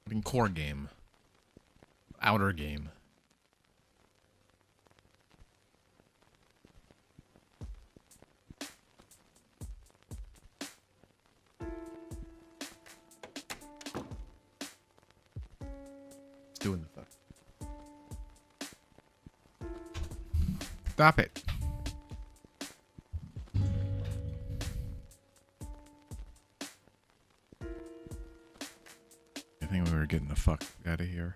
Fucking core game. Outer game. It's doing the fuck. Stop it. I think we were getting the fuck out of here.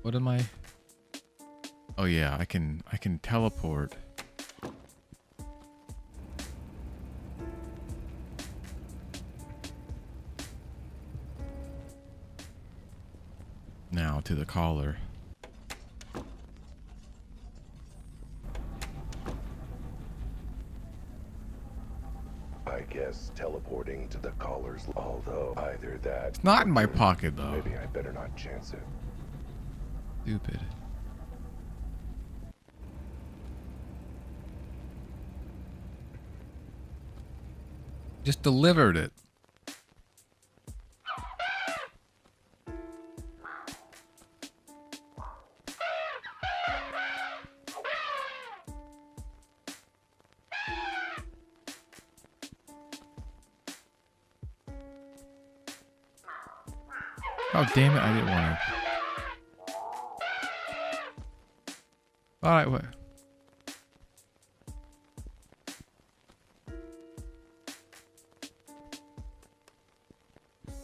What am I? Oh yeah, I can teleport. Now to the collar. I guess teleporting to the collars, although either that... It's not in my pocket though. Maybe I better not chance it. Stupid. Just delivered it. Oh, damn it, I didn't want to. Alright, what?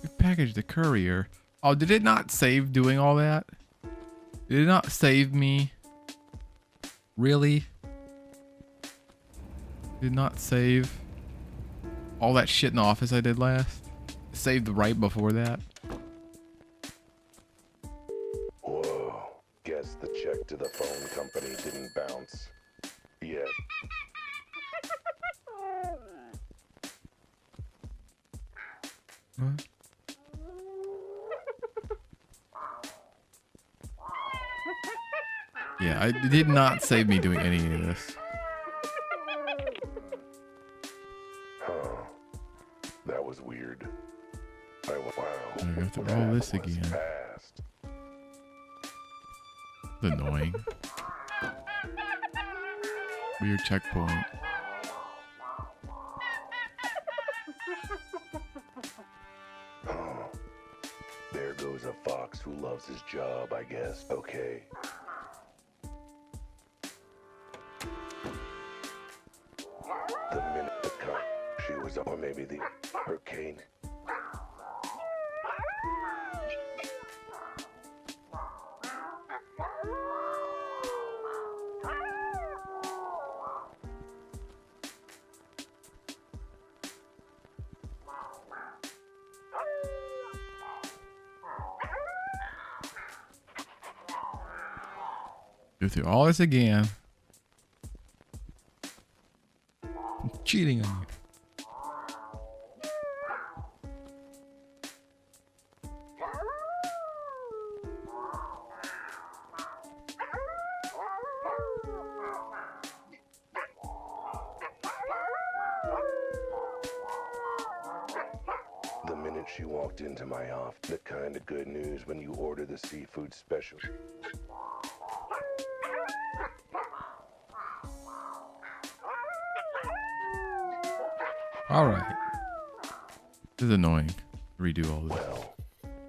You packaged the courier. Oh, did it not save doing all that? Did it not save me? Really? Did not save all that shit in the office I did last? Saved right before that? Whoa. Guess the check to the phone company didn't bounce yet. What? Yeah, it did not save me doing any of this. Huh. That was weird. Wow. I go through all this again. Fast. It's annoying. Weird checkpoint. Huh. There goes a fox who loves his job, I guess. Okay. The minute the cut, she was, or maybe the hurricane. Go through all this again. I'm cheating on you. The minute she walked into my office, the kind of good news when you order the seafood special. Alright. This is annoying. Redo all this. Well,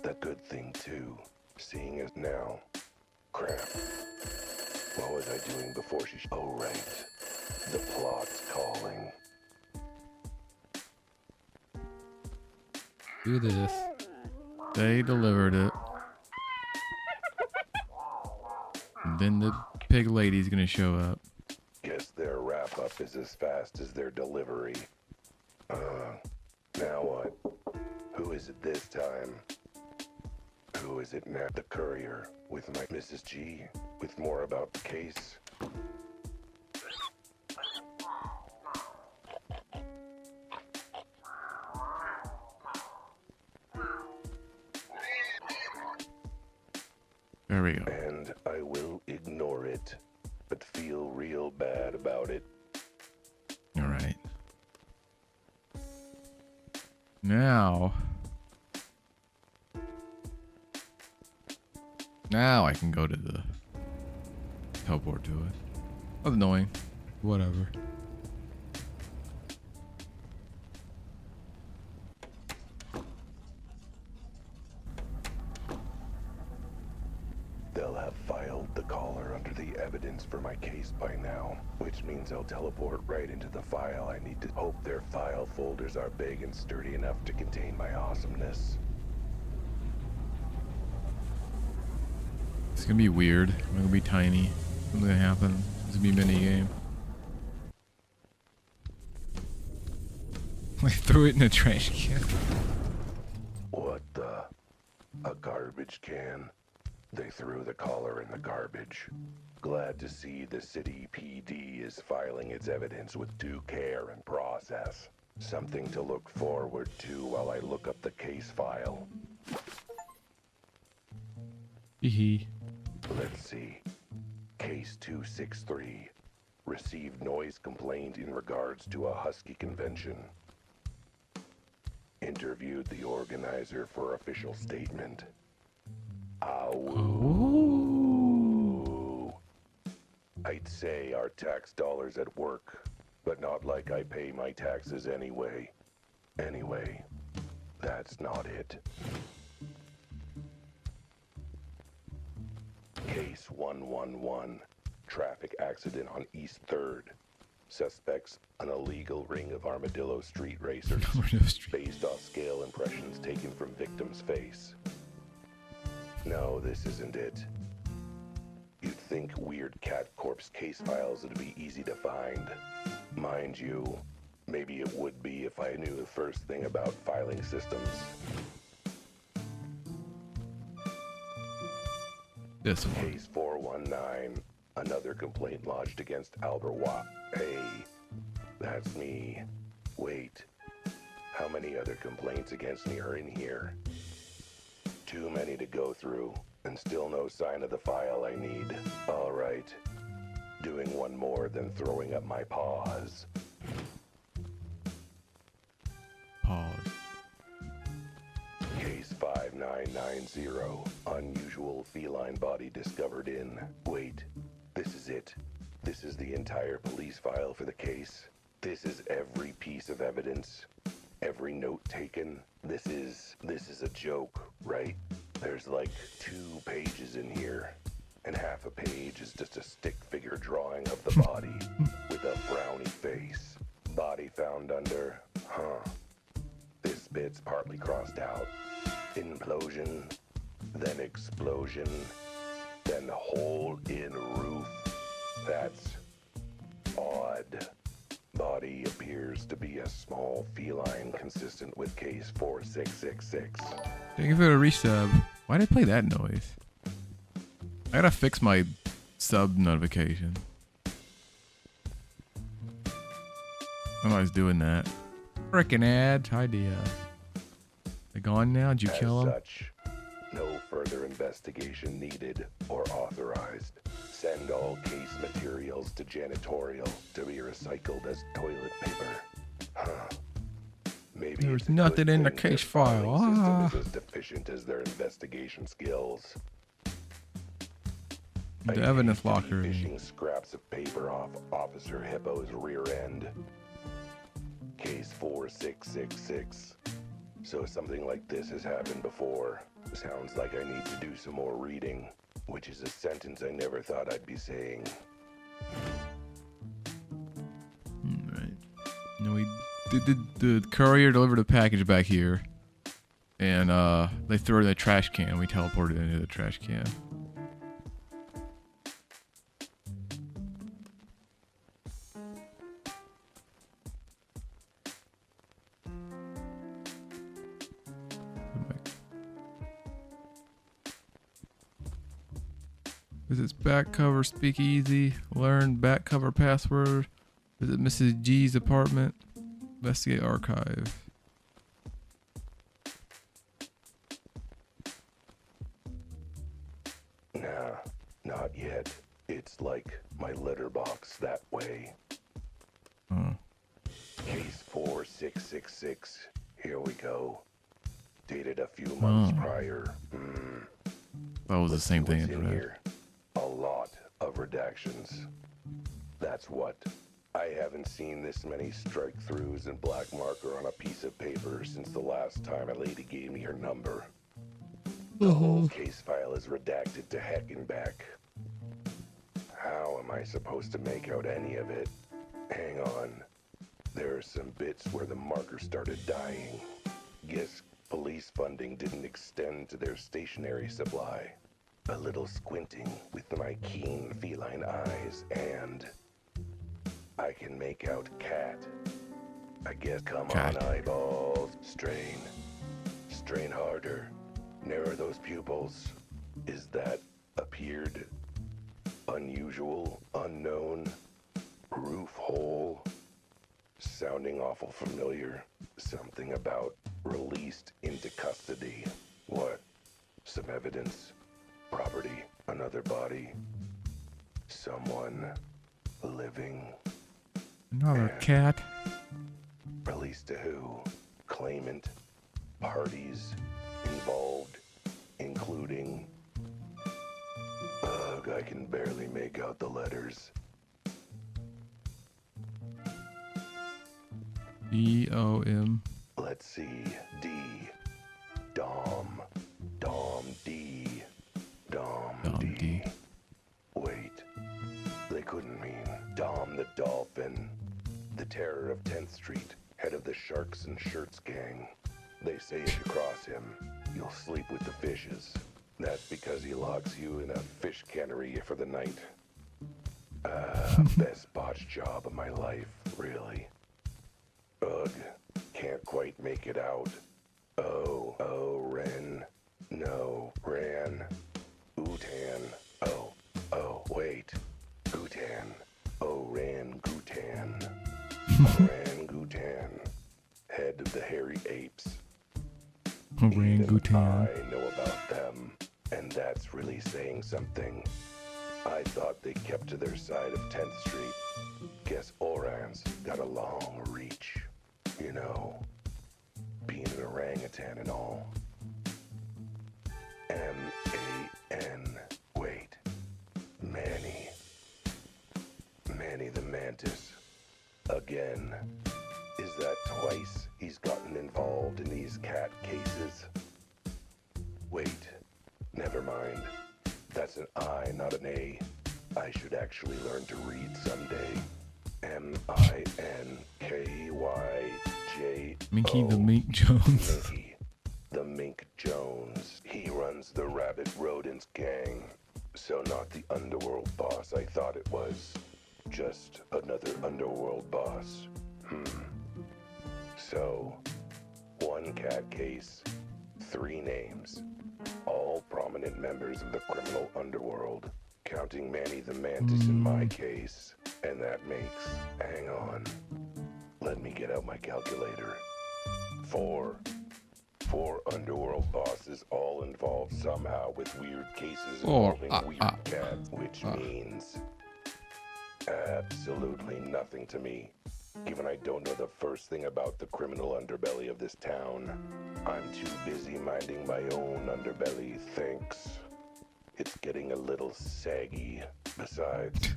the good thing too, seeing as now. Crap. What was I doing before she... Oh, right. The plot's calling. Do this. They delivered it. And then the pig lady's gonna show up. Guess their wrap-up is as fast as their delivery. Now what? Who is it this time? Who is it now? The courier with my Mrs. G, with more about the case. There we go. And I will ignore it, but feel real bad about it. Alright. Now I can go to the teleport to it. That's annoying. Whatever. They'll have filed the caller under the evidence for my case by now, which means I'll teleport right into the file. I need to hope their file folders are big and sturdy enough to contain my awesomeness. It's gonna be weird. It's gonna be tiny. Something's gonna happen. It's gonna be a mini game. I threw it in a trash can. What the? A garbage can? They threw the caller in the garbage. Glad to see the city PD is filing its evidence with due care and process. Something to look forward to while I look up the case file. Hee. Let's see. Case 263. Received noise complaint in regards to a Husky convention. Interviewed the organizer for official statement. Ow. I'd say our tax dollars at work, but not like I pay my taxes anyway. Anyway, that's not it. Case 111. Traffic accident on East 3rd. Suspects an illegal ring of Armadillo Street racers based off scale impressions taken from victim's face. No, this isn't it. You'd think weird cat corpse case files would be easy to find. Mind you, maybe it would be if I knew the first thing about filing systems. This one. Case 419. Another complaint lodged against Albert Watt. Hey, that's me. Wait, how many other complaints against me are in here? Too many to go through, and still no sign of the file I need. All right, doing one more than throwing up my paws. Pause. Case 5990. Unusual feline body discovered in... Wait, this is it. This is the entire police file for the case. This is every piece of evidence. Every note taken. This is a joke, right? There's like 2 pages in here. And half a page is just a stick figure drawing of the body with a frowny face. Body found under... This bit's partly crossed out. Implosion, then explosion, then hole in roof. That's odd. Body appears to be a small feline consistent with case 4666. Thank you for the resub. Why did I play that noise? I gotta fix my sub notification. I'm always doing that. Frickin' ad. Idea. They gone now? Did you kill them? As such, no further investigation needed or authorized. Send all case materials to janitorial to be recycled as toilet paper. Maybe There's it's a nothing good in the thing case their filing file. system is as deficient as their investigation skills. The evidence locker. Fishing scraps of paper off Officer Hippo's rear end. Case 4666. So something like this has happened before. Sounds like I need to do some more reading, which is a sentence I never thought I'd be saying. Alright. No, we did the courier delivered a package back here. And they threw it in the trash can. We teleported into the trash can. Visits back cover speakeasy. Learn back cover password. Visit Mrs. G's apartment. Investigate archive. Nah, not yet. It's like my letterbox that way. Oh. Case 4666. Here we go. Dated a few months Oh. prior. That was the Let's same see thing what's I in read. here. A lot of redactions. That's what. I haven't seen this many strike-throughs and black marker on a piece of paper since the last time a lady gave me her number. The whole case file is redacted to heck and back. How am I supposed to make out any of it? Hang on. There are some bits where the marker started dying. Guess police funding didn't extend to their stationery supply. A little squinting with my keen feline eyes, and I can make out cat. I guess come Cat. on, eyeballs. Strain. Strain harder. Narrow those pupils. Is that appeared? Unusual, unknown, roof hole. Sounding awful familiar. Something about released into custody. What? Some evidence. Property. Another body. Someone living. Another cat. Released to who? Claimant. Parties involved, including. Ugh, I can barely make out the letters. D-O-M. Let's see. D. Dom. Dom D. Dom Dom D. Wait. They couldn't mean Dom the Dolphin. The terror of 10th Street. Head of the Sharks and Shirts gang. They say if you cross him, you'll sleep with the fishes. That's because he locks you in a fish cannery for the night. Best botch job of my life, really. Ugh, can't quite make it out. Oh, Ren. No, Ran. Utan. Oh, wait. Gutan. Oh, Ran Gutan. Ran Gutan. Head of the hairy apes. Orangutan. I know about them, and that's really saying something. I thought they kept to their side of 10th Street. Guess Oran's got a long reach. You know, being an orangutan and all. M-A-N. Wait. Manny. Manny the Mantis. Again. Is that twice he's gotten involved in these cat cases? Wait. Never mind. That's an I, not an A. I should actually learn to read someday. M-I-N-K-Y-J. Minky the Mink Jones. Minky. The Mink Jones. He runs the Rabbit Rodents gang. So not the underworld boss I thought it was. Just another underworld boss. So, one cat case, 3 names. All prominent members of the criminal underworld. Counting Manny the Mantis in my case. And that makes, hang on, let me get out my calculator. 4 underworld bosses all involved somehow with weird cases involving weird cats, which means absolutely nothing to me. Given I don't know the first thing about the criminal underbelly of this town, I'm too busy minding my own underbelly, thanks. It's getting a little saggy. Besides,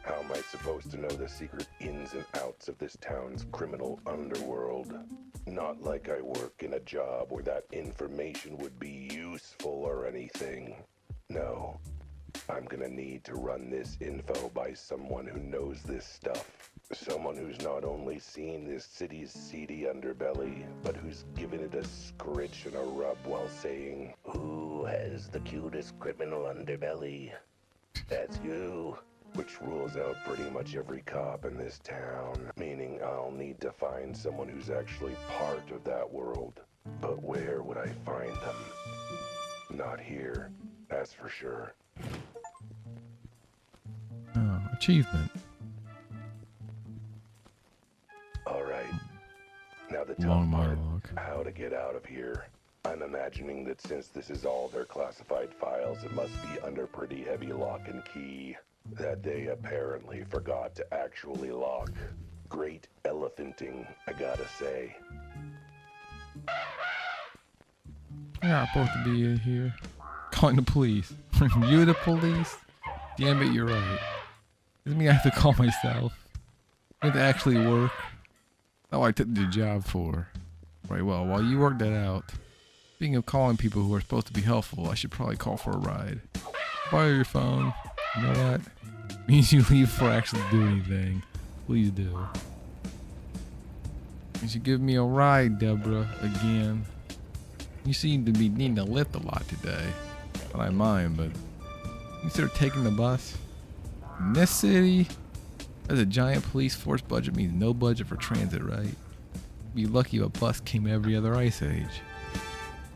how am I supposed to know the secret ins and outs of this town's criminal underworld? Not like I work in a job where that information would be useful or anything. No, I'm gonna need to run this info by someone who knows this stuff. Someone who's not only seen this city's seedy underbelly, but who's given it a scritch and a rub while saying, "Who has the cutest criminal underbelly? That's you." Which rules out pretty much every cop in this town, meaning I'll need to find someone who's actually part of that world. But where would I find them? Not here, that's for sure. Oh, achievement. All right. Now the Long tough part, monologue. how to get out of here. I'm imagining that since this is all their classified files, it must be under pretty heavy lock and key. That they apparently forgot to actually lock. Great elephanting, I gotta say. You're not supposed to be in here. Calling the police. You the police? Damn it, you're right. Doesn't mean I have to call myself. I have to actually work. That's what I took the job for. Right, well, while you work that out, speaking of calling people who are supposed to be helpful, I should probably call for a ride. Borrow your phone. You know what? Means you leave before I actually do anything. Please do. You should give me a ride, Deborah, again. You seem to be needing to lift a lot today. Not I mind, but consider taking the bus. In this city, there's a giant police force budget means no budget for transit, right? Be lucky if a bus came every other ice age.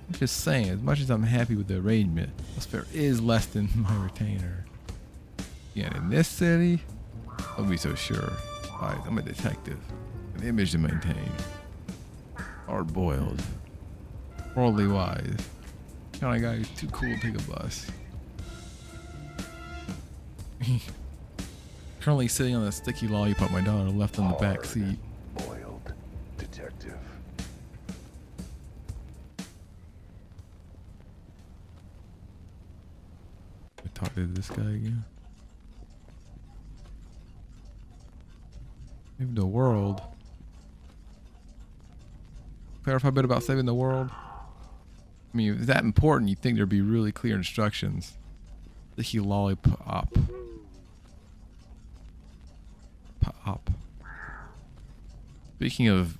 I'm just saying, as much as I'm happy with the arrangement, bus fare is less than my retainer. Yeah, in this city, don't be so sure. I'm a detective. An image to maintain. Hard-boiled. Worldly wise. Kind of guy who's too cool to take a bus. Currently sitting on a sticky lollipop my daughter left on the back seat. Boiled detective. I talk to this guy again. Save the world. Clarify a bit about saving the world. I mean, if it's that important, you'd think there'd be really clear instructions. Sticky lollipop. Pop. Speaking of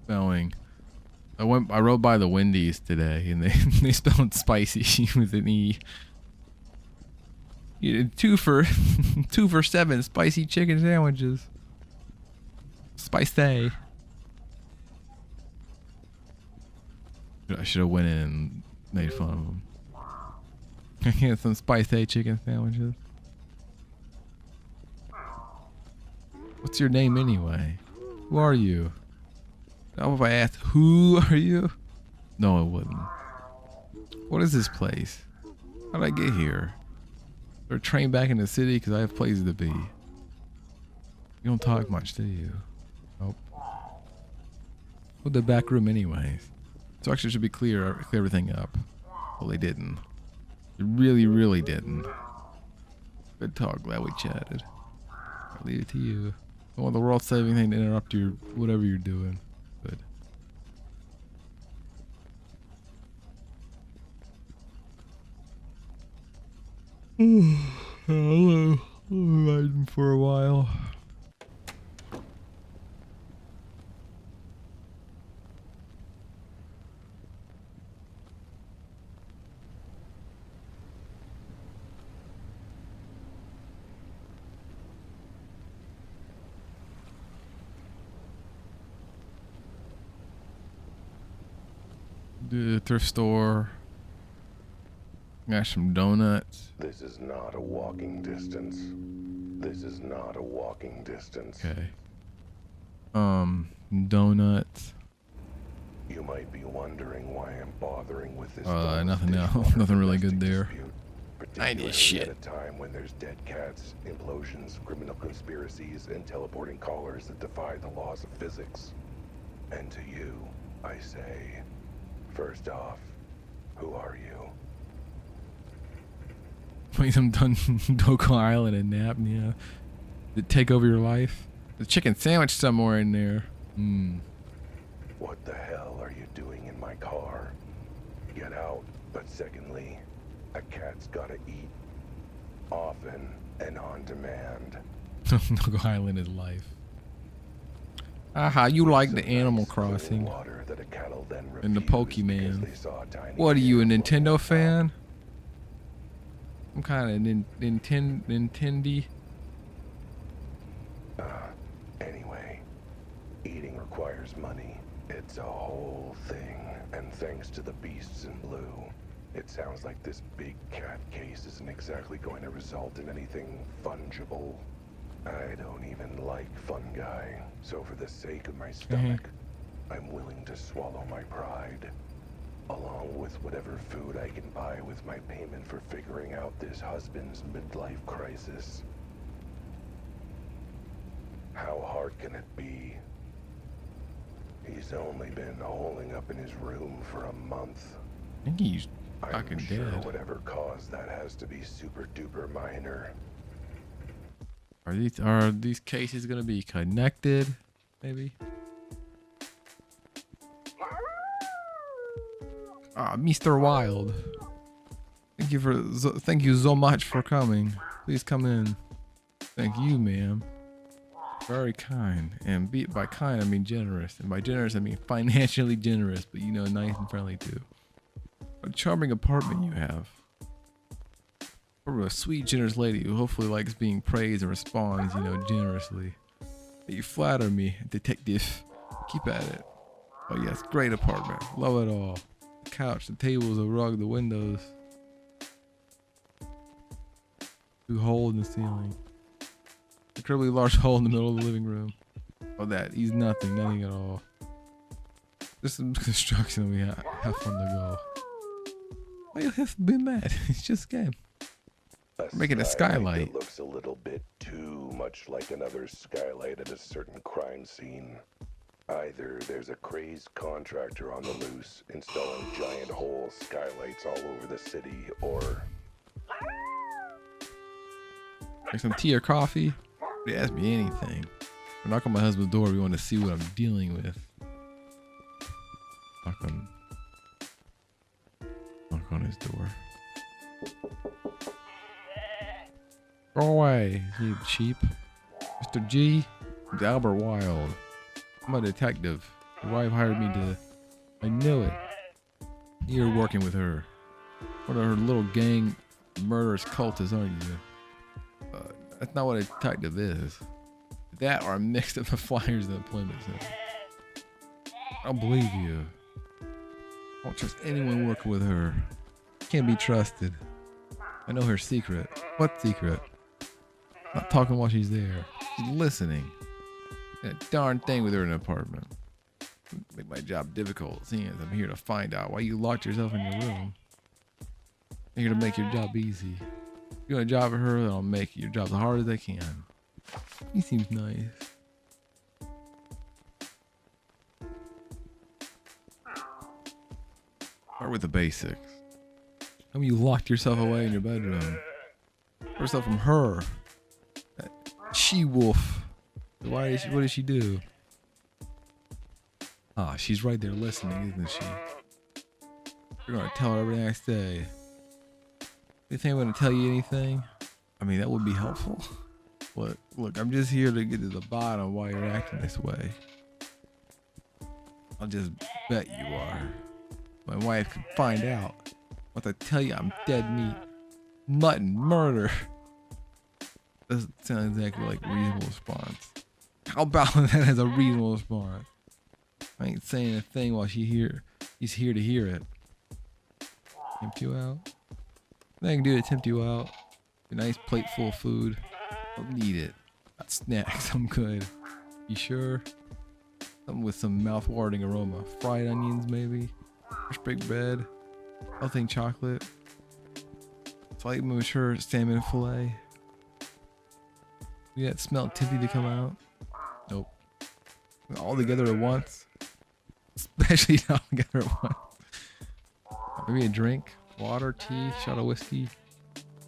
spelling, I rode by the Wendy's today, and they spelled spicy with an E. You did 2 for 7 spicy chicken sandwiches. Spicy. I should have went in and made fun of them. I get some spicy chicken sandwiches. What's your name anyway? Who are you? Now if I asked, who are you? No, it wouldn't. What is this place? How did I get here? Is there a train back in the city? Because I have places to be. You don't talk much, do you? Nope. What's the back room anyways? So actually it should be clear everything up. Well, they didn't. They really, really didn't. Good talk. Glad we chatted. I'll leave it to you. I don't want the world-saving thing to interrupt your whatever you're doing. Good. Hello. I'm riding for a while. The thrift store. Got some donuts. This is not a walking distance. This is not a walking distance. Okay. Donuts. You might be wondering why I'm bothering with this. Nothing else. Nothing really good there. I Particularly need shit. at a time when there's dead cats, implosions, criminal conspiracies, and teleporting callers that defy the laws of physics. And to you, I say, first off, who are you? Play some Doko Island and Napnia. Did it take over your life? The chicken sandwich somewhere in there. What the hell are you doing in my car? Get out. But secondly, a cat's gotta eat. Often and on demand. Doko Island is life. Aha, you like the Animal Crossing. Water that a cattle then And the refused because Pokemon. they saw a tiny What are you, a kid floating Nintendo on top. fan? Some kind of Nintendy. Anyway, eating requires money. It's a whole thing. And thanks to the beasts in blue, it sounds like this big cat case isn't exactly going to result in anything fungible. I don't even like fungi, so for the sake of my stomach, I'm willing to swallow my pride. Along with whatever food I can buy with my payment for figuring out this husband's midlife crisis. How hard can it be? He's only been holding up in his room for a month. I think he's I'm fucking sure dead. whatever caused that has to be super duper minor. Are these cases gonna be connected? Maybe. Ah, Mr. Wilde. Thank you so much for coming. Please come in. Thank you, ma'am. Very kind. And by kind I mean generous. And by generous I mean financially generous, but you know, nice and friendly too. What a charming apartment you have. Or a sweet, generous lady who hopefully likes being praised and responds, you know, generously. You flatter me, detective. Keep at it. Oh yes, great apartment. Love it all. The couch, the tables, the rug, the windows. 2 holes in the ceiling. Incredibly large hole in the middle of the living room. Oh, that. He's nothing at all. Just some construction. We have fun to go. Why you have to be mad? It's just a game. We're making a skylight. That looks a little bit too much like another skylight at a certain crime scene. Either there's a crazed contractor on the loose installing giant hole skylights all over the city, or... Like some tea or coffee? They ask me anything. I knock on my husband's door. We want to see what I'm dealing with. Knock on his door. Go away, you cheap. Mr. G, it's Albert Wilde. I'm a detective. Your wife hired me to... I knew it. You're working with her. One of her little gang murderous cultists, aren't you? That's not what a detective is. That or a mix of the flyers and employment center. I don't believe you. I don't trust anyone working with her. Can't be trusted. I know her secret. What secret? Not talking while she's there. She's listening. That darn thing with her in the apartment. Make my job difficult, seeing as I'm here to find out why you locked yourself in your room. I'm here to make your job easy. If you're gonna job for her, then I'll make your job as hard as I can. He seems nice. Start with the basics. How you locked yourself away in your bedroom? First off, from her. That she-wolf. What did she do? Ah, she's right there listening, isn't she? You're gonna tell her everything I say. You think I'm gonna tell you anything? I mean, that would be helpful. Look, I'm just here to get to the bottom of why you're acting this way. I'll just bet you are. My wife could find out. Once I tell you I'm dead meat. Mutton, murder. Doesn't sound exactly like a reasonable response. How about that as a reasonable response? I ain't saying a thing while he's here to hear it. Tempt you out? Nothing I can do to tempt you out. A nice plate full of food. I'll need it. Not snacks, I'm good. You sure? Something with some mouth-watering aroma. Fried onions, maybe? Fresh baked bread? Melting chocolate? Slightly mature salmon fillet? You that smell tempting to come out? Nope. All together at once? Especially not together at once. Maybe a drink? Water, tea, shot of whiskey?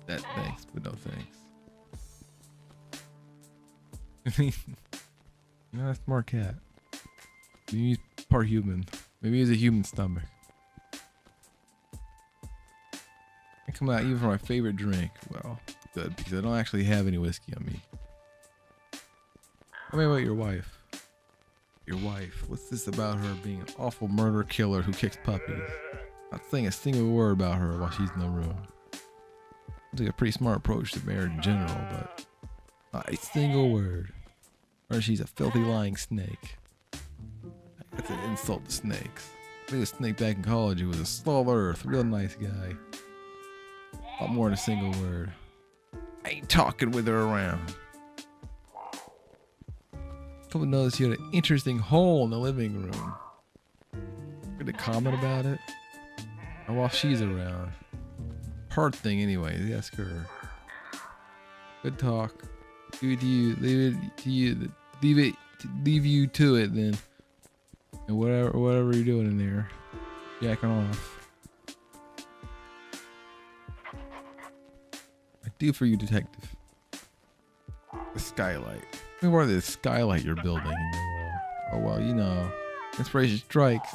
That thanks, but no thanks. You're not a smart cat. Maybe he's part human. Maybe he's a human stomach. I come out even for my favorite drink. Well, good, because I don't actually have any whiskey on me. Tell me about your wife. Your wife. What's this about her being an awful murder killer who kicks puppies? Not saying a single word about her while she's in the room. It's like a pretty smart approach to marriage in general, but not a single word. Or she's a filthy lying snake. That's an insult to snakes. I knew a snake back in college who was a slow of earth, real nice guy. A lot more than a single word. I ain't talking with her around. Come to notice you had an interesting hole in the living room. Gonna comment about it? Or while she's around. Hard thing anyways, ask her. Good talk. Leave you to it then. And whatever you're doing in there, jacking off. I do for you, detective. The skylight. Tell me why this skylight you're building in your wall. Oh well, you know, inspiration strikes.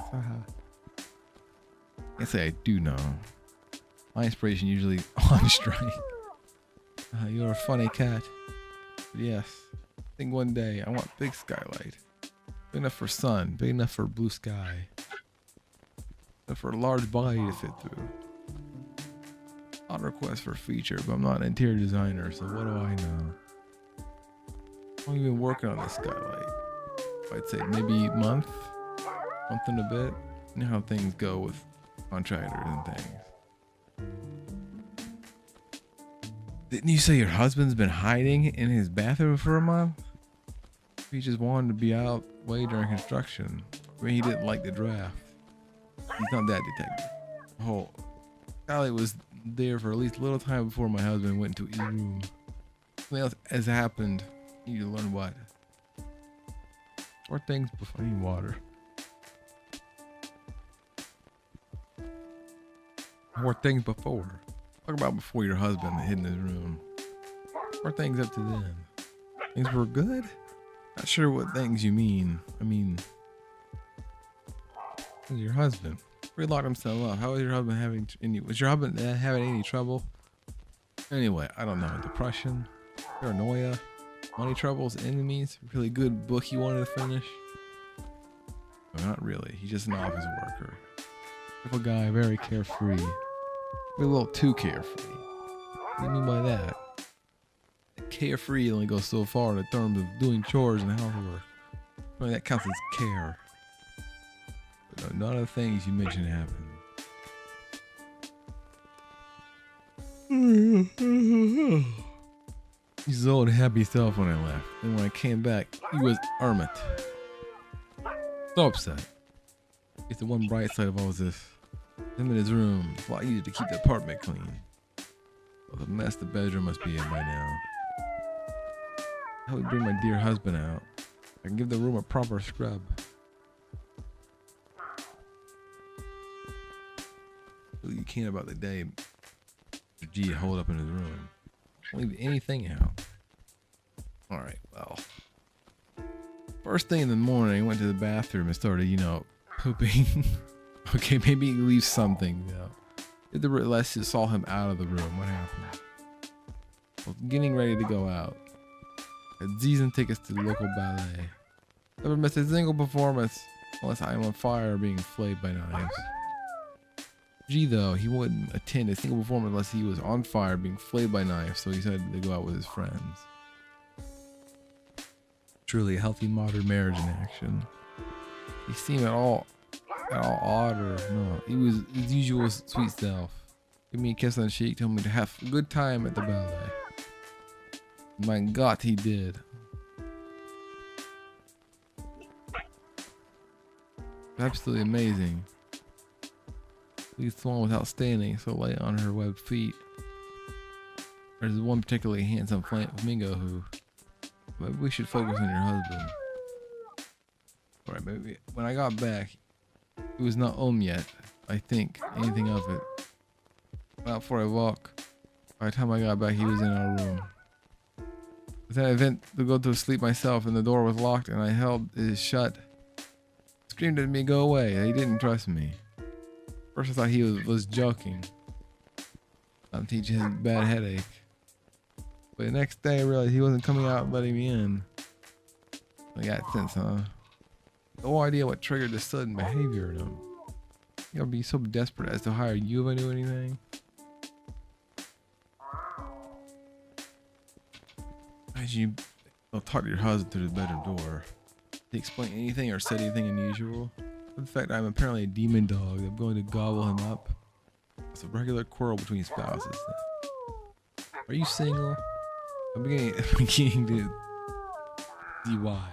Can't say I do know. My inspiration usually on strike. You're a funny cat. But yes, I think one day I want big skylight. Big enough for sun, big enough for blue sky. Enough for a large body to fit through. Odd request for a feature, but I'm not an interior designer, so what do I know? How long have you been working on this skylight? I'd say maybe month and a bit. You know how things go with contractors and things. Didn't you say your husband's been hiding in his bathroom for a month? He just wanted to be out way during construction. I mean, he didn't like the draft. He's not that detective. Oh, Sally was there for at least a little time before my husband went into his room. Something else has happened. You need to learn what. Or things before I need water. Or things before. Talk about before your husband hid in his room. Or things up to then. Things were good? Not sure what things you mean. I mean, your husband. He locked himself up. How was your husband having any? Was your husband having any trouble? Anyway, I don't know. Depression, paranoia, money troubles, enemies. Really good book he wanted to finish. No, not really. He's just an office worker. Typical guy, very carefree. Maybe a little too carefree. What do you mean by that? Carefree only goes so far in terms of doing chores and housework. I mean, that counts as care. But none of the things you mentioned happened. He's his old happy self when I left. And when I came back, he was hermit. So upset. It's the one bright side of all this. Him in his room. It's a lot easier to keep the apartment clean. Well, the mess the bedroom must be in by now. How would bring my dear husband out? I can give the room a proper scrub. You can't about the day Mr. G hold up in his room. Don't leave anything out. Alright, well. First thing in the morning, I went to the bathroom and started, pooping. Okay, maybe leave something, Did the less saw him out of the room. What happened? Well, getting ready to go out. Had season tickets to the local ballet. Never missed a single performance unless I am on fire being flayed by knives. G though, he wouldn't attend a single performance unless he was on fire being flayed by knives, so he decided to go out with his friends. Truly a healthy modern marriage in action. He seemed at all odd or no. He was his usual sweet self. Give me a kiss on the cheek, told me to have a good time at the ballet. My God, he did. Absolutely amazing. This one was outstanding, so light on her webbed feet. There's one particularly handsome flamingo who... Maybe we should focus on your husband. Alright, maybe when I got back, he was not home yet. I think anything of it. Out for a walk. By the time I got back, he was in our room. Then I went to go to sleep myself, and the door was locked, and I held it shut. Screamed at me, "Go away!" He didn't trust me. First I thought he was joking. I'm teaching him a bad headache. But the next day I realized he wasn't coming out and letting me in. I got sense, huh? No idea what triggered this sudden behavior in him. You gotta be so desperate as to hire you if I knew anything. As you talk to your husband through the bedroom door. Did he explain anything or said anything unusual? In fact, I'm apparently a demon dog. I'm going to gobble him up. It's a regular quarrel between spouses. Are you single? I'm beginning to see why.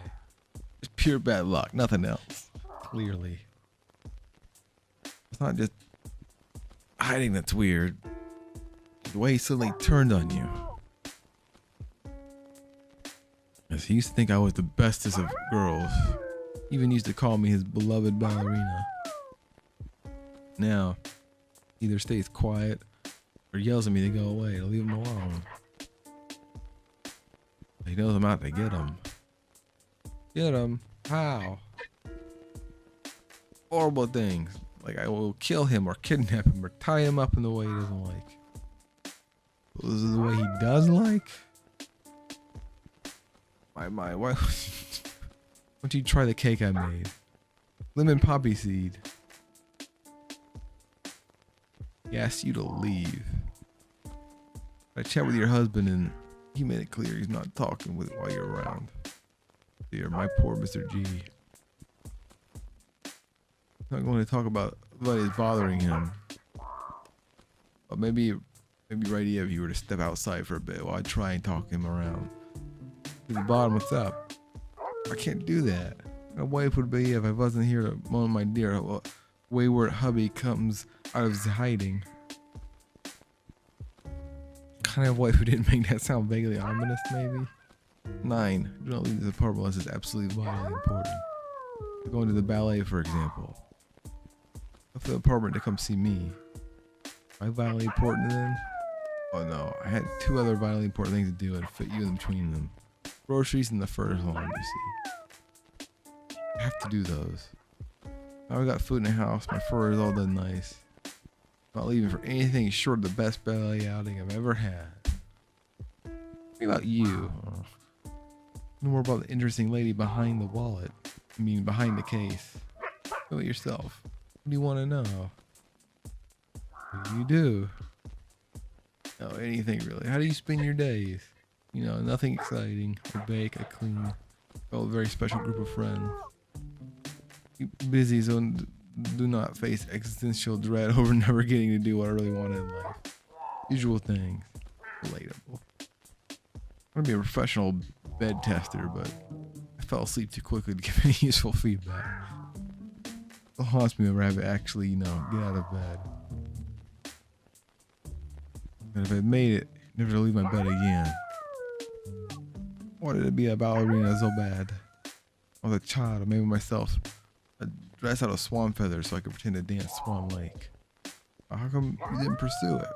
It's pure bad luck, nothing else. Clearly. It's not just hiding that's weird. The way he suddenly turned on you. Yes, he used to think I was the bestest of girls. Even used to call me his beloved ballerina. Now, either stays quiet or yells at me to go away to leave him alone. He knows I'm out to get him. Get him? How? Horrible things. Like I will kill him or kidnap him or tie him up in the way he doesn't like. This is the way he does like? Why don't you try the cake I made? Lemon poppy seed. He asked you to leave. I chat with your husband and he made it clear he's not talking with while you're around. Dear, my poor Mr. G. Not going to talk about what is bothering him. But maybe right idea if you were to step outside for a bit while I try and talk him around. To the bottom, what's up? I can't do that. My wife would be if I wasn't here to moan my dear wayward hubby comes out of his hiding. Kind of wife who didn't make that sound vaguely ominous, maybe? 9. Do not leave this apartment unless it's absolutely vitally important. Going to the ballet, for example. Left the apartment to come see me. Am I vitally important to them? Oh no, I had 2 other vitally important things to do and fit you in between them. Groceries and the furnace alarm, you see. I have to do those. Now I got food in the house, my fur is all done nice. Not leaving for anything short of the best ballet outing I've ever had. What about you? No more about the interesting lady behind the wallet. I mean, behind the case. Know it yourself. What do you want to know? What do you do? No, anything really. How do you spend your days? You know, nothing exciting. I bake, I clean. Well, a very special group of friends. Keep busy so do not face existential dread over never getting to do what I really want in life. Usual things. Relatable. I want to be a professional bed tester, but I fell asleep too quickly to give any useful feedback. It haunts me whenever I have to actually, get out of bed. And if I made it, never to leave my bed again. Wanted to be a ballerina so bad. I was a child, I made myself a dress out of swan feathers so I could pretend to dance Swan Lake. How come you didn't pursue it?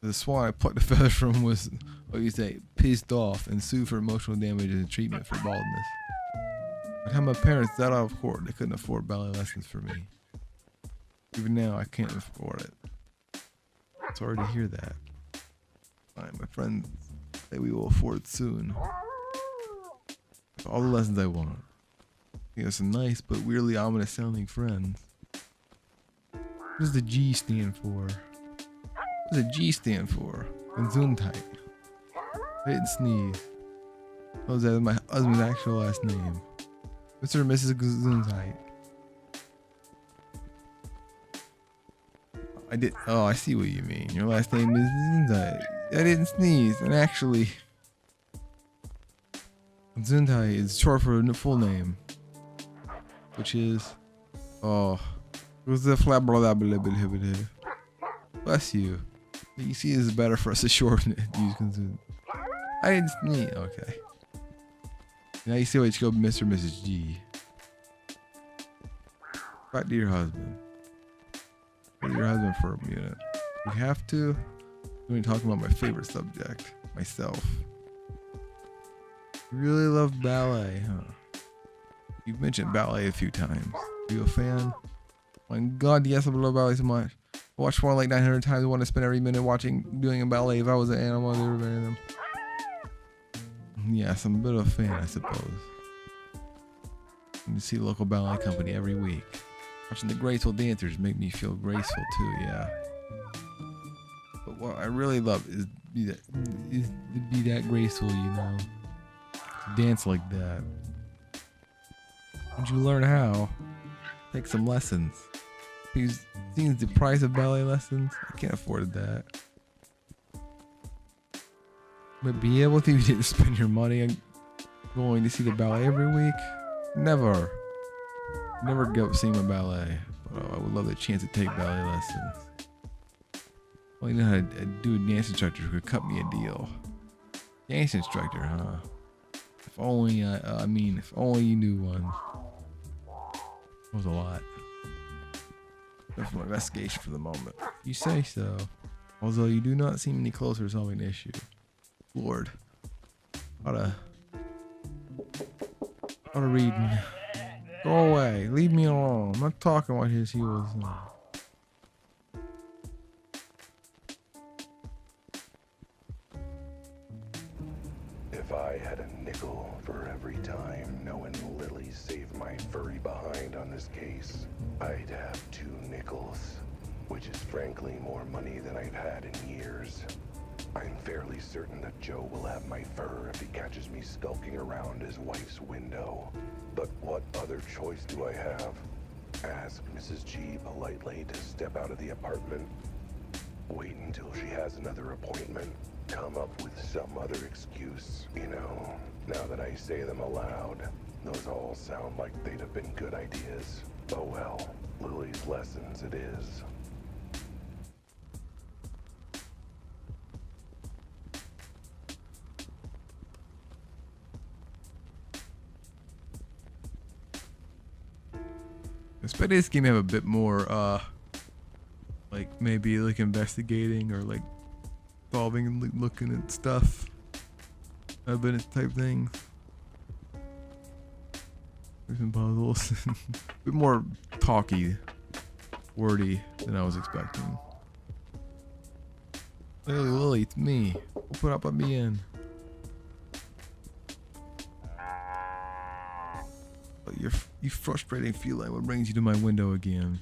The swan I plucked the feathers from was, what you say, pissed off and sued for emotional damage and treatment for baldness. By the time my parents got out of court, they couldn't afford ballet lessons for me. Even now, I can't afford it. Sorry to hear that. Fine, my friends say we will afford it soon. All the lessons I want. You have some nice but weirdly ominous sounding friends. What does the G stand for? What does the G stand for? Gesundheit. I didn't sneeze. Oh, that is my husband's actual last name. Mr. and Mrs. Gesundheit. I see what you mean. Your last name is Gesundheit. I didn't sneeze, and actually, Gesundheit is short for a full name, which is, bless you. You see, this is better for us to shorten it. Use Gesundheit. I didn't sneeze. Okay. Now you see why you should go Mr. and Mrs. G. Back to your husband. Back to your husband for a minute. We have to. We're going to talk about my favorite subject, myself. You really love ballet, huh? You've mentioned ballet a few times. Are you a fan? My God, yes, I love ballet so much. I watched one like 900 times. I want to spend every minute doing a ballet. If I was an animal, I'd never been them. Yes, I'm a bit of a fan, I suppose. You see the local ballet company every week. Watching the graceful dancers make me feel graceful too, yeah. But what I really love is to be that graceful, to dance like that. Would you learn how? Take some lessons. Because seeing the price of ballet lessons, I can't afford that. But be able to, if you didn't spend your money on going to see the ballet every week? Never give up seeing my ballet. But I would love the chance to take ballet lessons. Well, you know how to do a dance instructor who could cut me a deal. Dance instructor, huh? If only if only you knew one. That was a lot. That's my investigation for the moment. You say so. Although you do not seem any closer to solving the issue. Lord. Oughta reading. Go away. Leave me alone. I'm not talking what he was. If I had a nickel for every time knowing Lily saved my furry behind on this case, I'd have 2 nickels, which is frankly more money than I've had in years. I'm fairly certain that Joe will have my fur if he catches me skulking around his wife's window. But what other choice do I have? Ask Mrs. G politely to step out of the apartment? Wait until she has another appointment? Come up with some other excuse? You know, now that I say them aloud, those all sound like they'd have been good ideas. Oh well, Lily's lessons it is. I expect this game to have a bit more, like maybe like investigating or like solving and looking at stuff, evidence type things. There's some puzzles. A bit more talky, wordy than I was expecting. Lily, it's me. Open up, let me in. You frustrating feeling. What brings you to my window again?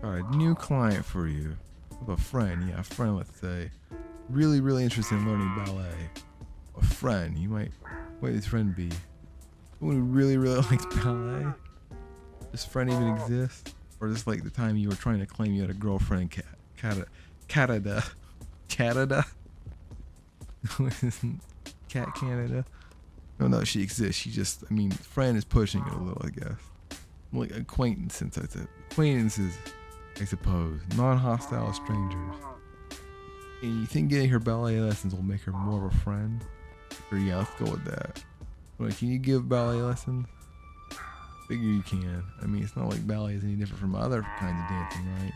Alright, new client for you. Of a friend, yeah, a friend, let's say. Really, really interested in learning ballet. A friend, you might. What would this friend be? Someone who really, really likes ballet? Does friend even exist? Or just like the time you were trying to claim you had a girlfriend in Canada? Canada? Cat Canada? No, she exists. She just, I mean, friend is pushing it a little, I guess. Like acquaintances, I said. Acquaintances, I suppose. Non-hostile strangers. And you think getting her ballet lessons will make her more of a friend? Or yeah, let's go with that. Like, can you give ballet lessons? Figure you can. I mean, it's not like ballet is any different from other kinds of dancing, right?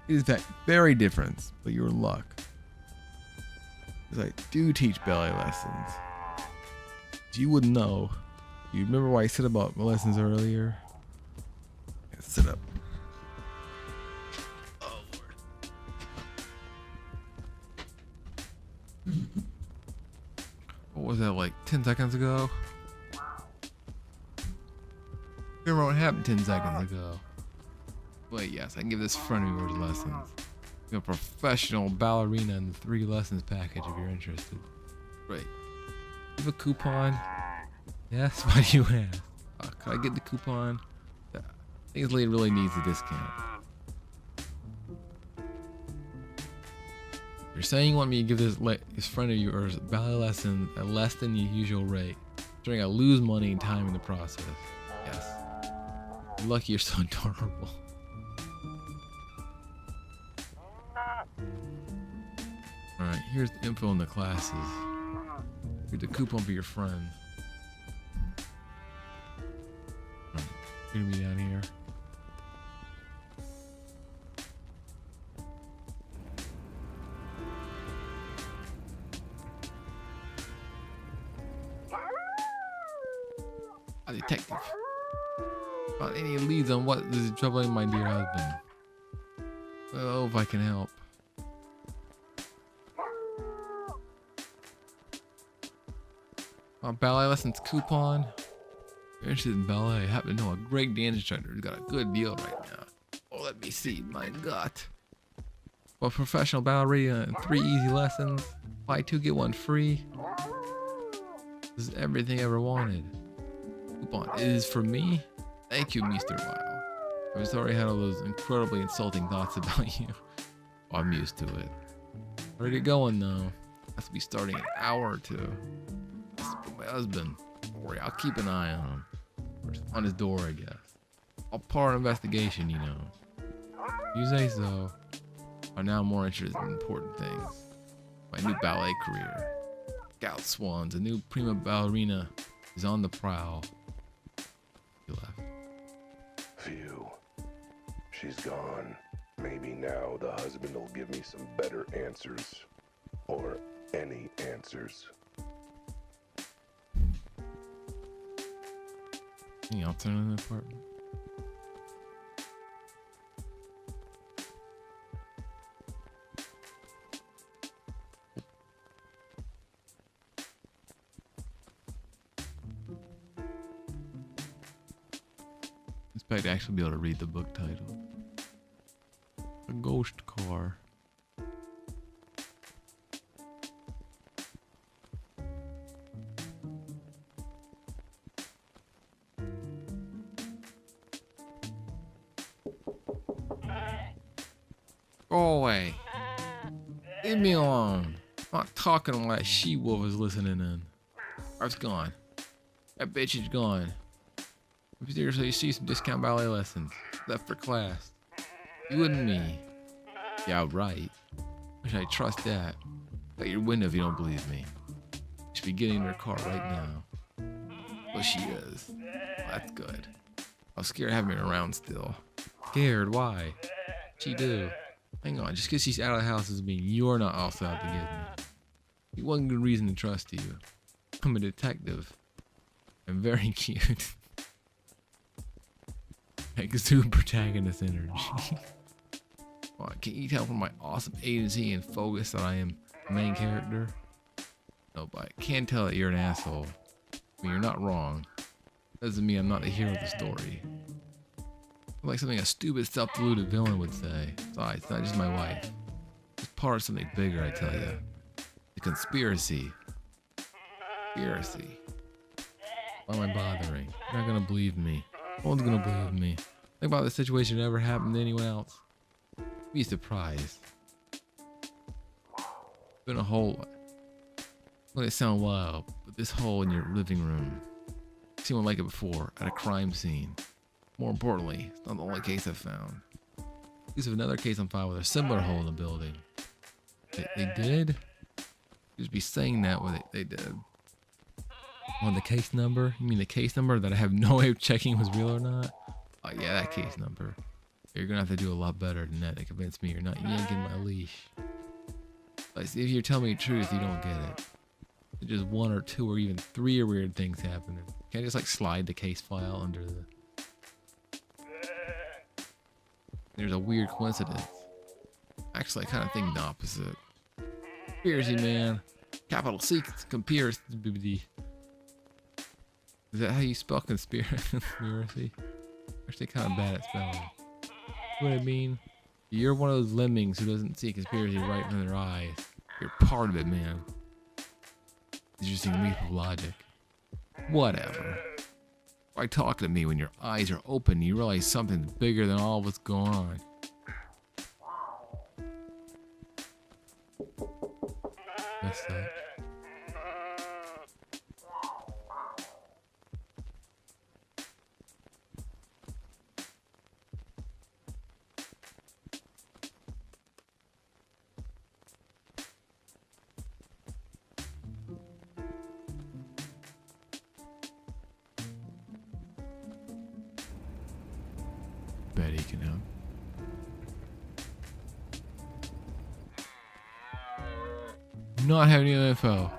It is that very different, but you're in luck. Because I do teach ballet lessons. You wouldn't know. You remember what I said about my lessons earlier? Yeah, sit up. Oh Lord. What was that, like 10 seconds ago? Remember what happened 10 seconds ago? Wait, yes, I can give this friend of yours lessons. I'm a professional ballerina in the 3 lessons package if you're interested. Great. You have a coupon? Yes? Why do you ask? Could I get the coupon? I think this lady really needs a discount. You're saying you want me to give this friend of yours ballet lesson at less than the usual rate, during I lose money and time in the process. Yes. You're lucky you're so adorable. Alright, here's the info on the classes. Here's the coupon for your friend. Alright, you're gonna be down here. A detective. About any leads on what is troubling my dear husband? Oh, if I can help. Ballet lessons coupon. You're interested in ballet. I happen to know a great dance instructor who's got a good deal right now. Oh, let me see. My God. Well, professional ballerina and 3 easy lessons. Buy 2, get 1 free. This is everything I ever wanted. Coupon. It is for me? Thank you, Mr. Wilde. I've already had all those incredibly insulting thoughts about you. Oh, I'm used to it. Where to get going, though? Has to be starting in an hour or 2. My husband. Don't worry, I'll keep an eye on him. Or on his door, I guess. All part of investigation, you know. You say so. I'm now more interested in important things. My new ballet career. Scout Swans, a new prima ballerina He's on the prowl. He left. Phew. She's gone. Maybe now the husband will give me some better answers. Or any answers. Any else in the apartment? Expect to actually be able to read the book title. A ghost car. Go away. Leave me alone. I'm not talking while that she-wolf is listening in. Wife's gone. That bitch is gone. Seriously, you see some discount ballet lessons. Left for class. You and me. Yeah, right. Wish I trust that. Out your window if you don't believe me. You should be getting in her car right now. Well, she is. Well, that's good. I was scared having her around still. Scared? Why? She do. Hang on, just because she's out of the house doesn't mean you're not also out to get me. Be one good reason to trust you. I'm a detective. I'm very cute. Exude protagonist energy. Well, can't you tell from my awesome agency and focus that I am the main character? No, but I can tell that you're an asshole. I mean, you're not wrong. Doesn't mean I'm not the hero of the story. Like something a stupid, self-deluded villain would say. Besides, it's not just my wife. It's part of something bigger, I tell you. The conspiracy. Conspiracy. Why am I bothering? You're not gonna believe me. No one's gonna believe me. Think about the situation that ever happened to anyone else. Be surprised. Been a hole. Let it sound wild, but this hole in your living room. Seen one like it before at a crime scene. More importantly, it's not the only case I've found. There's another case on file with a similar hole in the building. They did? Just be saying that when they did. On the case number? You mean the case number that I have no way of checking was real or not? Oh yeah, that case number. You're gonna have to do a lot better than that to convince me you're not yanking my leash. Like, see, if you're telling me the truth, you don't get it. It's just one or two or even three weird things happening. Can't I just like slide the case file under the... There's a weird coincidence. Actually, I kind of think the opposite. Conspiracy, man. Capital C, conspiracy. Is that how you spell conspiracy? Actually, kind of bad at spelling. You know what I mean? You're one of those lemmings who doesn't see conspiracy right in front of their eyes. You're part of it, man. Interesting leap of logic. Whatever. Why talk to me when your eyes are open and you realize something's bigger than all of what's going on? That's that. Betty can help. Not having any info.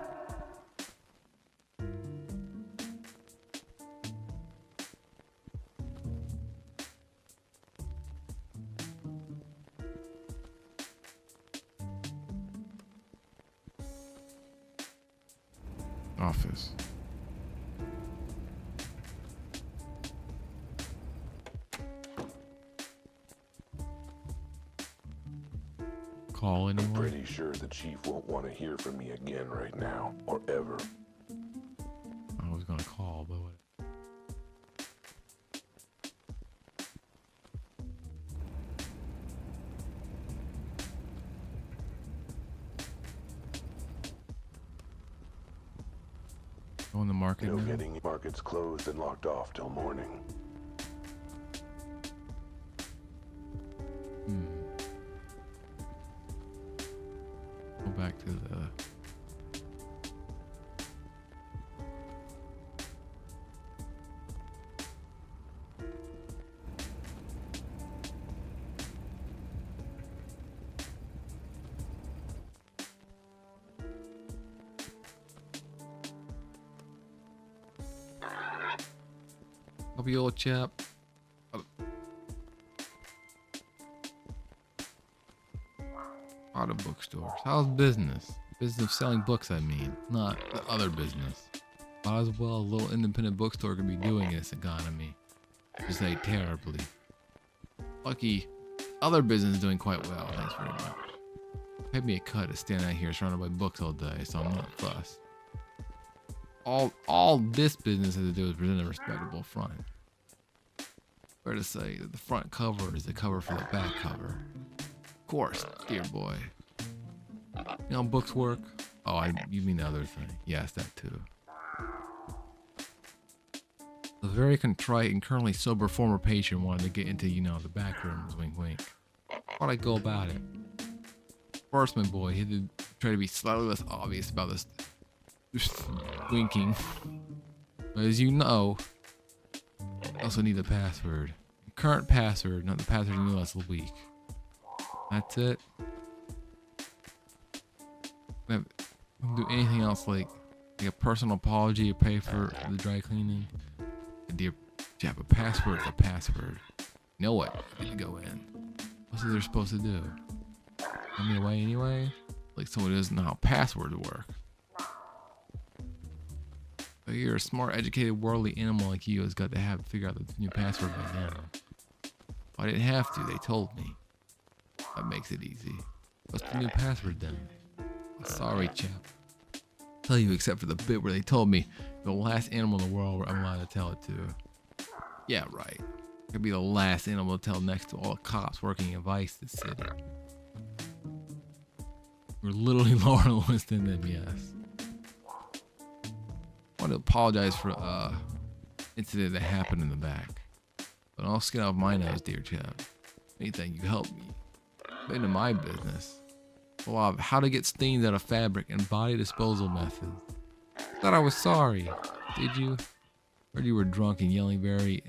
Office. Call anyone? I'm pretty sure the chief won't want to hear from me again right now, or ever. I was gonna call, but what? Go in the market No now? getting markets closed and locked off till morning. Go back to the... Help you, old chap. Out of bookstores. How's business? Business of selling books, I mean, not the other business. Might as well a little independent bookstore could be doing in this economy. To say terribly. Lucky, other business is doing quite well. Thanks very much. Paid me a cut to stand out here surrounded by books all day, so I'm not fussed. All this business has to do is present a respectable front. Fair to say that the front cover is the cover for the back cover. Of course, dear boy. You know how books work? Oh, you mean the other thing. Yes, that too. A very contrite and currently sober former patient wanted to get into, the back rooms, wink wink. How'd I go about it? First, my boy, he had to try to be slightly less obvious about this winking. But as you know, I also need a password. Current password, not the password you knew last week. That's it. I don't do anything else like a personal apology or pay for the dry cleaning. Dear chap, a password is a password. You know what? I need to go in. What's they're supposed to do? Let me away anyway? Like someone who doesn't know how passwords work. But you're a smart, educated, worldly animal like you has got to figure out the new password by now. I didn't have to, they told me. That makes it easy. What's the new password then? Sorry, chap. Tell you except for the bit where they told me the last animal in the world where I'm allowed to tell it to. Yeah, right. Could be the last animal to tell next to all the cops working in Vice this city. We're literally lower on the list than them, yes. I want to apologize for incident that happened in the back. But I'll skin off my nose, dear chap. Anything you help me. Into my business. A lot of how to get stains out of fabric and body disposal methods. Thought I was sorry. Did you? Heard you were drunk and yelling very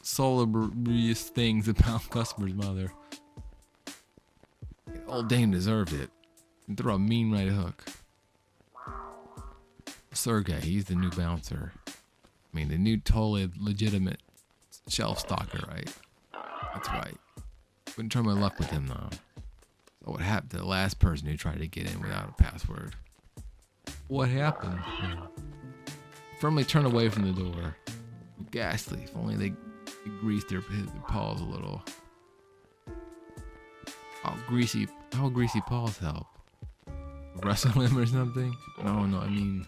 salubrious things about customer's mother. Old dame deserved it. And throw a mean right hook. Sergey, he's the new bouncer. I mean, the new totally legitimate shelf stalker, right? That's right. Wouldn't try my luck with him though. So what happened to the last person who tried to get in without a password? What happened? Firmly turned away from the door. Ghastly. If only they greased their paws a little. How greasy paws help? Wrestle him or something? No, I mean,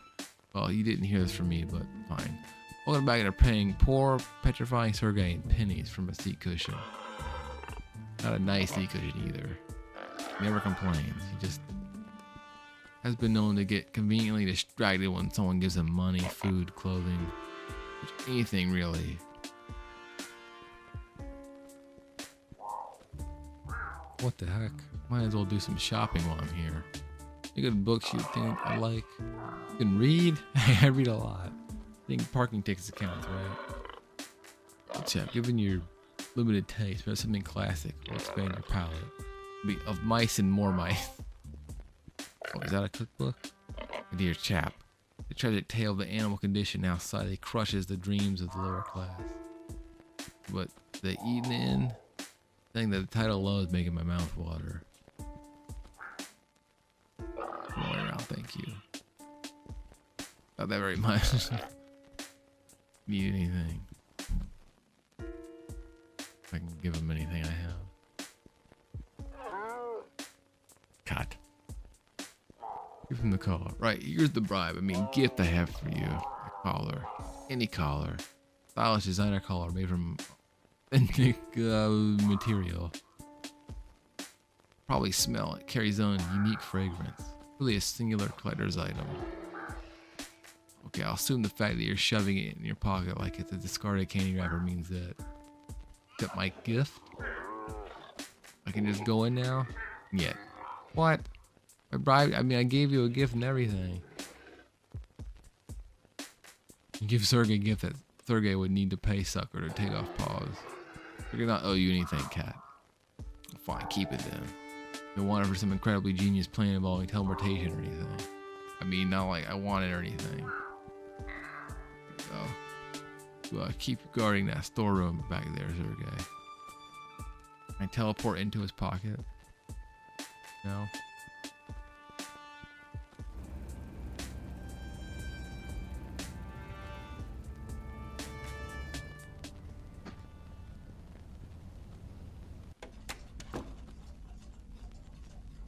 well, you didn't hear this from me, but fine. Welcome back, and they're paying poor, petrifying Sergey in pennies from a seat cushion. Not a nice seat cushion either. He never complains. He just has been known to get conveniently distracted when someone gives him money, food, clothing, anything really. What the heck? Might as well do some shopping while I'm here. You got books you think I like? You can read? I read a lot. I think parking tickets counts, right? But yeah, given your limited taste, but something classic will expand your palate. Be of mice and more mice. Oh, is that a cookbook? My dear chap, the tragic tale of the animal condition now slightly crushes the dreams of the lower class. But the eaten in thing that the title alone is making my mouth water. Going around, thank you. Not that very much. Need anything? I can give him anything I have. Cut. Give him the collar. Right, here's the bribe. I mean, gift I have for you. A collar. Any collar. Stylish designer collar made from authentic material. Probably smell it. Carries own unique fragrance. Really a singular collector's item. Okay, I'll assume the fact that you're shoving it in your pocket like it's a discarded candy wrapper means that. Got my gift? I can just go in now? Yeah. What? I bribed, I mean, I gave you a gift and everything. You give Sergey a gift that Sergey would need to pay sucker to take off paws. I do not owe you anything, cat. Fine, keep it then. You don't want it for some incredibly genius plan involving teleportation or anything. I mean, not like I want it or anything. So, keep guarding that storeroom back there, Sergey. I teleport into his pocket. No.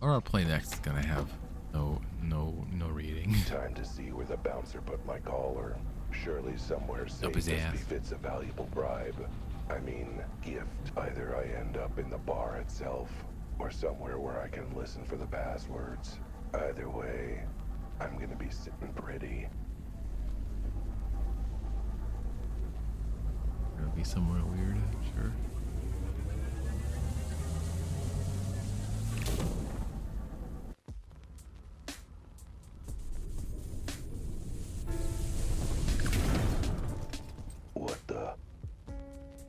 Our play next is gonna have no reading. Time to see where the bouncer put my collar. Surely somewhere safe his as ass. befits a valuable bribe. I mean, gift. Either I end up in the bar itself, or somewhere where I can listen for the passwords. Either way, I'm gonna be sitting pretty. It'll be somewhere weird, I'm sure.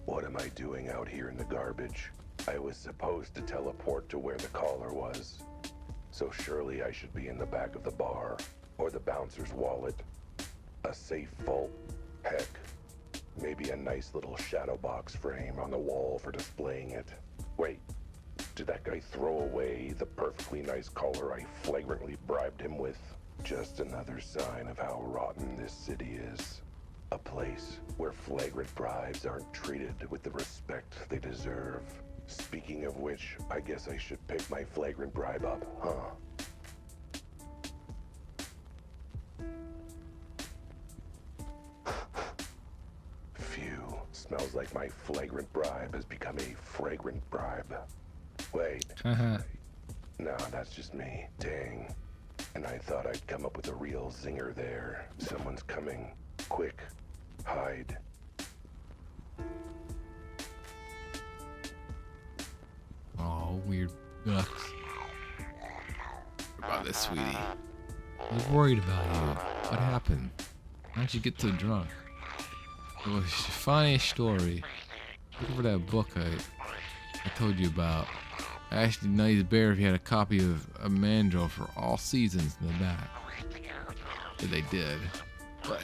What am I doing out here in the garbage? I was supposed to teleport to where the collar was. So surely I should be in the back of the bar, or the bouncer's wallet. A safe vault? Heck, maybe a nice little shadow box frame on the wall for displaying it. Wait, did that guy throw away the perfectly nice collar I flagrantly bribed him with? Just another sign of how rotten this city is. A place where flagrant bribes aren't treated with the respect they deserve. Speaking of which, I guess I should pick my flagrant bribe up, huh? Phew, smells like my flagrant bribe has become a fragrant bribe. Wait. No, that's just me. Dang. And I thought I'd come up with a real zinger there. Someone's coming. Quick. Hide. Oh, weird ducks. What about this, sweetie? I was worried about you. What happened? How'd you get so drunk? It was a funny story. Look for that book I told you about. I asked the nice bear if he had a copy of a mandrel for all seasons in the back. But they did. But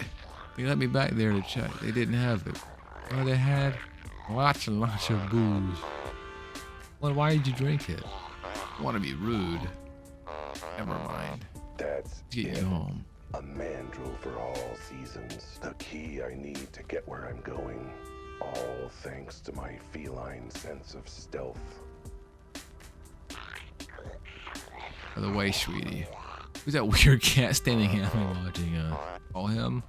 they let me back there to check. They didn't have it. All they had, lots and lots of booze. Well, why did you drink it? I want to be rude. Never mind. That's Get it. you home. A mandrel for all seasons. The key I need to get where I'm going. All thanks to my feline sense of stealth. By the way, sweetie, who's that weird cat standing out and watching us? Oh, him?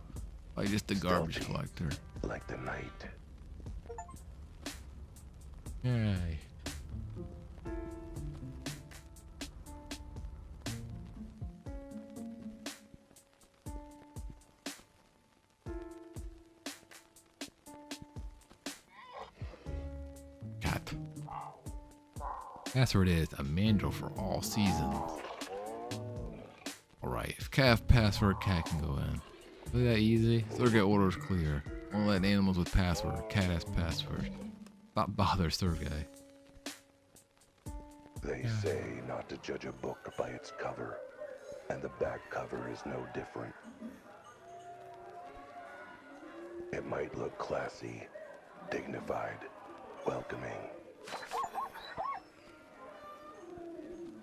Like just the garbage Stealthy, collector. like the night. Yay. Cat. That's what it is. A mandrel for all seasons. Alright, if cat have password, cat can go in. Is that easy? Surrogate orders clear. Won't let animals with password. Cat has password. Not bother Surrogate. They say not to judge a book by its cover, and the back cover is no different. It might look classy, dignified, welcoming.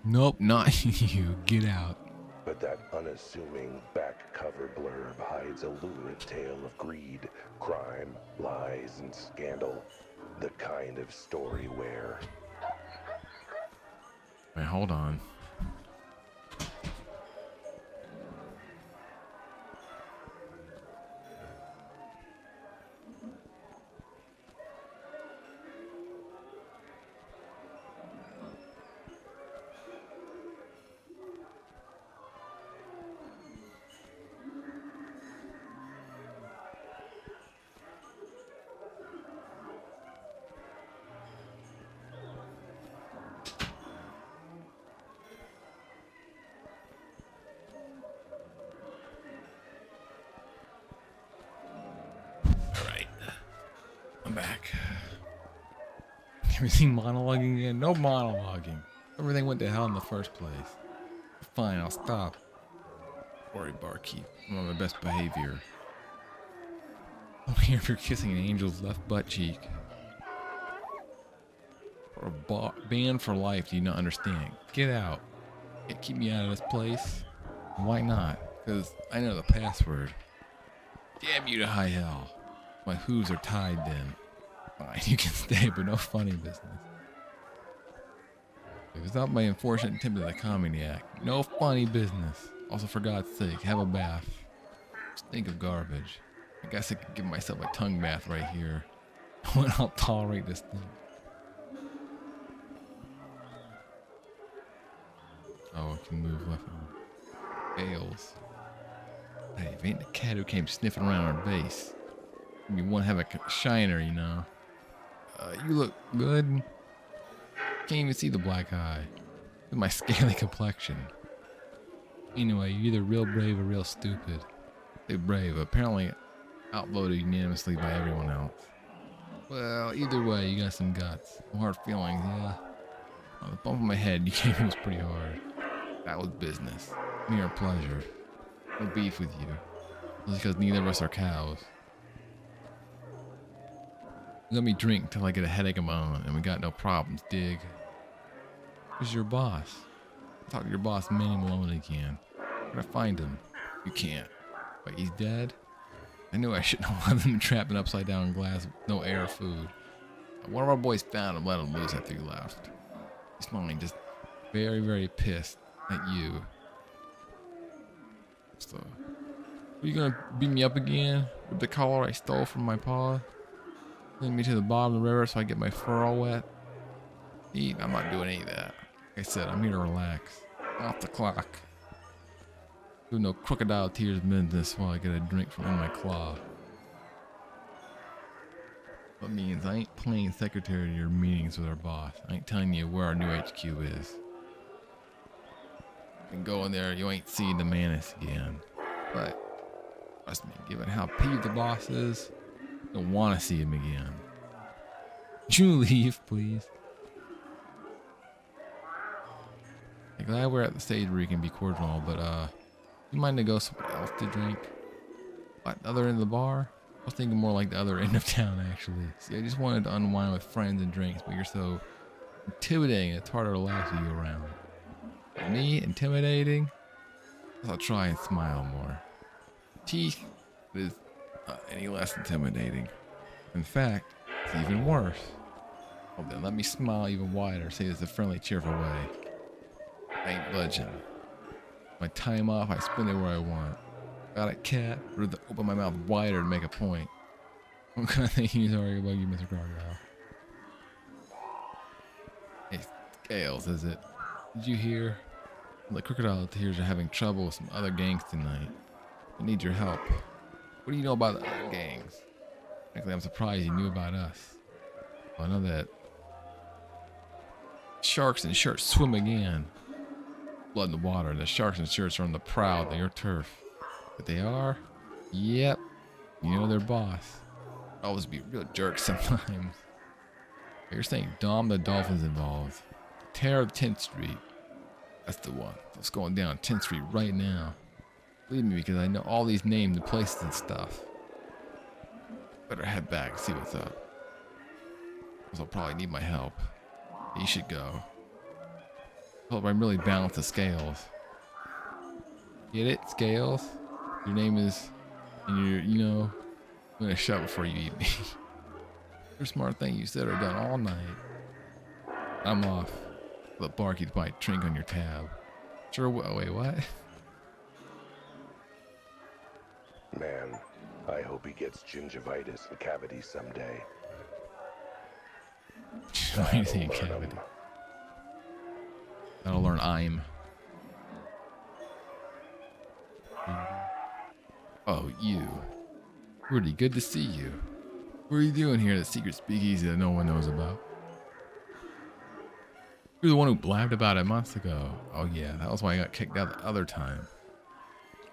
Nope, not you. Get out. But that unassuming back cover blurb hides a lurid tale of greed, crime, lies, and scandal. The kind of story where Wait, hold on. I'm back. Everything monologuing again? No monologuing. Everything went to hell in the first place. Fine, I'll stop. Worry, barkeep. I'm on my best behavior. I'm here for kissing an angel's left butt cheek. Or banned for life, do you not understand? Get out. Can't keep me out of this place. Why not? Because I know the password. Damn you to high hell. My hooves are tied then. Fine, you can stay, but no funny business. Without my unfortunate attempt at the Comedy Act, no funny business. Also, for God's sake, have a bath. Stink of garbage. I guess I could give myself a tongue bath right here. I'll tolerate this thing. Oh, I can move left and Bales. Hey, if ain't the cat who came sniffing around our base. You want to have a shiner, you know. You look good. Can't even see the black eye. With my scaly complexion. Anyway, you're either real brave or real stupid. Say brave, apparently outvoted unanimously by everyone else. Well, either way, you got some guts. Some hard feelings, yeah. On the bump of my head, you gave me was pretty hard. That was business. Mere pleasure. No beef with you. Just because neither of us are cows. Let me drink till I get a headache of my own, and we got no problems, dig? Who's your boss? Talk to your boss, Manny Malone, again. Where'd I find him? You can't. Wait, he's dead? I knew I shouldn't have let him trapped in upside down glass with no air or food. One of our boys found him, let him loose after you left. He's smiling, just very, very pissed at you. So, are you gonna beat me up again with the collar I stole from my paw? Send me to the bottom of the river so I get my fur all wet? I'm not doing any of that. Like I said, I'm here to relax. Off the clock. Do no crocodile tears business while I get a drink from in my claw. That means I ain't playing secretary to your meetings with our boss. I ain't telling you where our new HQ is. You can go in there, you ain't seeing the Manus again. But trust me, given how peeved the boss is, I don't want to see him again. Would you leave, please? I'm glad we're at the stage where you can be cordial, but you mind to go somewhere else to drink? What, the other end of the bar? I was thinking more like the other end of town, actually. See, I just wanted to unwind with friends and drinks, but you're so intimidating, it's harder to laugh with you around. Me? Intimidating? I'll try and smile more. Teeth is not any less intimidating. In fact, it's even worse. Well then, let me smile even wider, say this a friendly, cheerful way. I ain't budging. My time off, I spend it where I want. Got a cat, or to open my mouth wider to make a point. What kind of thing he's arguing about you, Mr. Gargoyle? Hey, Scales, is it? Did you hear? The crocodile tears are having trouble with some other gangs tonight. I need your help. What do you know about the other gangs? Frankly, I'm surprised you knew about us. Well, I know that sharks and shirts swim again. Blood in the water. The sharks and shirts are on the prowl of your turf. But they are? Yep. You know their boss. Always be real jerks sometimes. You're saying Dom the Dolphin's involved. Terror of 10th Street. That's the one. What's going down 10th Street right now? Believe me, because I know all these names and places and stuff. Better head back and see what's up. Because I'll probably need my help. You should go. Hope I'm really balance the scales. Get it? Scales? Your name is... And you're, you know... I'm gonna shut before you eat me. Your smart thing you said are done all night. I'm off. The barkeep might drink on your tab. Sure, wait, what? Man, I hope he gets gingivitis and cavities someday. Why do you think cavity? That'll learn I'm. Oh, you. Rudy, good to see you. What are you doing here at the secret speakeasy that no one knows about? You're the one who blabbed about it months ago. Oh yeah, that was why I got kicked out the other time.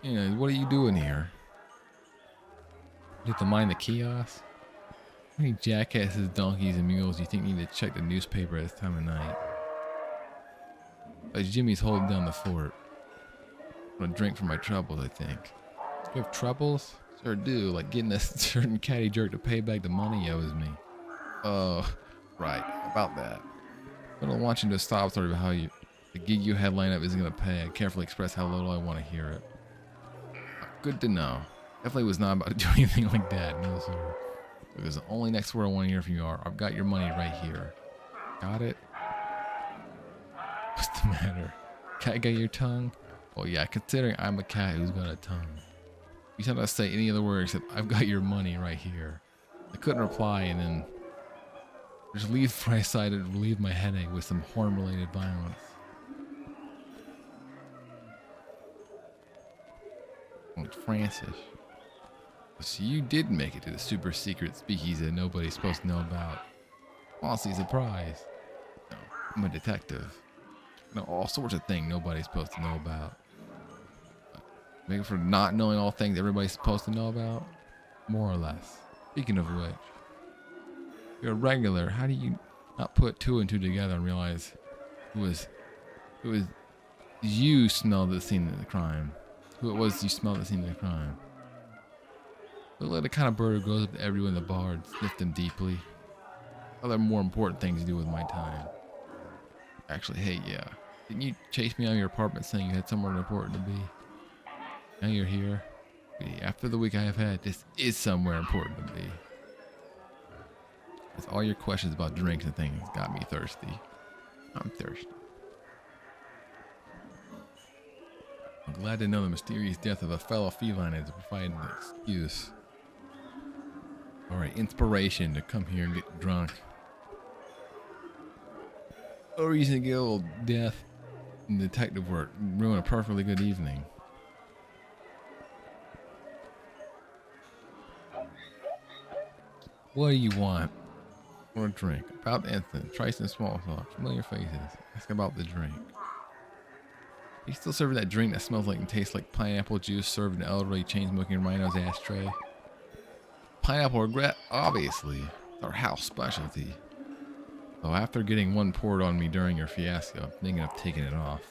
You know, what are you doing here? You have to mind the kiosk? How many jackasses, donkeys, and mules do you think need to check the newspaper at this time of night? Like Jimmy's holding down the fort. I'm gonna drink for my troubles, I think. You have troubles? Sure do, like getting a certain catty jerk to pay back the money he owes me. Oh, right, about that. I don't want you to stop story about how the gig you had lined up isn't gonna pay. I carefully express how little I want to hear it. Good to know. Definitely was not about to do anything like that, no sir. Because the only next word I want to hear from you are, I've got your money right here. Got it? What's the matter? Cat got your tongue? Oh yeah, considering I'm a cat who's got a tongue. You said I say any other word except I've got your money right here. I couldn't reply and then just leave before I decided to relieve my headache with some horn-related violence. Oh, Francis. So you did make it to the super secret speakeasy that nobody's supposed to know about. Honestly surprised. No, I'm a detective. I know all sorts of things nobody's supposed to know about. Maybe for not knowing all things everybody's supposed to know about? More or less. Speaking of which, you're a regular. How do you not put two and two together and realize it was you smelled the scene of the crime? Who it was you smelled the scene of the crime? Look like the kind of bird who goes up to everyone in the bar and sniffs them deeply. Other more important things to do with my time. Actually, hey, yeah. Didn't you chase me out of your apartment saying you had somewhere important to be? Now you're here. After the week I have had, this is somewhere important to be. Because all your questions about drinks and things got me thirsty. I'm thirsty. I'm glad to know the mysterious death of a fellow feline has provided an excuse. Alright, inspiration to come here and get drunk. No reason to get a little death in detective work and ruin a perfectly good evening. What do you want? For a drink. About the incident. Trice and small talk. Familiar faces. Ask about the drink. You still serving that drink that smells like and tastes like pineapple juice served in an elderly chain-smoking rhino's ashtray? Pineapple regret, obviously. It's our house specialty. Though after getting one poured on me during your fiasco, I'm thinking of taking it off.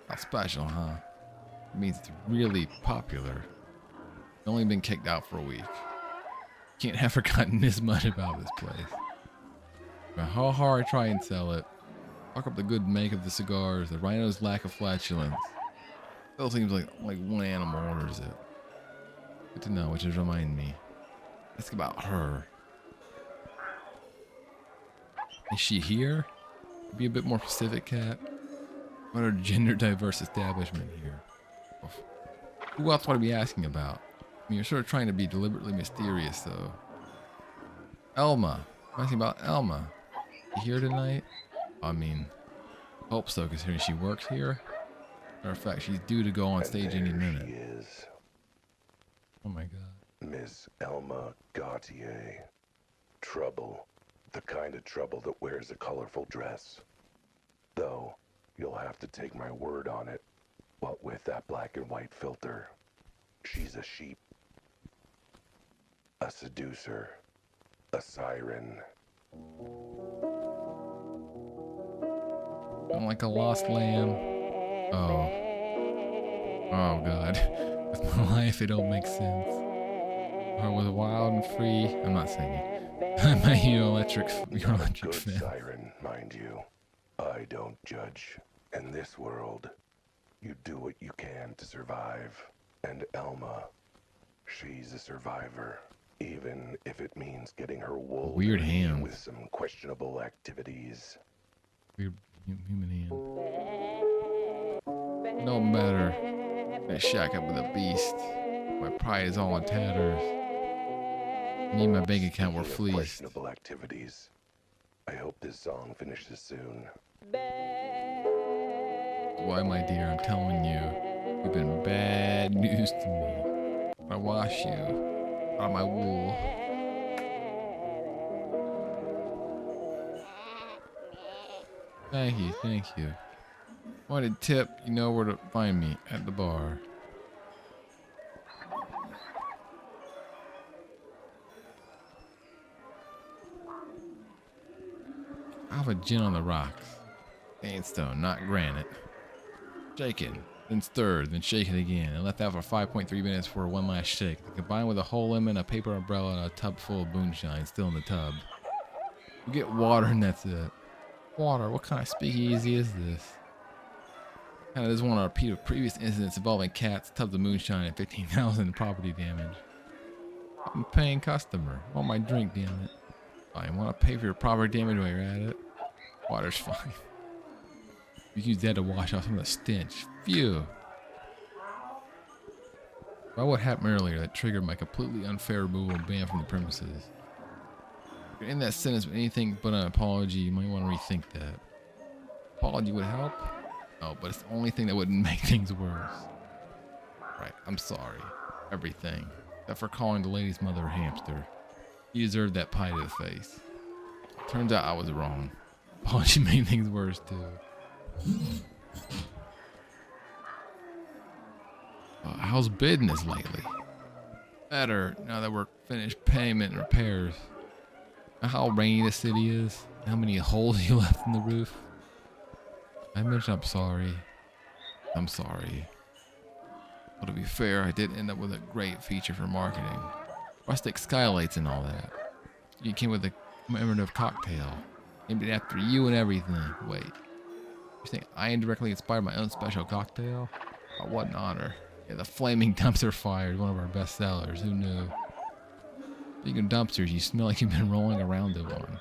How special, huh? It means it's really popular. It's only been kicked out for a week. Can't have forgotten this much about this place. But how hard I try and sell it, talk up the good make of the cigars, the rhino's lack of flatulence. Still seems like one animal orders it. Good to know, which is remind me. Ask about her. Is she here? Be a bit more specific, Cat. What a gender diverse establishment here. Who else would I be asking about? I mean, you're sort of trying to be deliberately mysterious, though. Elma. I'm asking about Elma. You here tonight? I mean, hope so, considering she works here. Matter of fact, she's due to go on stage any minute. She is. Oh my god. Miss Elma Gautier. Trouble. The kind of trouble that wears a colorful dress. Though, you'll have to take my word on it. What with that black and white filter. She's a sheep. A seducer. A siren. I'm like a lost lamb. Oh. Oh god. With my life, it don't make sense. I was wild and free. I'm not singing. I'm a your electric Good fan. siren, mind you. I don't judge. In this world, you do what you can to survive. And Elma, she's a survivor. Even if it means getting her wool Weird hand. with some questionable activities. Weird human hand. No matter. I shack up with a beast. My pride is all in tatters. Me and my bank account were Speaking of fleeced. questionable activities. I hope this song finishes soon. Why, my dear, I'm telling you, you've been bad news to me. I wash you out of my wool. Thank you, thank you. Wanted tip, you know where to find me, at the bar. I have a gin on the rocks. Sandstone, not granite. Shaken. then stirred, then shaken again, and left that for 5.3 minutes for one last shake. Combined with a whole lemon, a paper umbrella, and a tub full of moonshine still in the tub. You get water and that's it. Water? What kind of speakeasy is this? Kind of doesn't want to repeat previous incidents involving cats, tubs of moonshine, and 15,000 in property damage. I'm a paying customer. I want my drink, damn it. Fine, want to pay for your property damage while you're at it? Water's fine. You can use that to wash off some of the stench. Phew. About what happened earlier that triggered my completely unfair removal and ban from the premises. If you're in that sentence with anything but an apology, you might want to rethink that. Apology would help? No, but it's the only thing that wouldn't make things worse. Right, I'm sorry. Everything. Except for calling the lady's mother a hamster. You deserved that pie to the face. Turns out I was wrong. Apology made things worse too. How's business lately? Better, now that we're finished payment and repairs. Know how rainy the city is? How many holes you left in the roof? I mentioned I'm sorry. I'm sorry. Well, to be fair, I did end up with a great feature for marketing. Rustic skylights and all that. You came with a commemorative cocktail. Named it after you and everything. Wait. You think I indirectly inspired my own special cocktail? Oh, what an honor. Yeah, the flaming dumpster fire is one of our best sellers. Who knew? Speaking of dumpsters, you smell like you've been rolling around in one.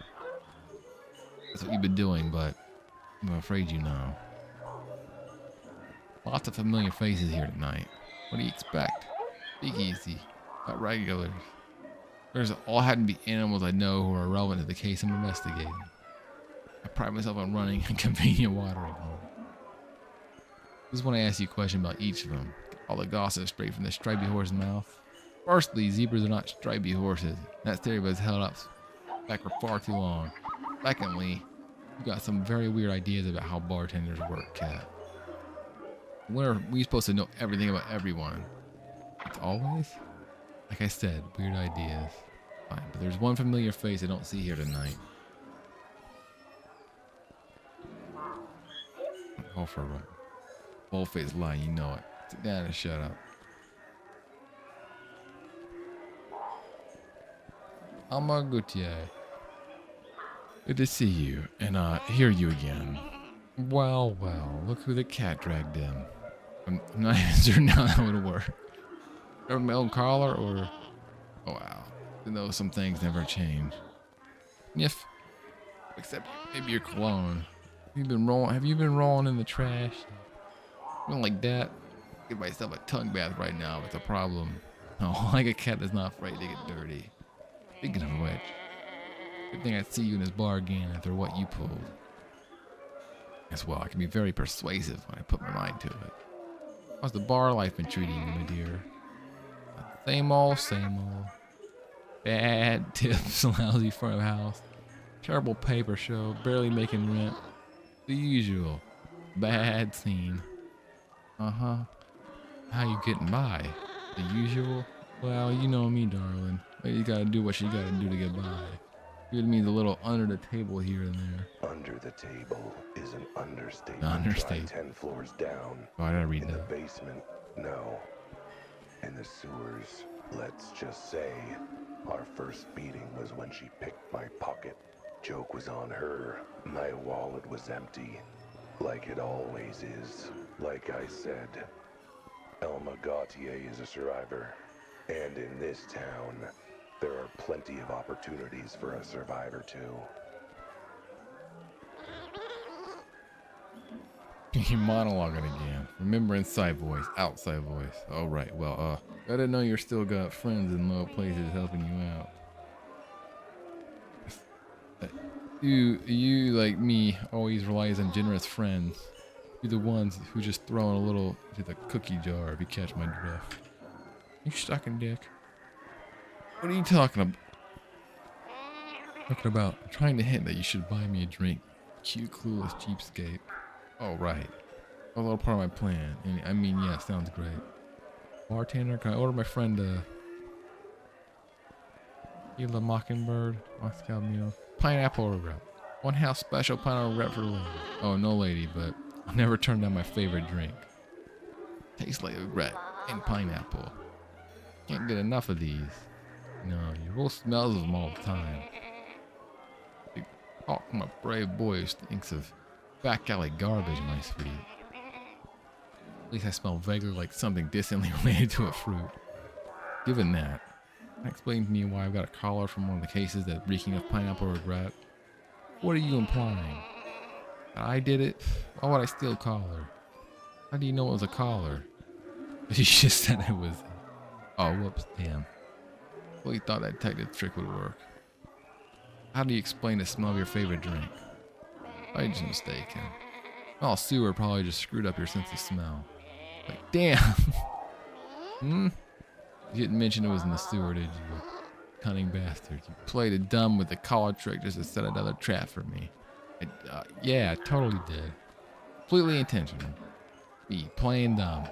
That's what you've been doing, but I'm afraid you know. Lots of familiar faces here tonight. What do you expect? Speakeasy. Not regulars. There's all happen to be animals I know who are relevant to the case I'm investigating. I pride myself on running a convenient watering hole. This is when I ask you a question about each of them. Get all the gossip straight from the stripy horse's mouth. Firstly, zebras are not stripy horses. That stereotype has held up back for far too long. Secondly, you got some very weird ideas about how bartenders work, Cat. When are we supposed to know everything about everyone? It's always? Like I said, weird ideas. Fine, but there's one familiar face I don't see here tonight. Call for a run. Bold-faced lie, you know it. Sit down and shut up. Alma Gutier. Good to see you, and hear you again. Well, well, look who the cat dragged in. I'm not even certain how that would work. Or my own collar, or... Oh, wow. Even though some things never change. If... Except maybe your cologne. Have you been rolling in the trash? Something like that. Give myself a tongue bath right now. It's a problem. Oh, like a cat that's not afraid to get dirty. Speaking of which, good thing I see you in this bar again after what you pulled. As well, I can be very persuasive when I put my mind to it. How's the bar life been treating you, my dear? Same old, same old. Bad tips, lousy front of house. Terrible paper show, barely making rent. The usual. Bad scene. Uh-huh. How you getting by? The usual? Well, you know me, darling. You gotta do what you gotta do to get by. It means a little under the table here and there. Under the table is an understatement. Understatement. 10 floors down. Oh, I gotta read In that. the basement, no. In the sewers, let's just say, our first meeting was when she picked my pocket. Joke was on her. My wallet was empty. Like it always is. Like I said, Elma Gautier is a survivor. And in this town, there are plenty of opportunities for a survivor too. You're monologuing again. Remember inside voice, outside voice. All right, well, I didn't know you still got friends in low places helping you out. You like me, always relies on generous friends. You're the ones who just throw in a little into the cookie jar if you catch my drift. You sucking dick. What are you talking about? Talking about? I'm trying to hint that you should buy me a drink. Cute, clueless cheapskate. Oh, right. A little part of my plan. And I mean, yeah, sounds great. Bartender, can I order my friend Gila Mockingbird, Moscow meal, pineapple regret. One house special pineapple regret for the lady. Oh, no lady, but I'll never turn down my favorite drink. Tastes like regret and pineapple. Can't get enough of these. No, your wolf smells of them all the time. You talk from a brave boy who thinks of back alley garbage, my sweet. At least I smell vaguely like something distantly related to a fruit. Given that, explain to me why I've got a collar from one of the cases that's reeking of pineapple regret. What are you implying? That I did it? Why would I steal a collar? How do you know it was a collar? You just said it was. Oh, whoops, damn. Well, you thought that detective trick would work. How do you explain the smell of your favorite drink? I was just mistaken. Oh, sewer probably just screwed up your sense of smell. Like, damn! You didn't mention it was in the sewer, did you? Cunning bastard. You played it dumb with the collar trick just to set another trap for me. Yeah, I totally did. Completely intentional. Me playing dumb.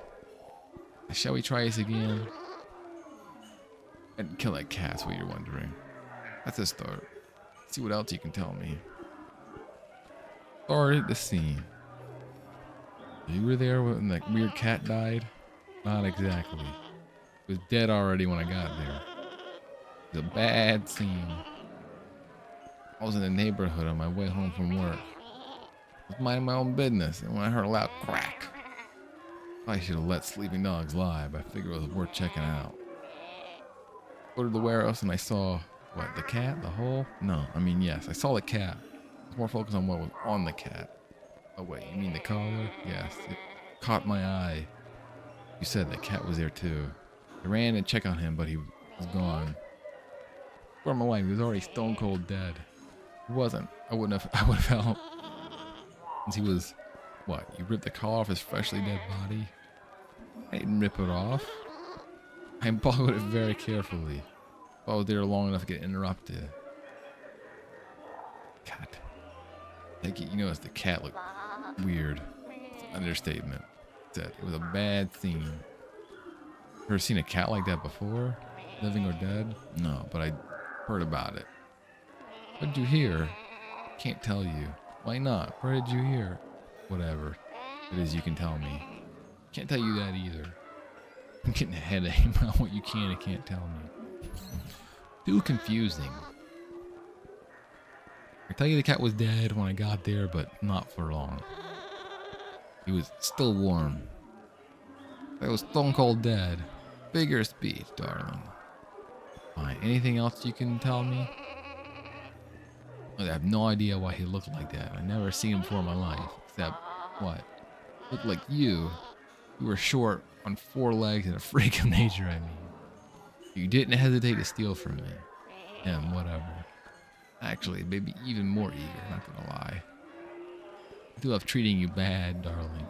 Shall we try this again? And kill that cat's what you're wondering. That's a start. See what else you can tell me. Start at the scene. You were there when that weird cat died? Not exactly. It was dead already when I got there. It was a bad scene. I was in the neighborhood on my way home from work. I was minding my own business, and when I heard a loud crack, I should have let sleeping dogs lie, but I figured it was worth checking out. Go to the warehouse and I saw, what, the cat? The hole? No, I mean, yes, I saw the cat. I was more focused on what was on the cat. Oh, wait, you mean the collar? Yes, it caught my eye. You said the cat was there too. I ran to check on him, but he was gone. For my life, he was already stone cold dead. He wasn't. I would have helped. Since he was, what, you ripped the collar off his freshly dead body? I didn't rip it off. I followed it very carefully. I was there long enough to get interrupted. Cat. Take it, you noticed the cat looked weird. It's an understatement. It was a bad scene. Ever seen a cat like that before? Living or dead? No, but I heard about it. What did you hear? Can't tell you. Why not? Where did you hear? Whatever it is you can tell me. Can't tell you that either. I'm getting a headache about what you can and can't tell me. Too confusing. I tell you the cat was dead when I got there, but not for long. He was still warm. I was stone cold dead. Figure of speech, darling. Fine. Anything else you can tell me? I have no idea why he looked like that. I never seen him before in my life. Except, what? Looked like you. You were short, on 4 legs, and a freak of nature, I mean. You didn't hesitate to steal from me. And whatever. Actually, maybe even more eager, not gonna lie. I do love treating you bad, darling.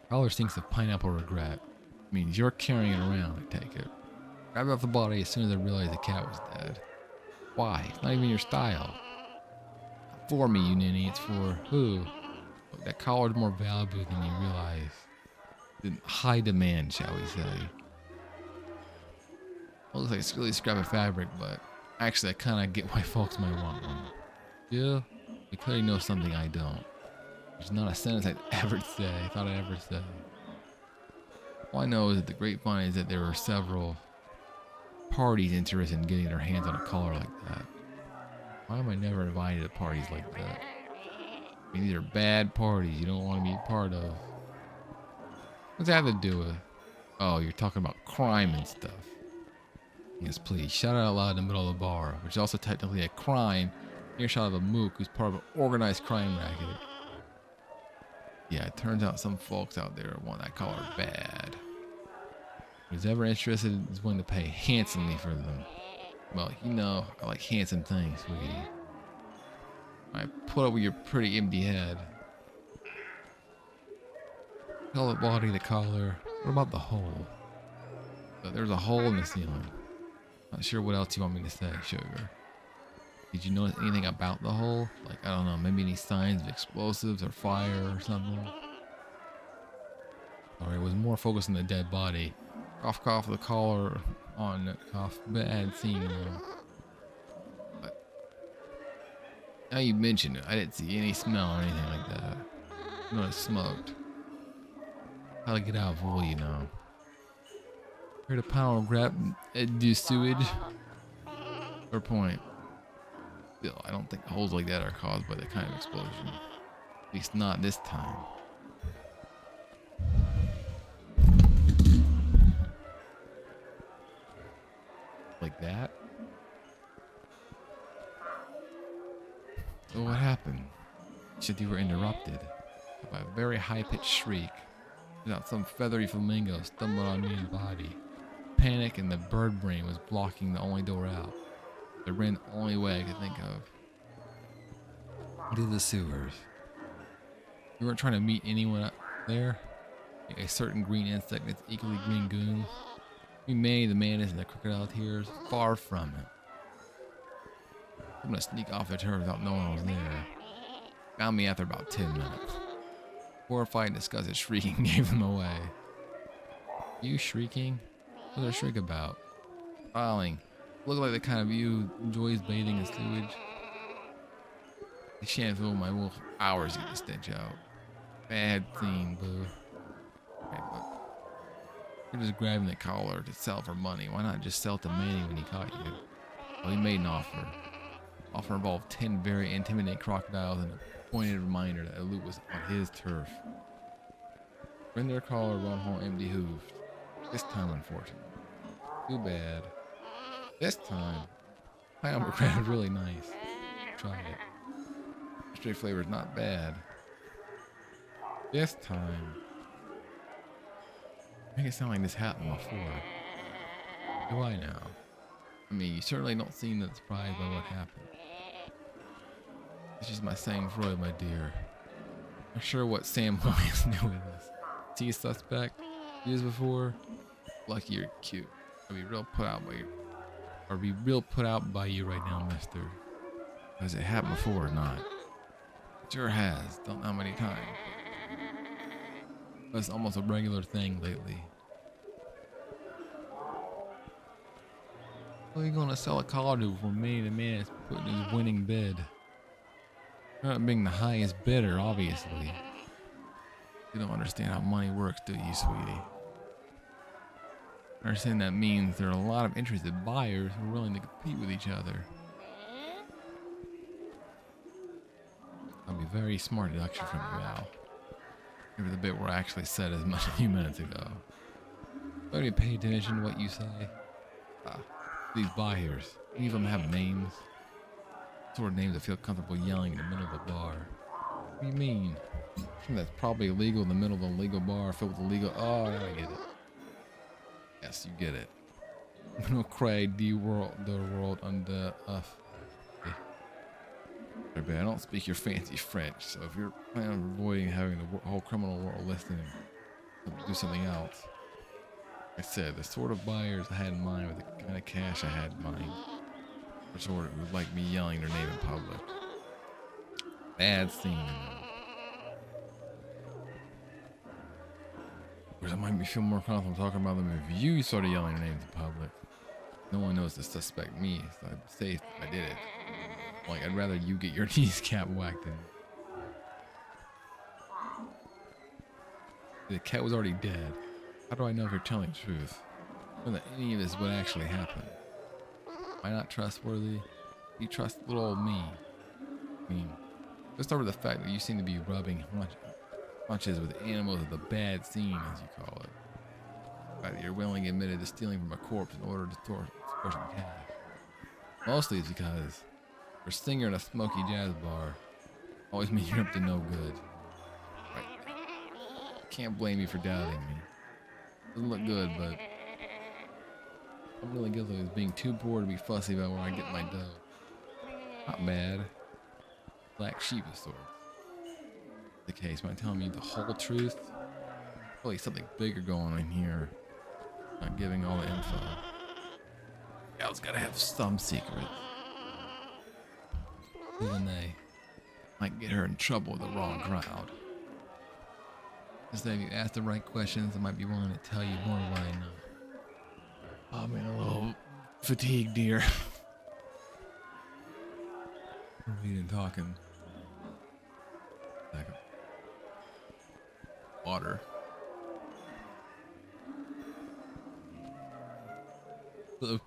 Collar stinks of pineapple regret. Means you're carrying it around, I take it. Grabbed off the body as soon as I realized the cat was dead. Why? It's not even your style. Not for me, you ninny. It's for who? Look, that collar's more valuable than you realize. In high demand, shall we say. It looks like it's really scrap of fabric, but actually I kind of get why folks might want one. Yeah, you clearly know something I don't. There's not a sentence I'd ever say, thought I'd ever say. All I know is that the grapevine is that there were several parties interested in getting their hands on a collar like that. Why am I never invited to parties like that? I mean, these are bad parties you don't want to be a part of. What's that have to do with? Oh, you're talking about crime and stuff. Yes, please, shout it out loud in the middle of the bar, which is also technically a crime, earshot of a mook who's part of an organized crime racket. Yeah, it turns out some folks out there want that collar bad. Who's ever interested is willing to pay handsomely for them. Well, you know, I like handsome things, sweetie. I put up with your pretty empty head. Tell the body, the collar. What about the hole? There's a hole in the ceiling. Not sure what else you want me to say, sugar. Did you notice anything about the hole? Like, I don't know, maybe any signs of explosives or fire or something? Sorry, it was more focused on the dead body. Cough, cough, the collar on, cough, bad scene, though. But now you mention it, I didn't see any smell or anything like that. You know, it smoked. How to get out of wool, you know. Heard a pile of grab do sewage. Or point. Still, I don't think holes like that are caused by that kind of explosion. At least not this time. Like that? So what happened? You said you were interrupted by a very high-pitched shriek. Without some feathery flamingo stumbled on me body. Panic and the bird brain was blocking the only door out. I ran the only way I could think of. To the sewers. You weren't trying to meet anyone up there? Like a certain green insect and its equally green goons? We made the mayonnaise and the crocodile tears. Far from it. I'm gonna sneak off the turf without knowing I was there. Found me after about 10 minutes. Horrified and disgusted shrieking gave them away. You shrieking? What did I shriek about? Filing. Look like the kind of you who enjoys bathing in sewage. I shan't fill my wolf for hours to get the stench out. Bad scene, boo. Hey, look. You're just grabbing the collar to sell for money. Why not just sell it to Manny when he caught you? Well, he made an offer. Offer involved 10 very intimidating crocodiles and a pointed reminder that the loot was on his turf. Bring their collar, run home empty-hooved. This time, unfortunately. Too bad. This time, pineapple crab is really nice. Try it. Straight flavor is not bad. This time, make it sound like this happened before. Do I now? I mean, you certainly don't seem that surprised by what happened. It's just my sang-froid, my dear. Not sure what Sam Boy has to do with this. See a suspect? Used before? Lucky you're cute. I'll be real put out by you. Or be real put out by you right now, mister. Has it happened before or not? Sure has. Don't know how many times. But it's almost a regular thing lately. What are you gonna sell a collar to for me? The man is putting his winning bid. You're not being the highest bidder, obviously. You don't understand how money works, do you, sweetie? I understand that means there are a lot of interested buyers who are willing to compete with each other. That'll be a very smart deduction from you, Al. Give her the bit where I actually said as much a few minutes ago. Don't even pay attention to what you say. These buyers, any of them have names? Sort of names that feel comfortable yelling in the middle of the bar. What do you mean? Something that's probably illegal in the middle of a legal bar filled with illegal. Oh, now I get it. Yes, you get it. No cry, the world under us. I don't speak your fancy French, so if you're planning on avoiding having the whole criminal world listening, do something else. Like I said, the sort of buyers I had in mind with the kind of cash I had in mind. Or sort of would like me yelling their name in public. Bad scene. Whereas it might me feel more comfortable talking about them if you started yelling their names in public. No one knows to suspect me, so I'd say if I did it. Like, I'd rather you get your kneecap whacked than... The cat was already dead. How do I know if you're telling the truth? Or that any of this would actually happen? Am I not trustworthy? You trust little old me? I mean, let's start with the fact that you seem to be rubbing hunches with animals of the bad scene, as you call it. The fact that you're willingly admitted to stealing from a corpse in order to store some cash. Mostly it's because you're a singer in a smoky jazz bar. Always means you're up to no good. Right. Can't blame you for doubting me. Doesn't look good, but I'm really guilty of being too poor to be fussy about where I get my dough. Not bad. Black sheep of sorts. The case, am I telling you the whole truth? Probably something bigger going on here. Not giving all the info. Gal's gotta have some secrets. Even they might get her in trouble with the wrong crowd. Just that if you ask the right questions, I might be willing to tell you more of what I know. I'm a little fatigued, dear. Reading, talking. Like water.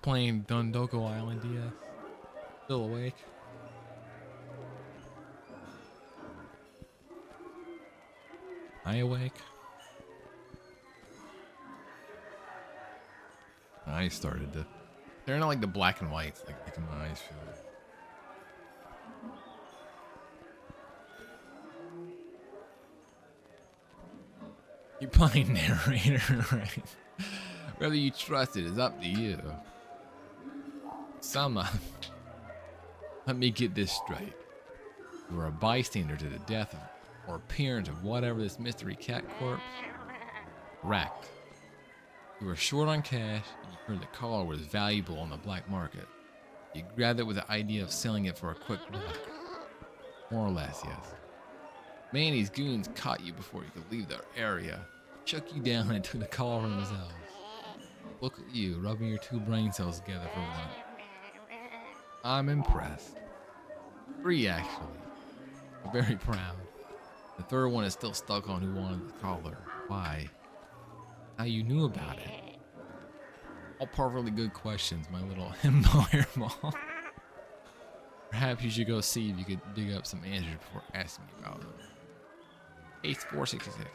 Playing Dondoko Island, DS. Still awake. I awake. I started to. They're not like the black and whites, like making my eyes feel. You're playing narrator, right? Whether you trust it is up to you. Let me get this straight. You were a bystander to the death of, or appearance of whatever this mystery cat corpse. Correct. You were short on cash, and you heard the collar was valuable on the black market. You grabbed it with the idea of selling it for a quick buck. More or less, yes. Manny's goons caught you before you could leave the area, shook you down and took the collar from themselves. Look at you, rubbing your two brain cells together for one. I'm impressed. 3, actually. I'm very proud. The third one is still stuck on who wanted the collar. Why? How you knew about it? All perfectly good questions, my little himbo hairball. Perhaps you should go see if you could dig up some answers before asking me about them. Case 466.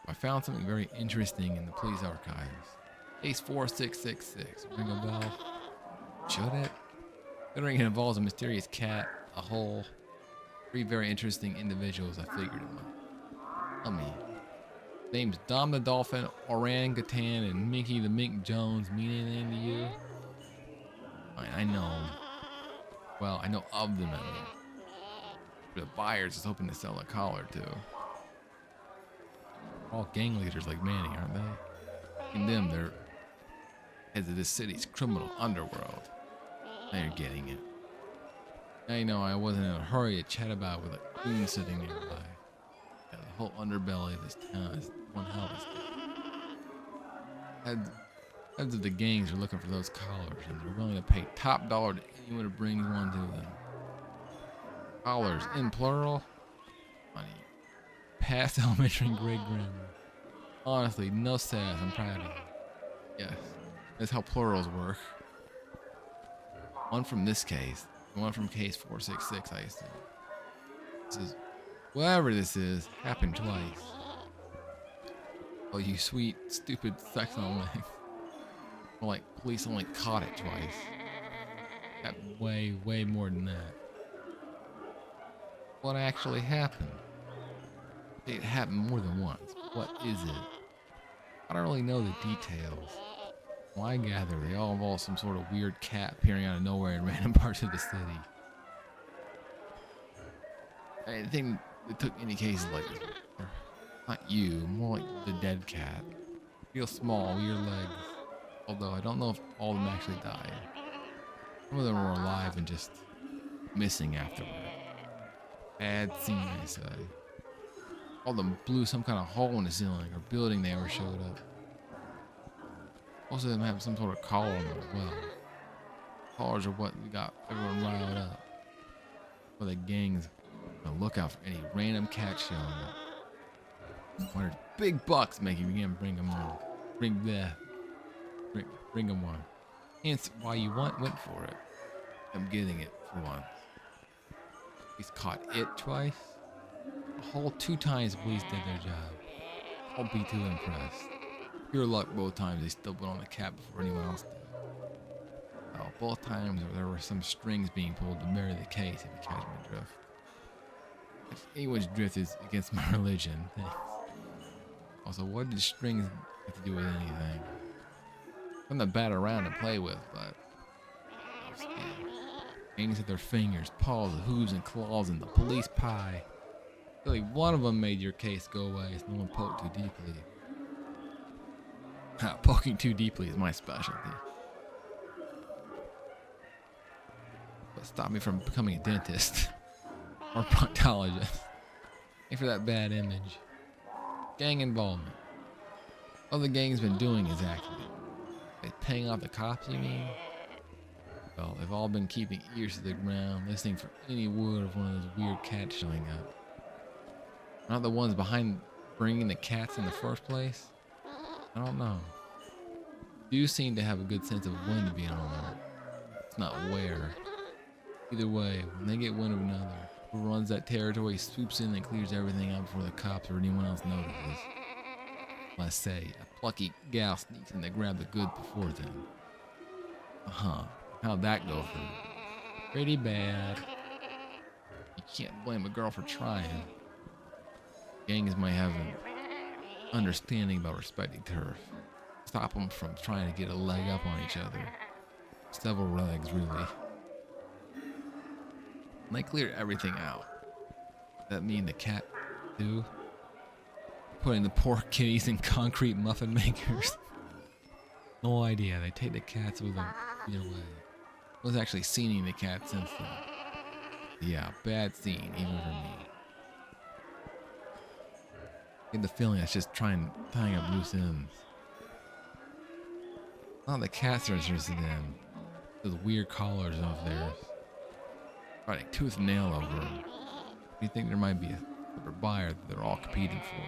I found something very interesting in the police archives. Case 4666. Ring a bell? Should it? Considering it involves a mysterious cat, a hole, 3 very interesting individuals, I figured it might. Tell me. Names Dom the Dolphin, Orangutan, and Mickey the Mink Jones mean anything to you? I know them. Well, I know of them at least. The buyers is hoping to sell a collar too. All gang leaders like Manny, aren't they? In them, they're heads of this city's criminal underworld. Now you're getting it. Now you know I wasn't in a hurry to chat about with a goon sitting nearby. Yeah, the whole underbelly of this town is one hell of a state. Heads of the gangs are looking for those collars, and they're willing to pay top dollar to anyone who brings one to them. Collars, in plural? Funny. Past elementary and grade grammar. Honestly, no sass, I'm proud of you. Yes, that's how plurals work. One from this case, and one from case 466, I assume. This is, whatever this is, happened twice. Oh, you sweet, stupid sex on legs. More like police only caught it twice. Happened way more than that. What actually happened? It happened more than once. What is it? I don't really know the details. Well, I gather they all involve some sort of weird cat appearing out of nowhere in random parts of the city. I didn't think it took any cases like this before. Not you, more like the dead cat. Real small, weird legs. Although I don't know if all of them actually died. Some of them were alive and just missing afterward. Bad scene, I say. All of them blew some kind of hole in the ceiling or building they ever showed up. Most of them have some sort of collar on them as well. Collars are what got everyone riled up. For the gangs, on the lookout for any random cat showing up. When there's big bucks making you bring them on. Bring them one. Hence why you went for it. I'm getting it for once. He's caught it twice. A whole 2 times the police did their job. I'll be too impressed. Pure luck both times they stumbled on the cat before anyone else did. Oh, both times there were some strings being pulled to bury the case, if you catch my drift. If anyone's drift is against my religion, thanks. Also, what did strings have to do with anything? Something to bat around and play with, but gangs at their fingers, paws, hooves, and claws in the police pie. Really, one of them made your case go away if no one poked too deeply. Poking too deeply is my specialty. But stop me from becoming a dentist or proctologist. Ain't for that bad image. Gang involvement. What the gang's been doing exactly? They paying off the cops, you mean? Well, they've all been keeping ears to the ground, listening for any word of one of those weird cats showing up. Not the ones behind bringing the cats in the first place? I don't know. You seem to have a good sense of when to be on alert. It's not where. Either way, when they get wind of another, who runs that territory swoops in and clears everything out before the cops or anyone else notices. Let's say, a plucky gal sneaks in to grab the goods before them. How'd that go for you? Pretty bad. You can't blame a girl for trying. Gangs might have an understanding about respecting turf. Stop them from trying to get a leg up on each other. Several legs, really. And they clear everything out. Does that mean the cat, too? Putting the poor kitties in concrete muffin makers? No idea. They take the cats with them either way. I was actually seeing the cat since then. Yeah, bad scene, even for me. I get the feeling it's just tying up loose ends. Not the cats are interested in those weird collars of theirs. Fighting tooth and nail over them. You think there might be a separate buyer that they're all competing for?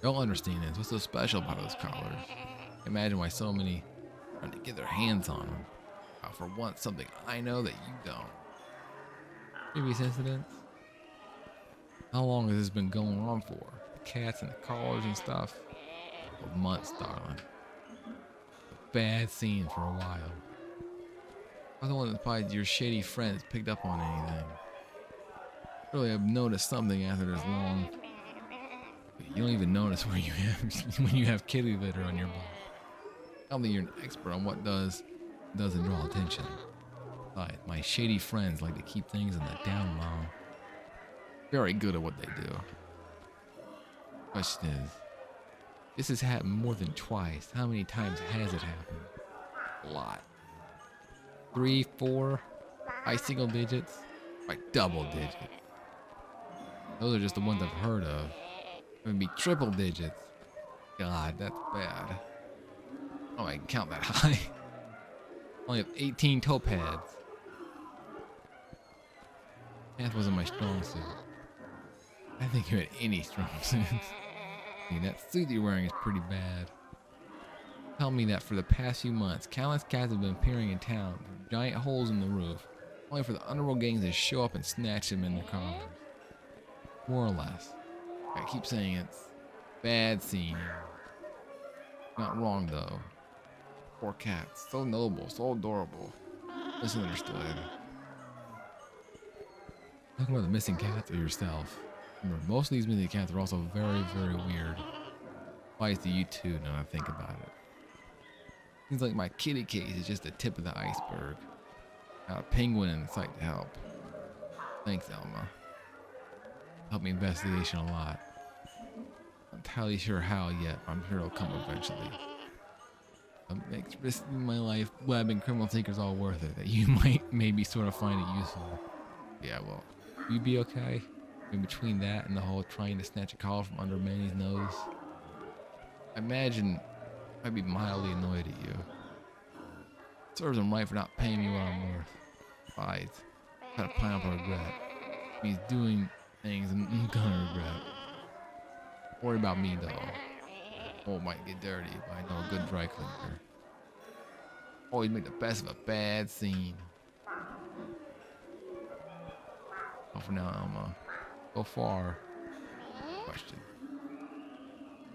Don't understand is what's so special about those collars. Imagine why so many are trying to get their hands on them. For once, something I know that you don't. Previous incidents? How long has this been going on for? The cats and the collars and stuff? For months, darling. A bad scene for a while. I was wondering if your shady friends picked up on anything. Really, I've noticed something after this long. You don't even notice where you have when you have kitty litter on your body. I don't think you're an expert on what doesn't draw attention. Besides, my shady friends like to keep things in the down low. Very good at what they do. Question is, this has happened more than twice. How many times has it happened? A lot. 3, 4, high single digits, like double digits. Those are just the ones I've heard of. It would be triple digits. God, that's bad. Oh, I can count that high. Only have 18 toe pads. Math wasn't my strong suit. I think you had any strong suits. I mean, that suit you're wearing is pretty bad. Tell me that for the past few months, countless cats have been appearing in town through giant holes in the roof, only for the underworld gangs to show up and snatch them in their collars. More or less. I keep saying it's bad scene. Not wrong though. Poor cats, so noble, so adorable. Misunderstood. Talking about the missing cats or yourself. Remember, most of these missing cats are also very, very weird. Applies to you too, now I think about it. Seems like my kitty case is just the tip of the iceberg. Got a penguin in sight to help. Thanks, Elma. Helped me investigation a lot. Not entirely sure how yet, but I'm sure it'll come eventually. It makes risking my life blabbing criminal thinkers all worth it, that you might maybe sort of find it useful. Yeah, well, will you be okay? In between that and the whole trying to snatch a collar from under Manny's nose? I imagine I'd be mildly annoyed at you. Serves him right for not paying me what I'm worth. Besides, got a pineapple regret. He's doing things I'm gonna regret. Don't worry about me though. Oh, it might get dirty, but I know a good dry cleaner. Always make the best of a bad scene. Oh, for now, Elma. Go far. Question.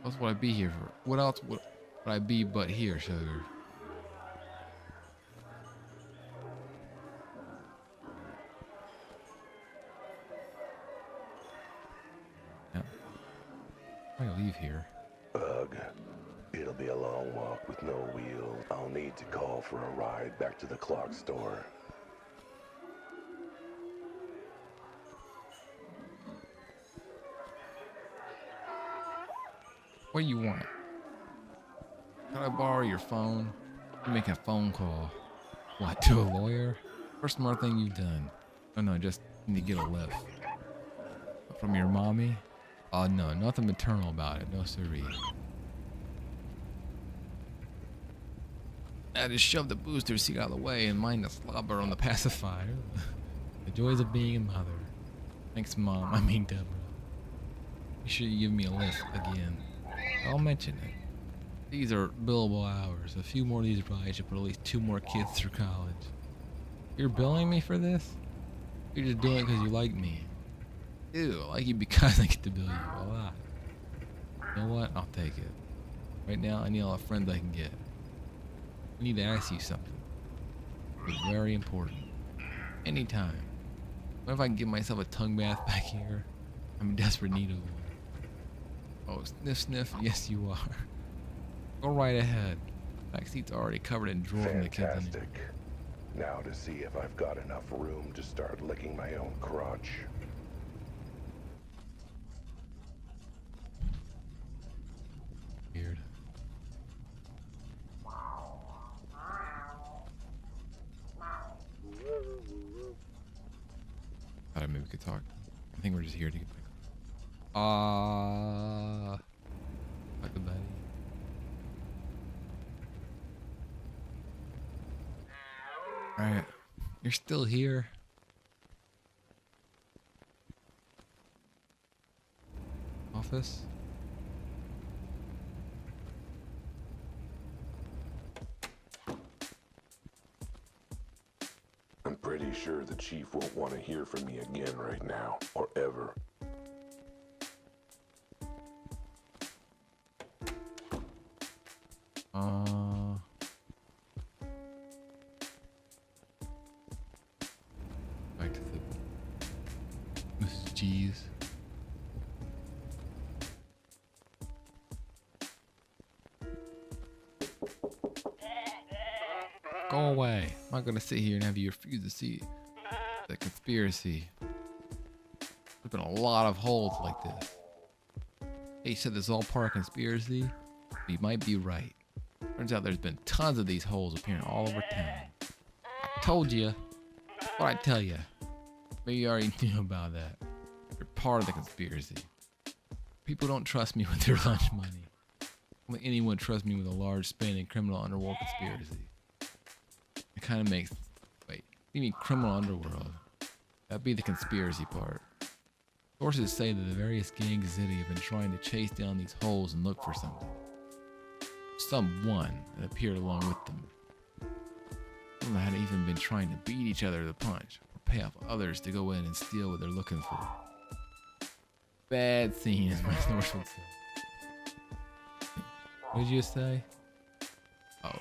What else would I be here for? What else would I be but here, sugar? Yeah. I'm gonna leave here. Ugh. It'll be a long walk with no wheels. I'll need to call for a ride back to the clock store. What do you want? Can I borrow your phone? You make a phone call. What, to a lawyer? First smart thing you've done. Oh no, just need to get a lift. From your mommy? Oh no, nothing maternal about it. No siree. I just shoved the booster seat out of the way and mind the slobber on the pacifier. The joys of being a mother. Thanks, Mom. I mean, Deborah. Make sure you give me a lift again. I'll mention it. These are billable hours. A few more of these rides should put at least 2 more kids through college. You're billing me for this? You're just doing it because you like me. Ew, I like you because I get to bill you a lot. You know what? I'll take it. Right now, I need all the friends I can get. I need to ask you something. It's very important. Anytime. What if I can give myself a tongue bath back here? I'm in desperate need of one. Oh, sniff sniff, yes you are. Go right ahead. Back seat's already covered in drawers in the kids. Fantastic. Now to see if I've got enough room to start licking my own crotch. Weird. Thought maybe we could talk. I think we're just here to get back. Like the buddy. Alright. You're still here. Office? I'm pretty sure the chief won't want to hear from me again right now, or ever. Back to the Mrs. G's. Go away. I'm not gonna sit here and have you refuse to see the conspiracy. There's been a lot of holes like this. Hey, you said this is all part of conspiracy? You might be right. Turns out there's been tons of these holes appearing all over town. I told you. What'd I tell you? Maybe you already knew about that. You're part of the conspiracy. People don't trust me with their lunch money. Only anyone trusts me with a large spending criminal underworld conspiracy. It kind of makes... Wait, you mean criminal underworld? That'd be the conspiracy part. Sources say that the various gangs in the city have been trying to chase down these holes and look for something. Someone that appeared along with them. Some had even been trying to beat each other to the punch, or pay off others to go in and steal what they're looking for. Bad scene, as my source would say. What did you say? Oh,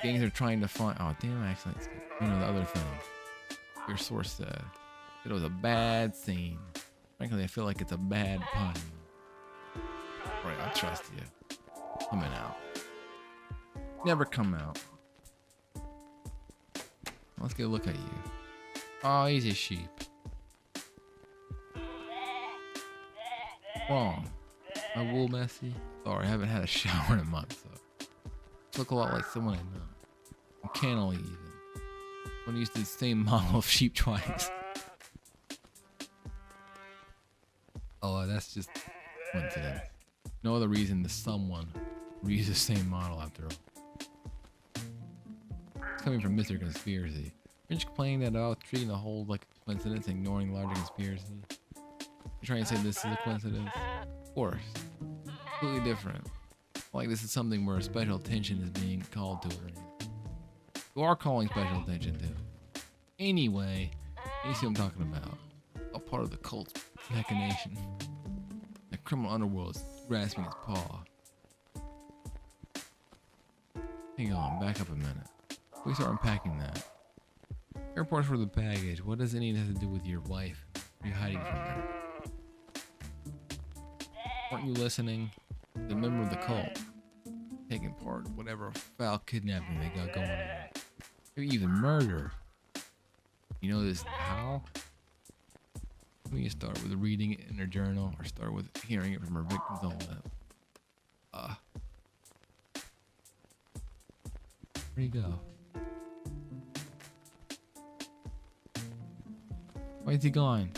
gangs are trying to find... Oh, damn, I accidentally skipped one of the other things. Your source said it was a bad scene. Frankly, I feel like it's a bad pun. Right, I trust you. Coming out. Never come out. Let's get a look at you. Oh, he's a sheep. Wrong. My wool messy? Sorry, I haven't had a shower in a month, so. Look a lot like someone I know. Uncannily even. When I used the same model of sheep twice. Oh, that's just coincidence. No other reason the someone would use the same model after all. It's coming from Mr. Conspiracy. Aren't you complaining that about treating the whole like a coincidence and ignoring the larger conspiracy? You're trying to say this is a coincidence? Of course. Completely different. Like this is something where special attention is being called to it or anything. You are calling special attention to it. Anyway, you see what I'm talking about. A part of the cult's machination. The criminal underworld is grasping its paw. Hang on, back up a minute. We start unpacking that. Airport's for the baggage. What does any of this have to do with your wife? Are you hiding from her? Aren't you listening? The member of the cult. Taking part in whatever foul kidnapping they got going on. Maybe even murder. You know this how? Let me start with reading it in her journal or start with hearing it from her victim's own lip. Where'd he go? Why's he gone?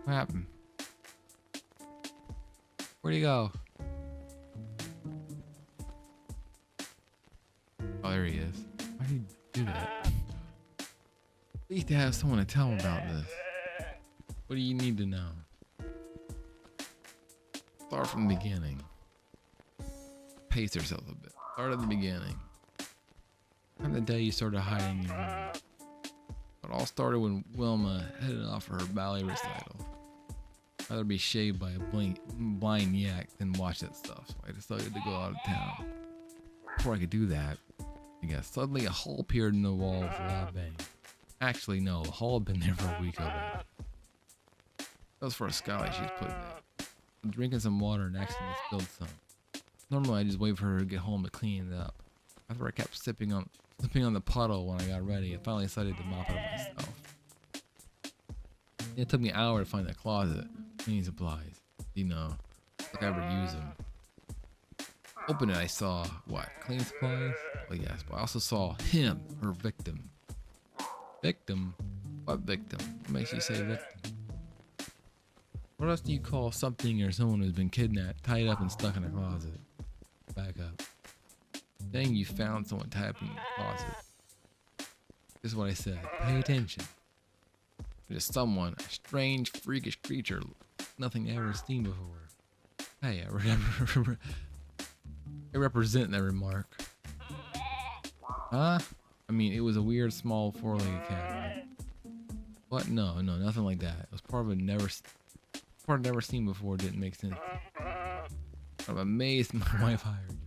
What happened? Where'd he go? Oh, there he is. Why did he do that? At least to have someone to tell him about this. What do you need to know? Start from the beginning. pace ourselves a bit. Start at the beginning. On the day you started hiding in your room. It all started when Wilma headed off for her ballet recital. I'd rather be shaved by a blind yak than watch that stuff, so I decided to go out of town. Before I could do that, I guess suddenly a hole appeared in the wall with a loud bang. Actually, no, the hole had been there for a week already. That was for a skylight she was putting in. I'm drinking some water and accidentally spilled some. Normally, I just wait for her to get home to clean it up. After I kept slipping on the puddle when I got ready, I finally decided to mop it up myself. It took me an hour to find that closet. Cleaning supplies. You know, like I ever use them. Open it, I saw, what, cleaning supplies? Well, yes, but I also saw him, her victim. Victim? What victim? What makes you say victim? What else do you call something or someone who's been kidnapped, tied up, and stuck in a closet? Back up. Saying you found someone tied up in your closet. This is what I said. Pay attention. There's someone, a strange, freakish creature, nothing ever seen before. Hey, I represent that remark. Huh? I mean, it was a weird, small, four-legged cat, right? What? No, nothing like that. It was part of a never seen before. Didn't make sense. I'm amazed my wife hired you.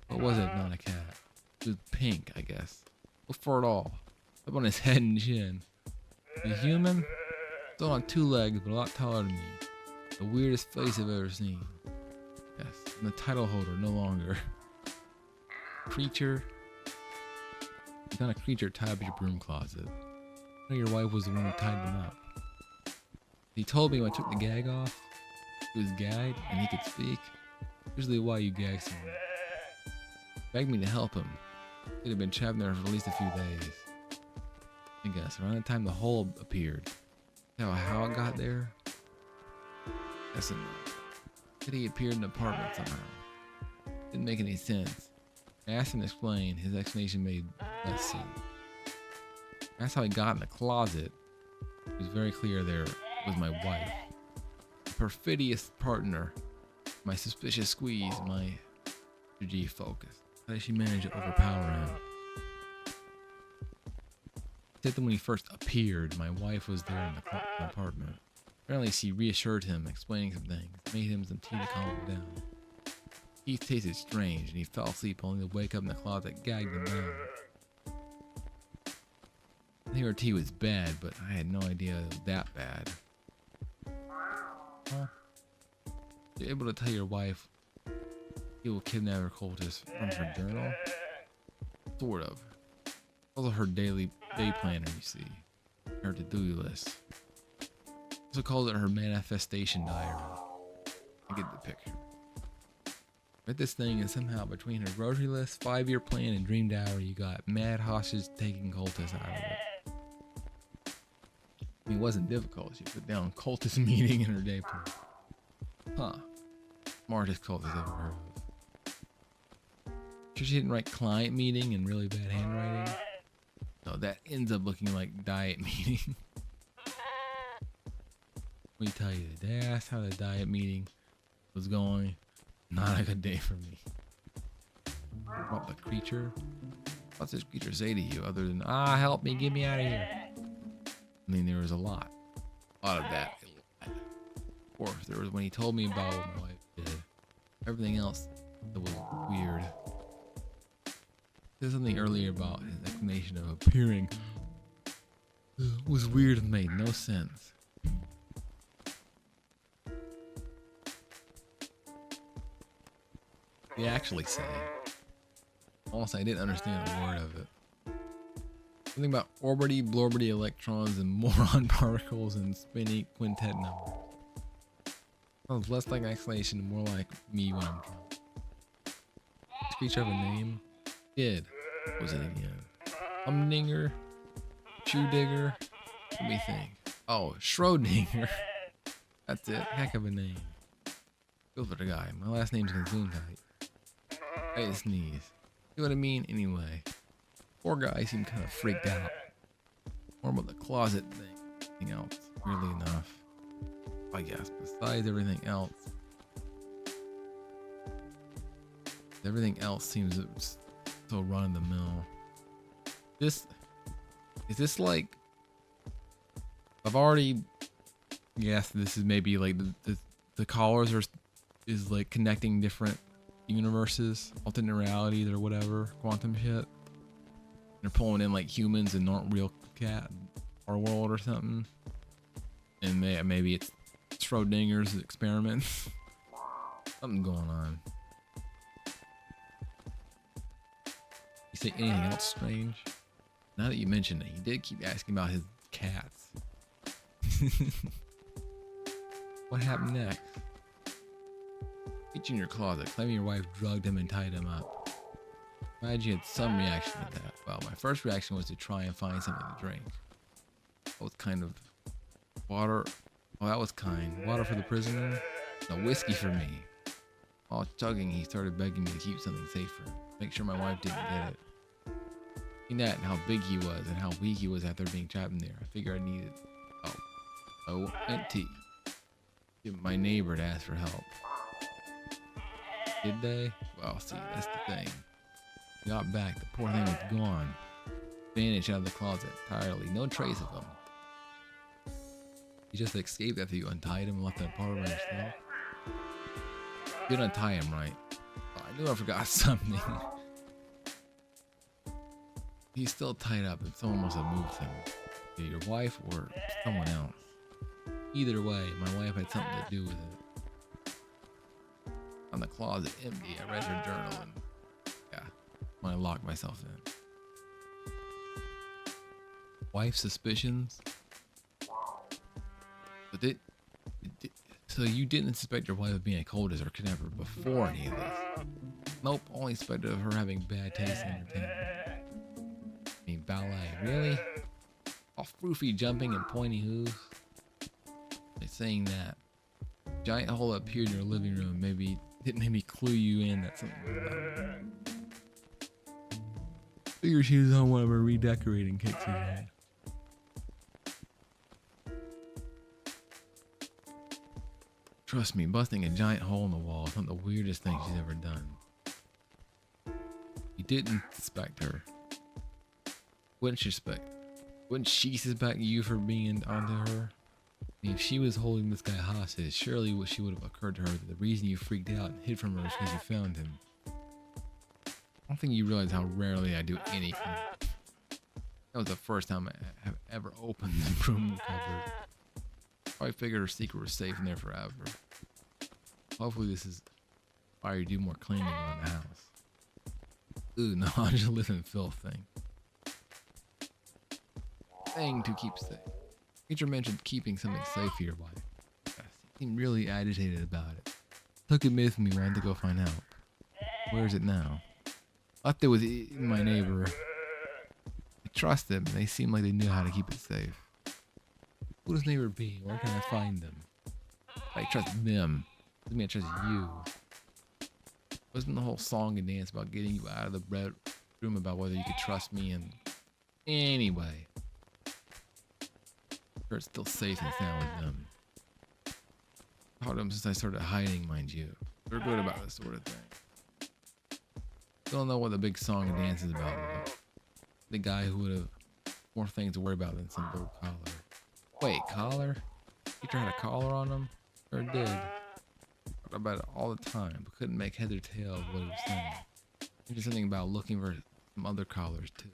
What was it? Not a cat. It was pink, I guess. Look for it all. Up on his head and chin. A human? Still on two legs, but a lot taller than me. The weirdest face I've ever seen. Yes, and the title holder no longer. Creature. You found a creature tied up in your broom closet. I know your wife was the one who tied them up. He told me when I took the gag off, he was gagged and he could speak. Usually why you gag someone. Begged me to help him. He'd have been trapped there for at least a few days. I guess around the time the hole appeared. How it got there? Listen, he appeared in the apartment somehow. Didn't make any sense. I asked him to explain. His explanation made less sense. That's how he got in the closet. It was very clear there was my wife. A perfidious partner. My suspicious squeeze. My energy focus. How did she manage to overpower him? He said that when he first appeared, my wife was there in the apartment. Apparently she reassured him, explaining some things, made him some tea to calm him down. He tasted strange, and he fell asleep only to wake up in the closet, gagged him down. I think her tea was bad, but I had no idea it was that bad. Huh? You're able to tell your wife you will kidnap her cultist from her journal? Sort of. Also her day planner, you see. Her to-do list. Also calls it her manifestation diary. I get the picture. Read this thing, and somehow between her grocery list, 5-year plan, and dream diary, you got mad hostage taking cultists out of it. I mean, it wasn't difficult. She put down cultist meeting in her day plan. Huh. Smartest cultist I've ever heard of. Sure she didn't write client meeting in really bad handwriting? No, that ends up looking like diet meeting. Let me tell you, they asked how the diet meeting was going. Not a good day for me. About the creature? What's this creature say to you other than, help me, get me out of here? I mean, there was a lot of that. Of course, there was when he told me about what my wife did. Everything else that was weird. There's something earlier about his explanation of appearing was weird and made no sense. They actually say. Also, I didn't understand a word of it. Something about orbity, blorbity electrons and moron particles and spinning quintet numbers. Sounds less like an explanation and more like me when I'm drunk. Does creature have a name? Kid. What was it again? Humdinger? Shoe digger? Let me think. Oh, Schrodinger. That's it. Heck of a name. Feel for the guy. My last name's Gesundheit. I just sneeze. See what I mean? Anyway. Poor guy seemed kind of freaked out. More about the closet thing. Anything else? Weirdly enough. I guess. Besides everything else. Everything else seems so run of the mill. Is this like, I've already guessed this is maybe like the callers is like connecting different universes, alternate realities or whatever, quantum shit. They're pulling in like humans and not real cat or world or something. And maybe it's Schrodinger's experiment. Something going on. You say anything else strange? Now that you mention it, he did keep asking about his cats. What happened next? Reach in your closet, claiming your wife drugged him and tied him up. Glad you had some reaction to that. Well, my first reaction was to try and find something to drink. That was kind of water. Oh, that was kind. Water for the prisoner? No, whiskey for me. While chugging, he started begging me to keep something safer. Make sure my wife didn't get it. Seeing that and how big he was and how weak he was after being trapped in there, I figured I needed empty. My neighbor to ask for help. Did they? Well, see, that's the thing. Got back, the poor thing was gone. Vanished out of the closet entirely. No trace of him. He just escaped after you untied him and left that part by yourself. You didn't untie him, right? Oh, I knew I forgot something. He's still tied up and someone must have moved him. Either your wife or someone else. Either way, my wife had something to do with it. On the closet empty, I read her journal and when I locked myself in. Wife's suspicions? But so you didn't suspect your wife of being a cultist or kidnapper before any of this? Nope, only suspected of her having bad taste in entertainment. I mean, ballet, really? All froofy jumping and pointy hooves? Like saying that giant hole appeared in your living room didn't maybe clue you in that something was up. Figure she was on one of her redecorating kicks again. Trust me, busting a giant hole in the wall is not the weirdest thing she's ever done. You didn't suspect her. Wouldn't she suspect you for being onto her? I mean, if she was holding this guy hostage, surely what she would have occurred to her that the reason you freaked out and hid from her is because you found him. I don't think you realize how rarely I do anything. That was the first time I have ever opened the broom cupboard. Probably figured her secret was safe in there forever. Hopefully this is why you do more cleaning around the house. Ooh, no, I just live in filth thing. Thing to keep safe. Teacher mentioned keeping something safe for your wife. She seemed really agitated about it. Took it with me when I had to go find help. Where is it now? Left it with my neighbor. I trust them. They seem like they knew how to keep it safe. Who does neighbor be? Where can I find them? I trust them. Doesn't mean I trust you. Wasn't the whole song and dance about getting you out of the bedroom about whether you could trust me? And anyway, sure it's still safe and sound with them. I've taught them since I started hiding, mind you. They're good about this sort of thing. Don't know what the big song and dance is about, though. The guy who would have more things to worry about than some little collar. Wait, collar? Teacher had a collar on him? Or did? Thought about it all the time, but couldn't make head or tail of what he was saying. Maybe something about looking for some other collars, too.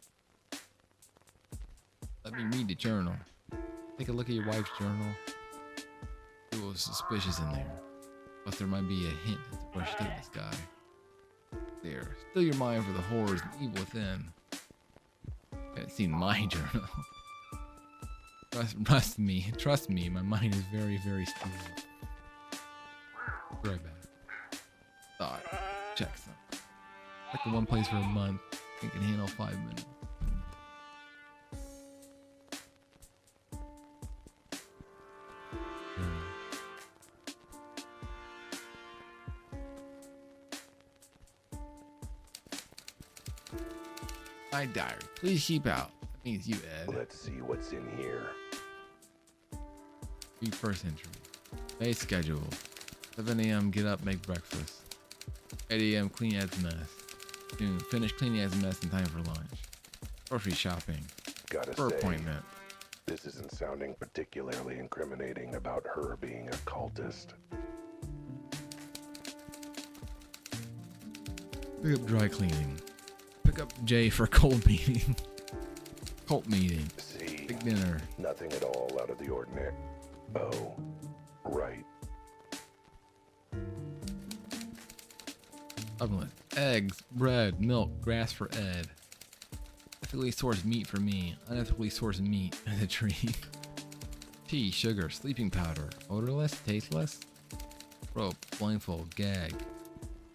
Let me read the journal. Take a look at your wife's journal. It was suspicious in there. But there might be a hint as to where she took this guy. There. Still your mind for the horrors and evil within. Haven't seen my journal. Trust me, my mind is very, very still. Be right back. Thought. Check some. Like in one place for a month. I can handle 5 minutes. My diary. Please keep out. That means you, Ed. Let's see what's in here. Read first entry. Day schedule. 7 a.m. Get up, make breakfast. 8 a.m. clean as mess. Soon, finish cleaning as mess in time for lunch. Grocery shopping. Gotta For say, appointment. this isn't sounding particularly incriminating about her being a cultist. Pick up dry cleaning. Pick up Jay for a cold meeting. Cult meeting. See, Big dinner. nothing at all out of the ordinary. Oh, right. Omelet. Eggs, bread, milk, grass for Ed. Ethically sourced meat for me. Unethically sourced meat in a tree. Tea, sugar, sleeping powder. Odorless, tasteless. Rope, blindfold, gag.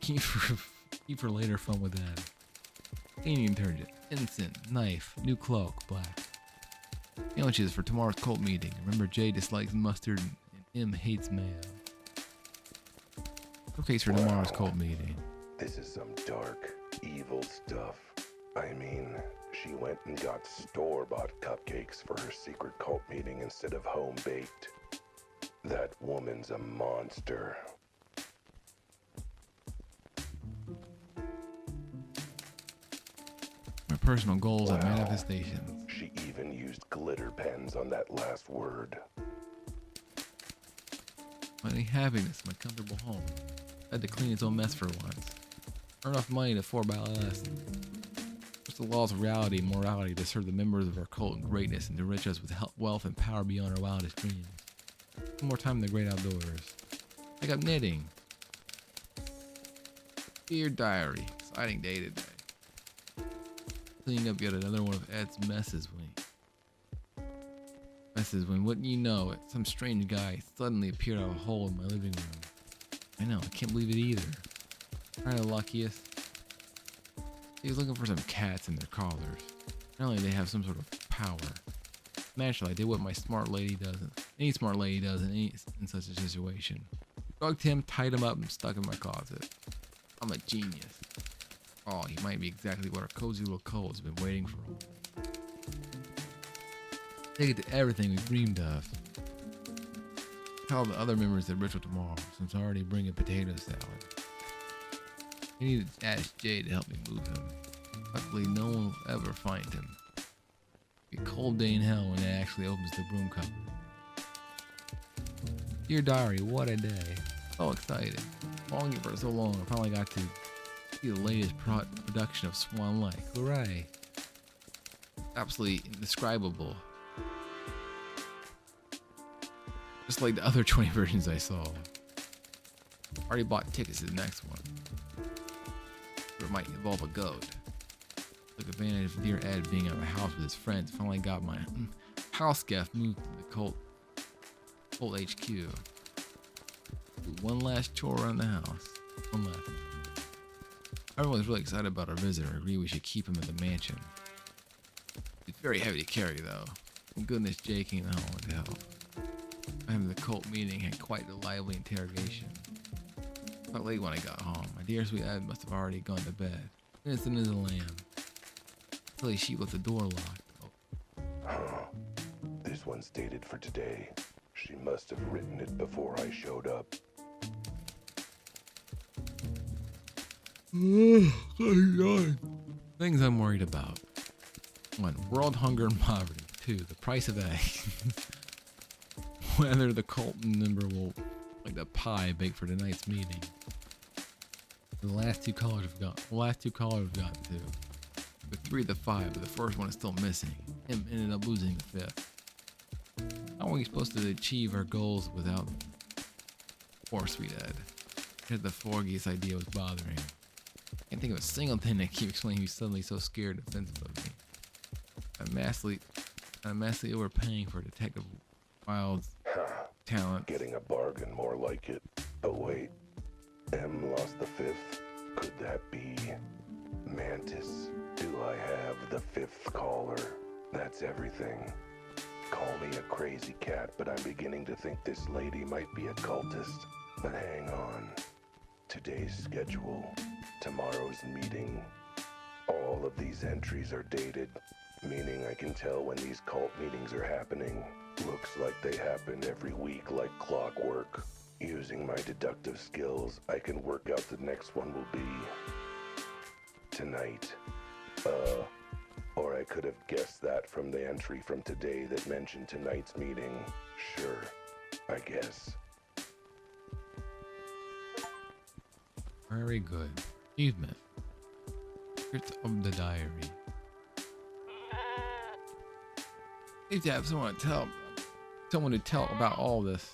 Keep for later fun with Ed. Cleaning detergent, incense, knife, new cloak, black. Sandwiches for tomorrow's cult meeting. Remember, Jay dislikes mustard and M hates mayo. Showcase for tomorrow's cult meeting. This is some dark, evil stuff. I mean, she went and got store-bought cupcakes for her secret cult meeting instead of home-baked. That woman's a monster. My personal goals and Wow. manifestations. She even used glitter pens on that last word. Finding happiness in my comfortable home. I had to clean its own mess for once. Earn enough money to afford my lesson. Push the laws of reality and morality to serve the members of our cult in greatness and to enrich us with wealth and power beyond our wildest dreams. One more time in the great outdoors. Pick up knitting. Dear diary. Exciting day today. Cleaning up yet another one of Ed's messes when wouldn't you know it, some strange guy suddenly appeared out of a hole in my living room. I know, I can't believe it either. Kinda the luckiest. He was looking for some cats and their collars. Apparently they have some sort of power. Naturally, I did what my smart lady does. Any smart lady does in such a situation. Drugged him, tied him up, and stuck in my closet. I'm a genius. Oh, he might be exactly what our cozy little cult has been waiting for. Take it to everything we dreamed of. Tell the other members of the ritual tomorrow, since I already bring a potato salad. I need to ask Jay to help me move him. Luckily, no one will ever find him. Be a cold day in hell when it actually opens the broom cupboard. Dear diary, what a day. So excited. Longing for so long, I finally got to see the latest production of Swan Lake. Hooray. Absolutely indescribable. Just like the other 20 versions I saw. Already bought tickets to the next one. Or it might involve a goat. Took advantage of dear Ed being at my house with his friends. Finally got my house guest moved to the cult HQ. Do one last chore around the house. One left. Everyone's really excited about our visitor. Agree we should keep him at the mansion. It's very heavy to carry though. Thank goodness Jay came home to help. And the cult meeting had quite a lively interrogation. Felt late when I got home. My dear sweet Ed must have already gone to bed. Innocent as a lamb. Silly sheep with the door locked. Oh. This one's dated for today. She must have written it before I showed up. Things I'm worried about. 1. World hunger and poverty. 2. The price of eggs. Whether the cult member will like the pie baked for tonight's meeting. The last two callers we've got to. The 3 of the 5, but the first one is still missing. Him ended up losing the 5th. How are we supposed to achieve our goals without poor sweet Ed? Because the foggiest idea was bothering him. Can't think of a single thing that keeps explaining he's suddenly so scared and defensive of me. I'm massively overpaying for Detective Wilde's talent. Getting a bargain, more like it. But wait, M lost the 5th. Could that be Mantis? Do I have the 5th caller? That's everything. Call me a crazy cat, but I'm beginning to think this lady might be a cultist. But hang on. Today's schedule, tomorrow's meeting. All of these entries are dated, meaning I can tell when these cult meetings are happening. Looks like they happen every week like clockwork. Using my deductive skills, I can work out the next one will be tonight. Or I could have guessed that from the entry from today that mentioned tonight's meeting. Sure, I guess. Very good. Achievement. Secrets of the diary. Need to have someone to tell about all this.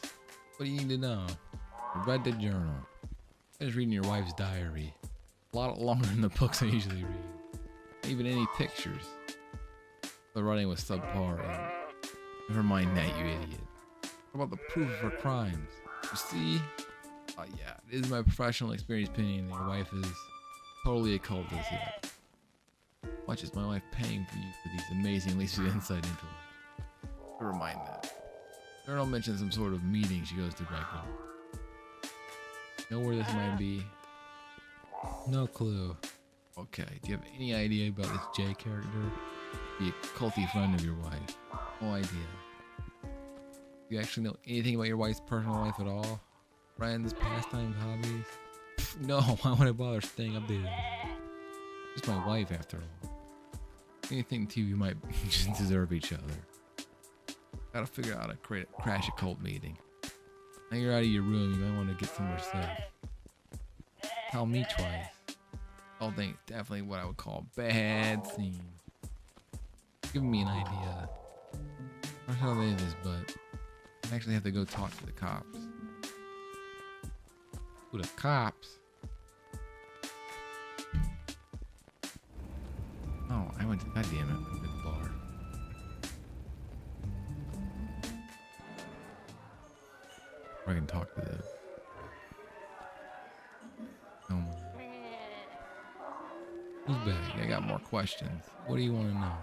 What do you need to know? I read the journal. I was reading your wife's diary. A lot longer than the books I usually read. Not even any pictures. The writing was subpar. And never mind that, you idiot. What about the proof of her crimes? You see? Oh yeah, it is my professional experience opinion that your wife is totally a cultist yet. Watch is my wife paying for you for these amazing leaps of insight into her. Never mind that. Journal mentions some sort of meeting she goes to regularly. Know where this might be? No clue. Okay, do you have any idea about this J character? Be a culty friend of your wife. No idea. Do you actually know anything about your wife's personal life at all? Friends, pastimes, hobbies? No, why would I bother staying updated? Just my wife after all. Anything to you might just deserve each other. Gotta figure out how to crash a cult meeting. Now you're out of your room, you might want to get somewhere safe. Tell me twice. I think definitely what I would call a bad scene. Give me an idea. I don't know how it is, but I actually have to go talk to the cops. Who, the cops? Oh, I went to, goddamn it, I went to the bar. Or I can talk to them. Who's back? I got more questions. What do you want to know?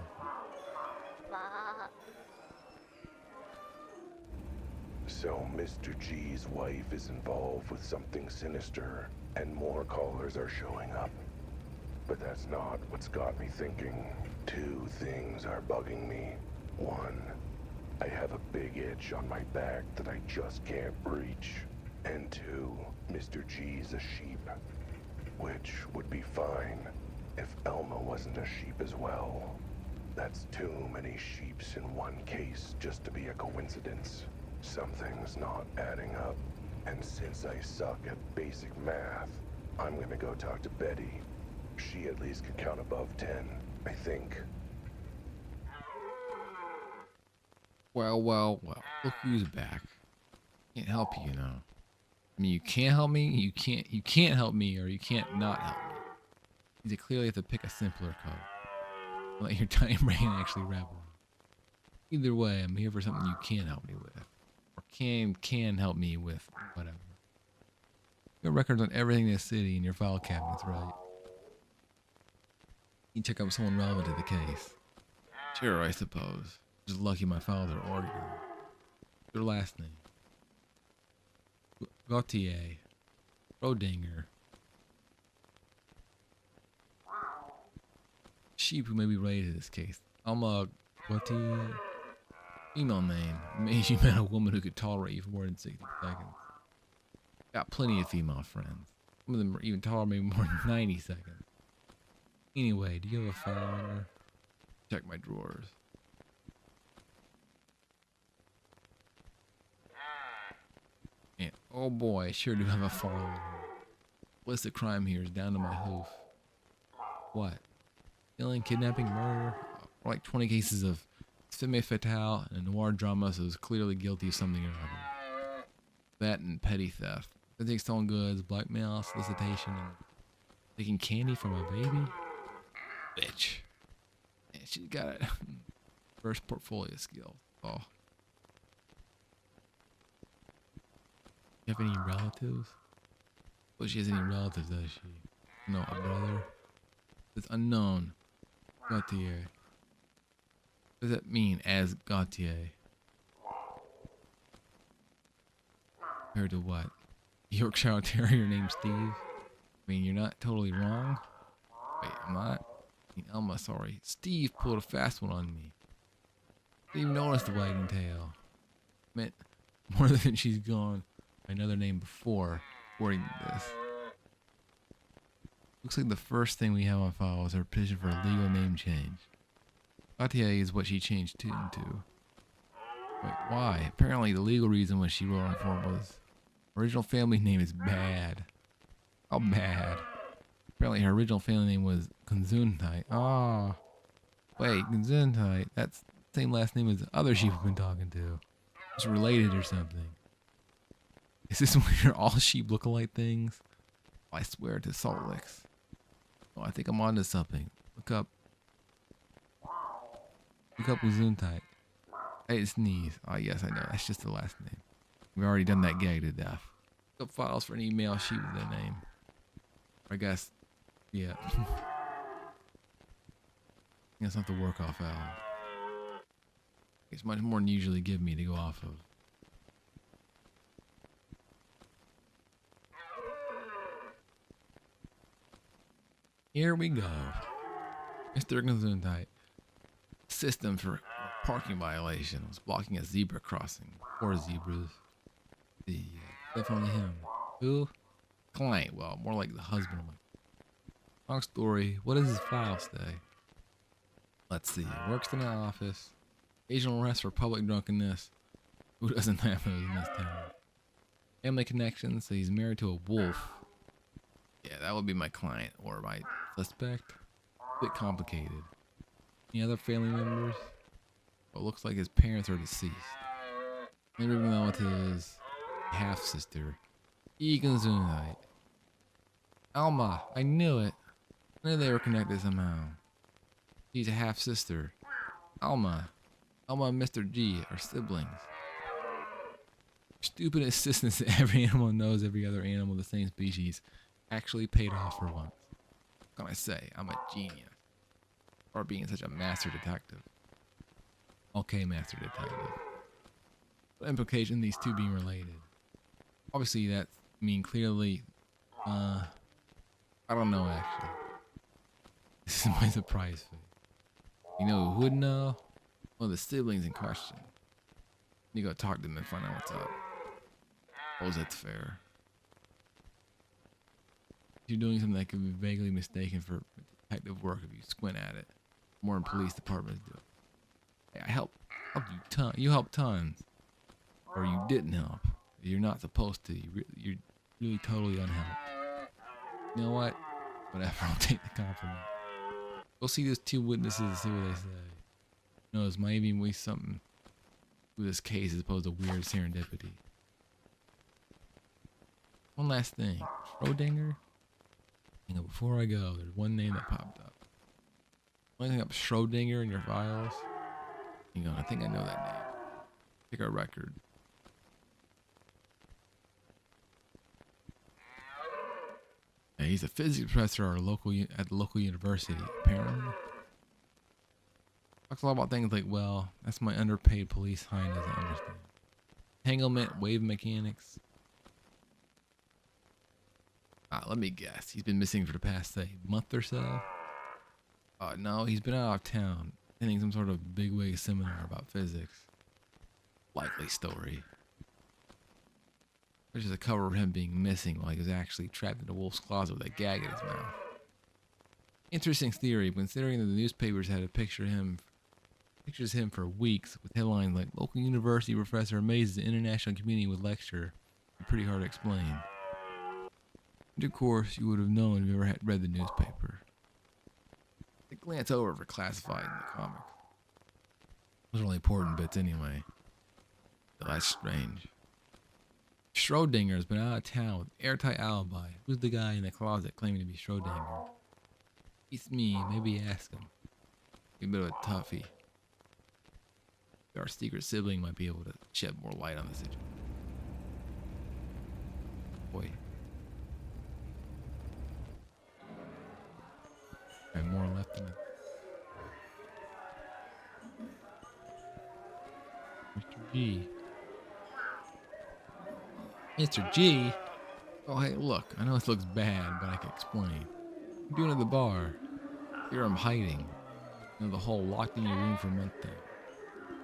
So Mr. G's wife is involved with something sinister, and more callers are showing up. But that's not what's got me thinking. Two things are bugging me. One, I have a big itch on my back that I just can't reach. And two, Mr. G's a sheep. Which would be fine if Elma wasn't a sheep as well. That's too many sheeps in one case just to be a coincidence. Something's not adding up. And since I suck at basic math, I'm gonna go talk to Betty. She at least can count above 10, I think. Well, look who's back. Can't help you, you know. I mean, you can't help me, you can't help me, or you can't not help me. You clearly have to pick a simpler code. Let your tiny brain actually rebel. Either way, I'm here for something you can help me with. Or can help me with, whatever. You got records on everything in this city in your file cabinets, right? You check out someone relevant to the case. Sure, I suppose. Just lucky my files are ordered. Your last name. Gautier. Rodinger. Sheep who may be related to this case. Alma Gautier. Female name. Maybe you met a woman who could tolerate you for more than 60 seconds. Got plenty of female friends. Some of them even tolerate me more than 90 seconds. Anyway, do you have a file on her? Check my drawers. And oh boy, I sure do have a file on her. List of crime here is down to my hoof. What? Killing, kidnapping, murder? Like 20 cases of femme fatale and a noir drama, so it's clearly guilty of something or other. That and petty theft. They take stolen goods, blackmail, solicitation, and taking candy from a baby? Bitch. Man, she's got a first portfolio skill. Oh. You have any relatives? Well, she has any relatives, does she? No, a brother? It's unknown. Gautier. What does that mean, as Gautier? Compared to what? Yorkshire Terrier named Steve? I mean, you're not totally wrong. Wait, I'm not? I mean, Elma, sorry. Steve pulled a fast one on me. Didn't even notice the wagging tail. Meant more than she's gone another name before, according to this. Looks like the first thing we have on file is her petition for a legal name change. Gautier is what she changed to into. Wait, why? Apparently the legal reason when she wrote on form was original family name is bad. How bad? Apparently her original family name was Gesundheit. Ah. Wait, Gesundheit. That's the same last name as the other sheep we've been talking to. It's related or something. Is this one of your all sheep look-alike things? I swear to Salt Licks. Oh, I think I'm onto something. Look up Gesundheit. Hey, sneeze. Oh, yes, I know. That's just the last name. We've already done that gag to death. Look up files for an email sheet with that name. I guess, yeah. That's not the work off out. It's much more than you usually give me to go off of. Here we go. Mr. Gesundheit. System for parking violation was blocking a zebra crossing. 4 zebras. Definitely him. Who? Client. Well, more like the husband. Long story. What does his file say? Let's see. Works in an office. Occasional arrest for public drunkenness. Who doesn't have those in this town? Family connections. So he's married to a wolf. Yeah, that would be my client or my suspect. A bit complicated. Any other family members? Well, it looks like his parents are deceased. Maybe even with his half-sister. Gesundheit. Alma, I knew it. I knew they were connected somehow. She's a half-sister. Alma and Mr. G are siblings. Stupid insistence that every animal knows every other animal of the same species actually paid off for once. What can I say? I'm a genius. Or being such a master detective. Okay, master detective. What implication these two being related? Obviously, that mean clearly. I don't know actually. This is my surprise face. You know who would know? Well, the siblings in question. You go talk to them and find out what's up. Suppose that's fair. You're doing something that could be vaguely mistaken for detective work if you squint at it. More than police departments do. Hey, I helped you tons. You helped tons. Or you didn't help. You're not supposed to. You're really totally unhelped. You know what? Whatever, I'll take the compliment. We'll see those 2 witnesses and see what they say. Who knows, might even be something with this case as opposed to weird serendipity. One last thing. Schrodinger? You know, before I go, there's one name that popped up. Looking up Schrodinger in your files. Hang on, I think I know that name. Pick our record. Yeah, he's a physics professor at the local university, apparently. Talks a lot about things like, well, that's my underpaid police hind doesn't understand. Entanglement, wave mechanics. Let me guess. He's been missing for the past, say, month or so? No, he's been out of town, attending some sort of bigwig seminar about physics. Likely story. There's just a cover of him being missing while he was actually trapped in a wolf's closet with a gag in his mouth. Interesting theory, considering that the newspapers had pictures of him for weeks with headlines like local university professor amazes the international community with lecture. Pretty hard to explain. And of course, you would have known if you ever had read the newspaper. They glance over for classified in the comics. Those are only important bits anyway. So that's strange. Schrodinger has been out of town with airtight alibi. Who's the guy in the closet claiming to be Schrodinger? It's me. Maybe ask him. Be a bit of a toughie. Our secret sibling might be able to shed more light on the situation. Boy. And more left in it. Mr. G. Mr. G? Oh, hey, look. I know this looks bad, but I can explain. What are you doing at the bar? Here I'm hiding. You know, the whole locked in your room for a month thing.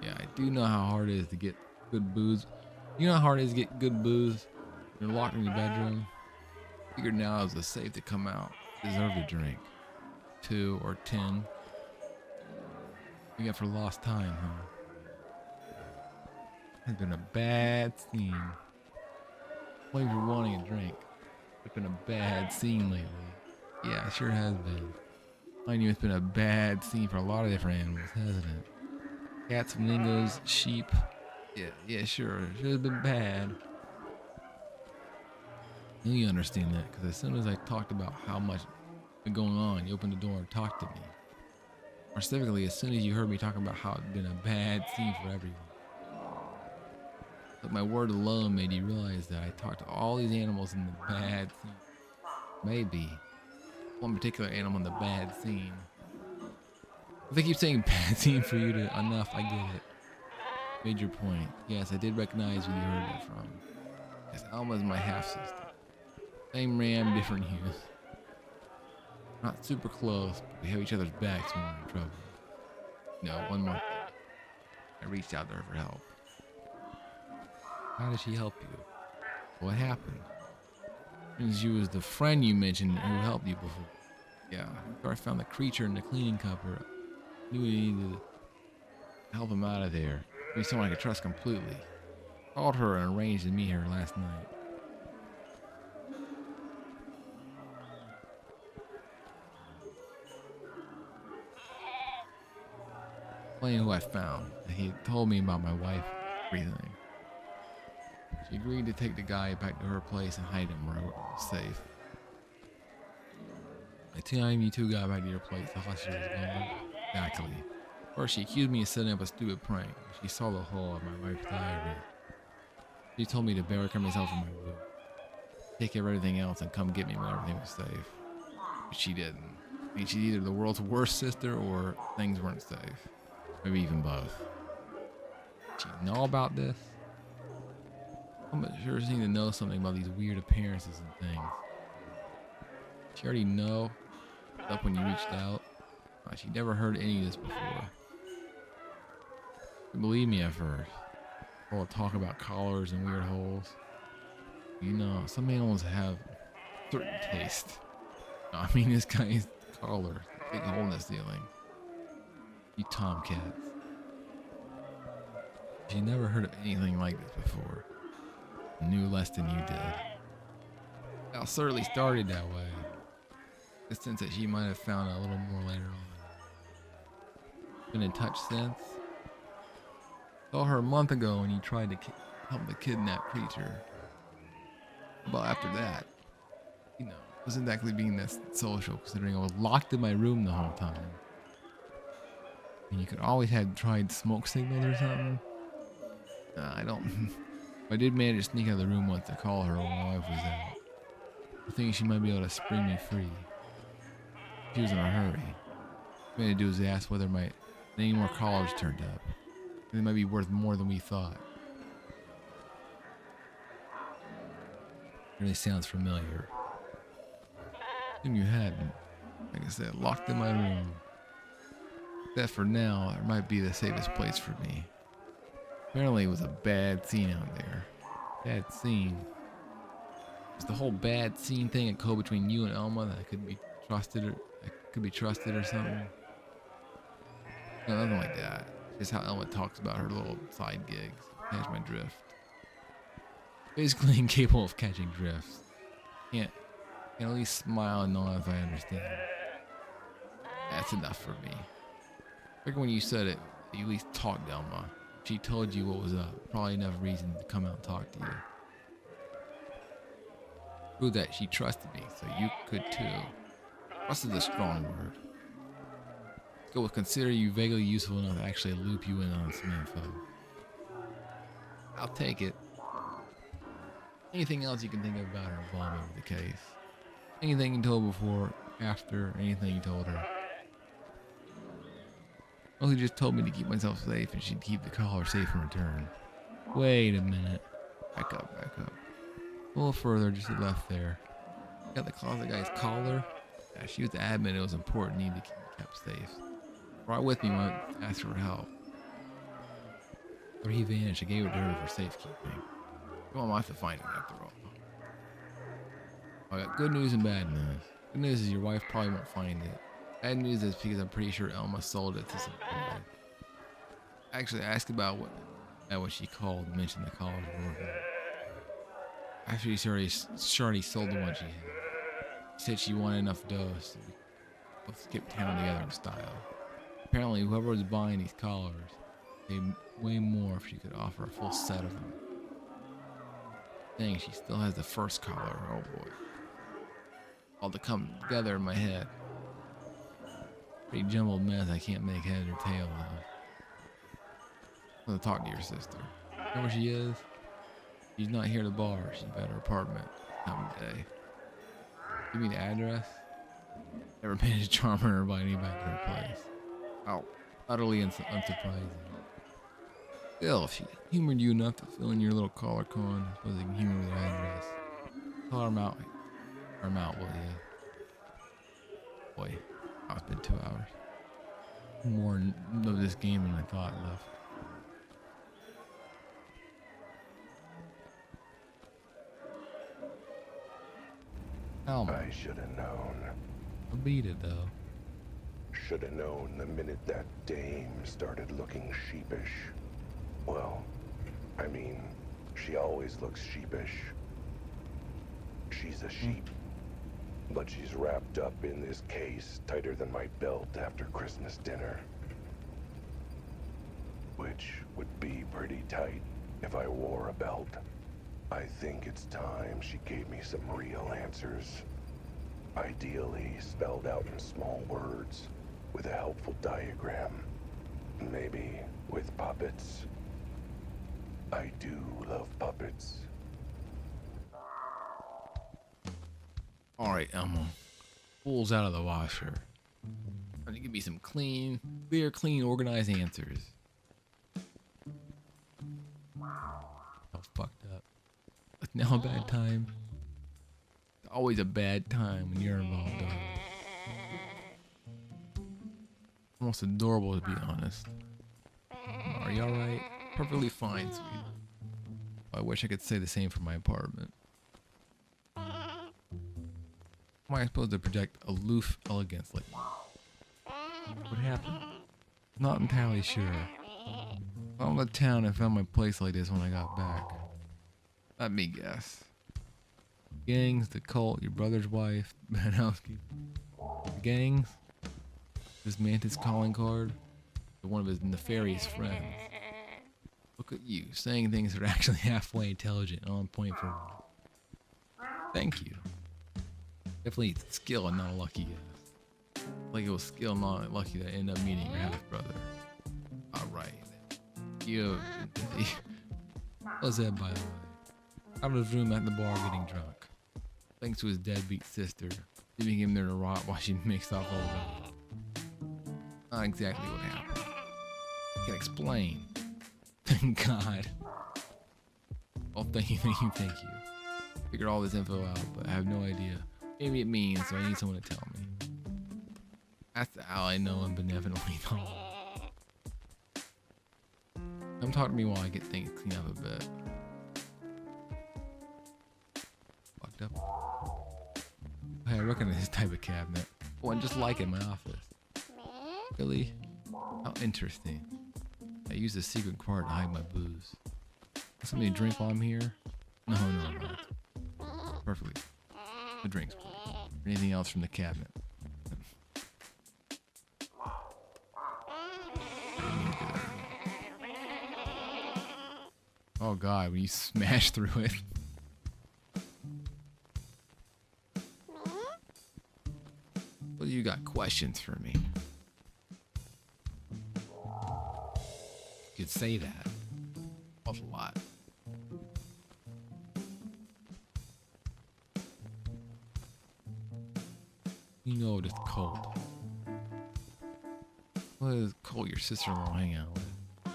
Yeah, I do know how hard it is to get good booze. You know how hard it is to get good booze? You're locked in your bedroom. Figured now is the safe to come out. Deserve a drink. 2 or 10. We got for lost time, huh? Has been a bad scene. Blame for wanting a drink. It's been a bad scene lately. Yeah, it sure has been. I knew it's been a bad scene for a lot of different animals, hasn't it? Cats, flamingos, sheep. Yeah, sure. It should have been bad. You understand that, because as soon as I talked about how much been going on, you opened the door and talked to me. Or specifically, as soon as you heard me talking about how it's been a bad scene for everyone. But my word alone made you realize that I talked to all these animals in the bad scene. Maybe one particular animal in the bad scene. If I keep saying bad scene for you to enough, I get it. Made your point. Yes, I did recognize who you heard that from. Yes, Alma's my half sister. Same ram, different hues. Not super close, but we have each other's backs when we're in trouble. No, one more thing. I reached out to her for help. How did she help you? What happened? And she was the friend you mentioned who helped you before. Yeah, after I found the creature in the cleaning cupboard, I knew we needed to help him out of there. Be someone I could trust completely. Called her and arranged to meet her last night. Explain who I found. He had told me about my wife, everything. She agreed to take the guy back to her place and hide him where it was safe. By the time you two got back to your place, the hostage was gone. Exactly. First, she accused me of setting up a stupid prank. She saw the hole in my wife's diary. She told me to barricade myself in my room, take care of everything else, and come get me when everything was safe. But she didn't. I mean, she's either the world's worst sister or things weren't safe. Maybe even both. Did she know about this? I'm sure she needed to know something about these weird appearances and things. She already know up when you reached out. She never heard any of this before. She believe me at first. Or talk about collars and weird holes. You know, some animals have certain taste. I mean, this guy's collar, big hole in the ceiling. You tomcats. She never heard of anything like this before. Knew less than you did. It certainly started that way. The sense that she might have found out a little more later on. Been in touch since. Saw her a month ago when you tried to help the kidnapped creature. But after that, you know, wasn't exactly being that social, considering I was locked in my room the whole time. And you could always have tried smoke signals or something. I don't. I did manage to sneak out of the room once to call her while my wife was out. I think she might be able to spring me free. She was in a hurry. What we had to do is ask whether any more collars turned up. They might be worth more than we thought. Really sounds familiar. Assume you hadn't. Like I said, locked in my room. That for now, it might be the safest place for me. Apparently it was a bad scene out there. Bad scene. It's the whole bad scene thing that go between you and Elma that I couldn't be trusted or something. No, nothing like that. Just how Elma talks about her little side gigs. Catch my drift. Basically incapable of catching drifts. Can't at least smile and nod if I understand. That's enough for me. Like when you said it, you at least talked to Elma. She told you what was up. Probably enough reason to come out and talk to you. Prove that she trusted me, so you could too. Trust is a strong word. Let's go with consider you vaguely useful enough to actually loop you in on some info. I'll take it. Anything else you can think of about her involvement with the case? Anything you told before, after, anything you told her? Mostly just told me to keep myself safe and she'd keep the collar safe in return. Wait a minute. Back up. A little further, just to the left there. Got the closet guy's collar. Yeah, she was adamant it was important, needed to keep it kept safe. Brought with me when I asked for help. After he vanished, I gave it to her for safekeeping. Well, I have to find him after all. I got good news and bad news. Good news is your wife probably won't find it. Bad news is because I'm pretty sure Elma sold it to some boy. Actually, I asked about what she called and mentioned the college working. After she already sold the one she had. She said she wanted enough dough so we both skip town together in style. Apparently, whoever was buying these collars paid way more if she could offer a full set of them. Dang, she still has the first collar. Oh boy. All to come together in my head. Pretty jumbled mess I can't make head or tail of. I'm gonna talk to your sister. You know where she is? She's not here at the bar. She's at her apartment. Time of day. Give me the address. Never managed to charm her by anybody back to her place. Oh, utterly unsurprising. Still, if she humored you enough to fill in your little collar con, I suppose they can humor the address. Call her out. Will you? Boy, oh, it's been 2 hours. More of this game than I thought left. Alma. I should have known. I beat it though. Should have known the minute that dame started looking sheepish. Well, I mean, she always looks sheepish. She's a sheep. But she's wrapped up in this case tighter than my belt after Christmas dinner. Which would be pretty tight if I wore a belt. I think it's time she gave me some real answers. Ideally spelled out in small words with a helpful diagram. Maybe with puppets. I do love puppets. Alright, Elmo. Pulls out of the washer. Trying to give me some clean, organized answers. Oh, fucked up. It's now a bad time. It's always a bad time when you're involved, dog. Almost adorable, to be honest. Are you alright? Perfectly fine, sweet. I wish I could say the same for my apartment. Am I supposed to project aloof elegance like what happened? Not entirely sure. I don't left town and found my place like this when I got back. Let me guess. Gangs, the cult, your brother's wife, bad housekeeping. The gangs? This Mantis calling card? One of his nefarious friends. Look at you, saying things that are actually halfway intelligent and on point for one. Thank you. Definitely skill and not a lucky guess. Like it was skill, not lucky that I ended up meeting your half brother. Alright. You. What was that, by the way? Out of his room at the bar getting drunk. Thanks to his deadbeat sister, leaving him there to rot while she mixed off all of it. Not exactly what happened. I can explain. Thank God. Oh, thank you. Figured all this info out, but I have no idea. Maybe it means, so I need someone to tell me. That's how I know I'm benevolently wrong. Come talk to me while I get things cleaned up a bit. Fucked up. Hey, I recognize this type of cabinet. One just like it in my office. Really? How interesting. I use the secret part to hide my booze. Something to drink while I'm here? No, I'm not. Perfectly. The drinks, please. Anything else from the cabinet? Oh God, when you smash through it. Well, you got questions for me. You could say that. A lot. You know this cult. What is cult your sister-in-law hang out with?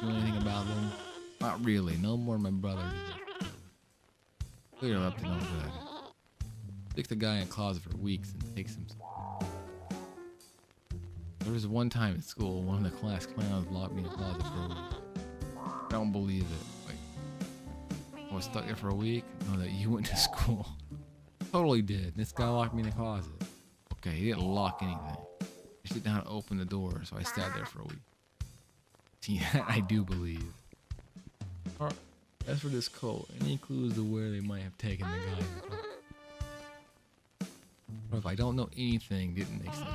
You know anything about them? Not really. No more than my brother did. Clearly up to no good. Sticks the guy in a closet for weeks and takes him. There was one time at school, one of the class clowns locked me in a closet for a week. I don't believe it. Wait. I was stuck there for a week? No, that you went to school. Totally did. This guy locked me in the closet. Okay, he didn't lock anything. He just didn't know how to open the door, so I sat there for a week. See, that I do believe. Alright, as for this cult, any clues to where they might have taken the guy? Or if I don't know anything, didn't make sense.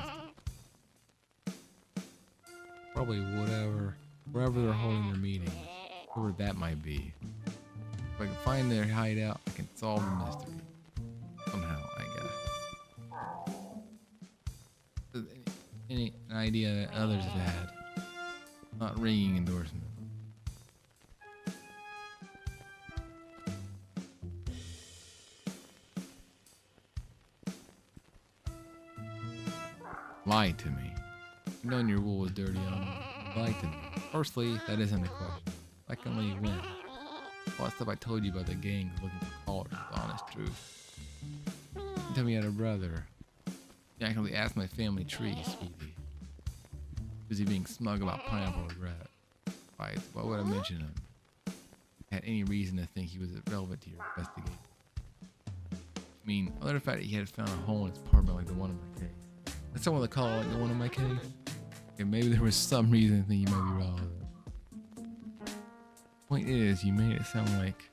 Probably wherever they're holding their meetings, whoever that might be. If I can find their hideout, I can solve the mystery. Somehow, I guess. Any idea that others have had? Not ringing endorsement. Lied to me. Knowing your wool was dirty on me. Lied to me. Firstly, that isn't the question. Secondly, when? All that stuff I told you about the gang looking for callers is the honest truth. You tell me you had a brother. You actually asked my family tree, sweetie. Was he being smug about pineapple regret? Why would I mention him? Had any reason to think he was relevant to your investigation? I mean, other than the fact that he had found a hole in his apartment like the one in my case. That's someone to call like the one in my case. Okay, maybe there was some reason to think you might be relevant. Point is, you made it sound like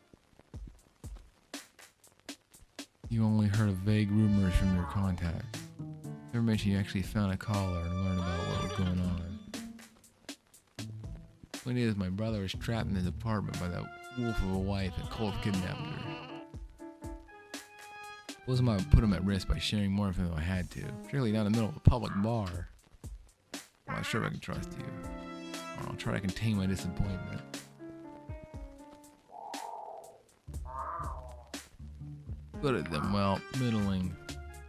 you only heard of vague rumors from your contacts. Never mentioned you actually found a caller and learned about what was going on. Point is, my brother was trapped in his apartment by that wolf of a wife that cold kidnapped her. Wasn't I put him at risk by sharing more information than I had to, particularly down in the middle of a public bar. I'm not sure if I can trust you. I'll try to contain my disappointment. Good at them, well, middling.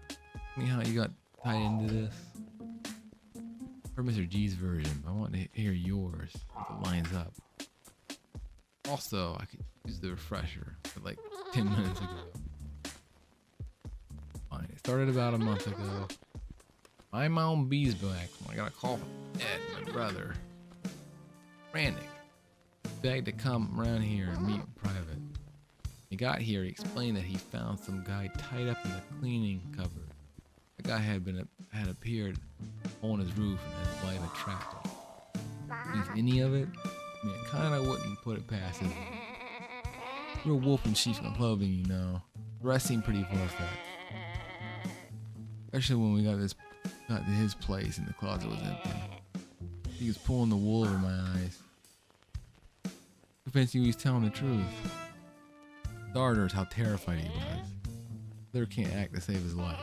Tell me how you got tied into this. I heard Mr. G's version, but I want to hear yours if it lines up. Also, I could use the refresher, but like 10 minutes ago. Fine, it started about a month ago. I'm my own beeswax when I got a call from Ed, my brother. Frantic. Begged to come around here and meet in private. He got here, he explained that he found some guy tied up in the cleaning cupboard. The guy had appeared on his roof and his wife had trapped him. Think any of it? I mean, I kinda wouldn't put it past him. You're a wolf in sheep's clothing, you know. The rest seemed pretty far-fetched. Especially when we got to his place and the closet was empty. He was pulling the wool over my eyes. Convinced he was telling the truth. Starter is how terrified he was. There can't act to save his life.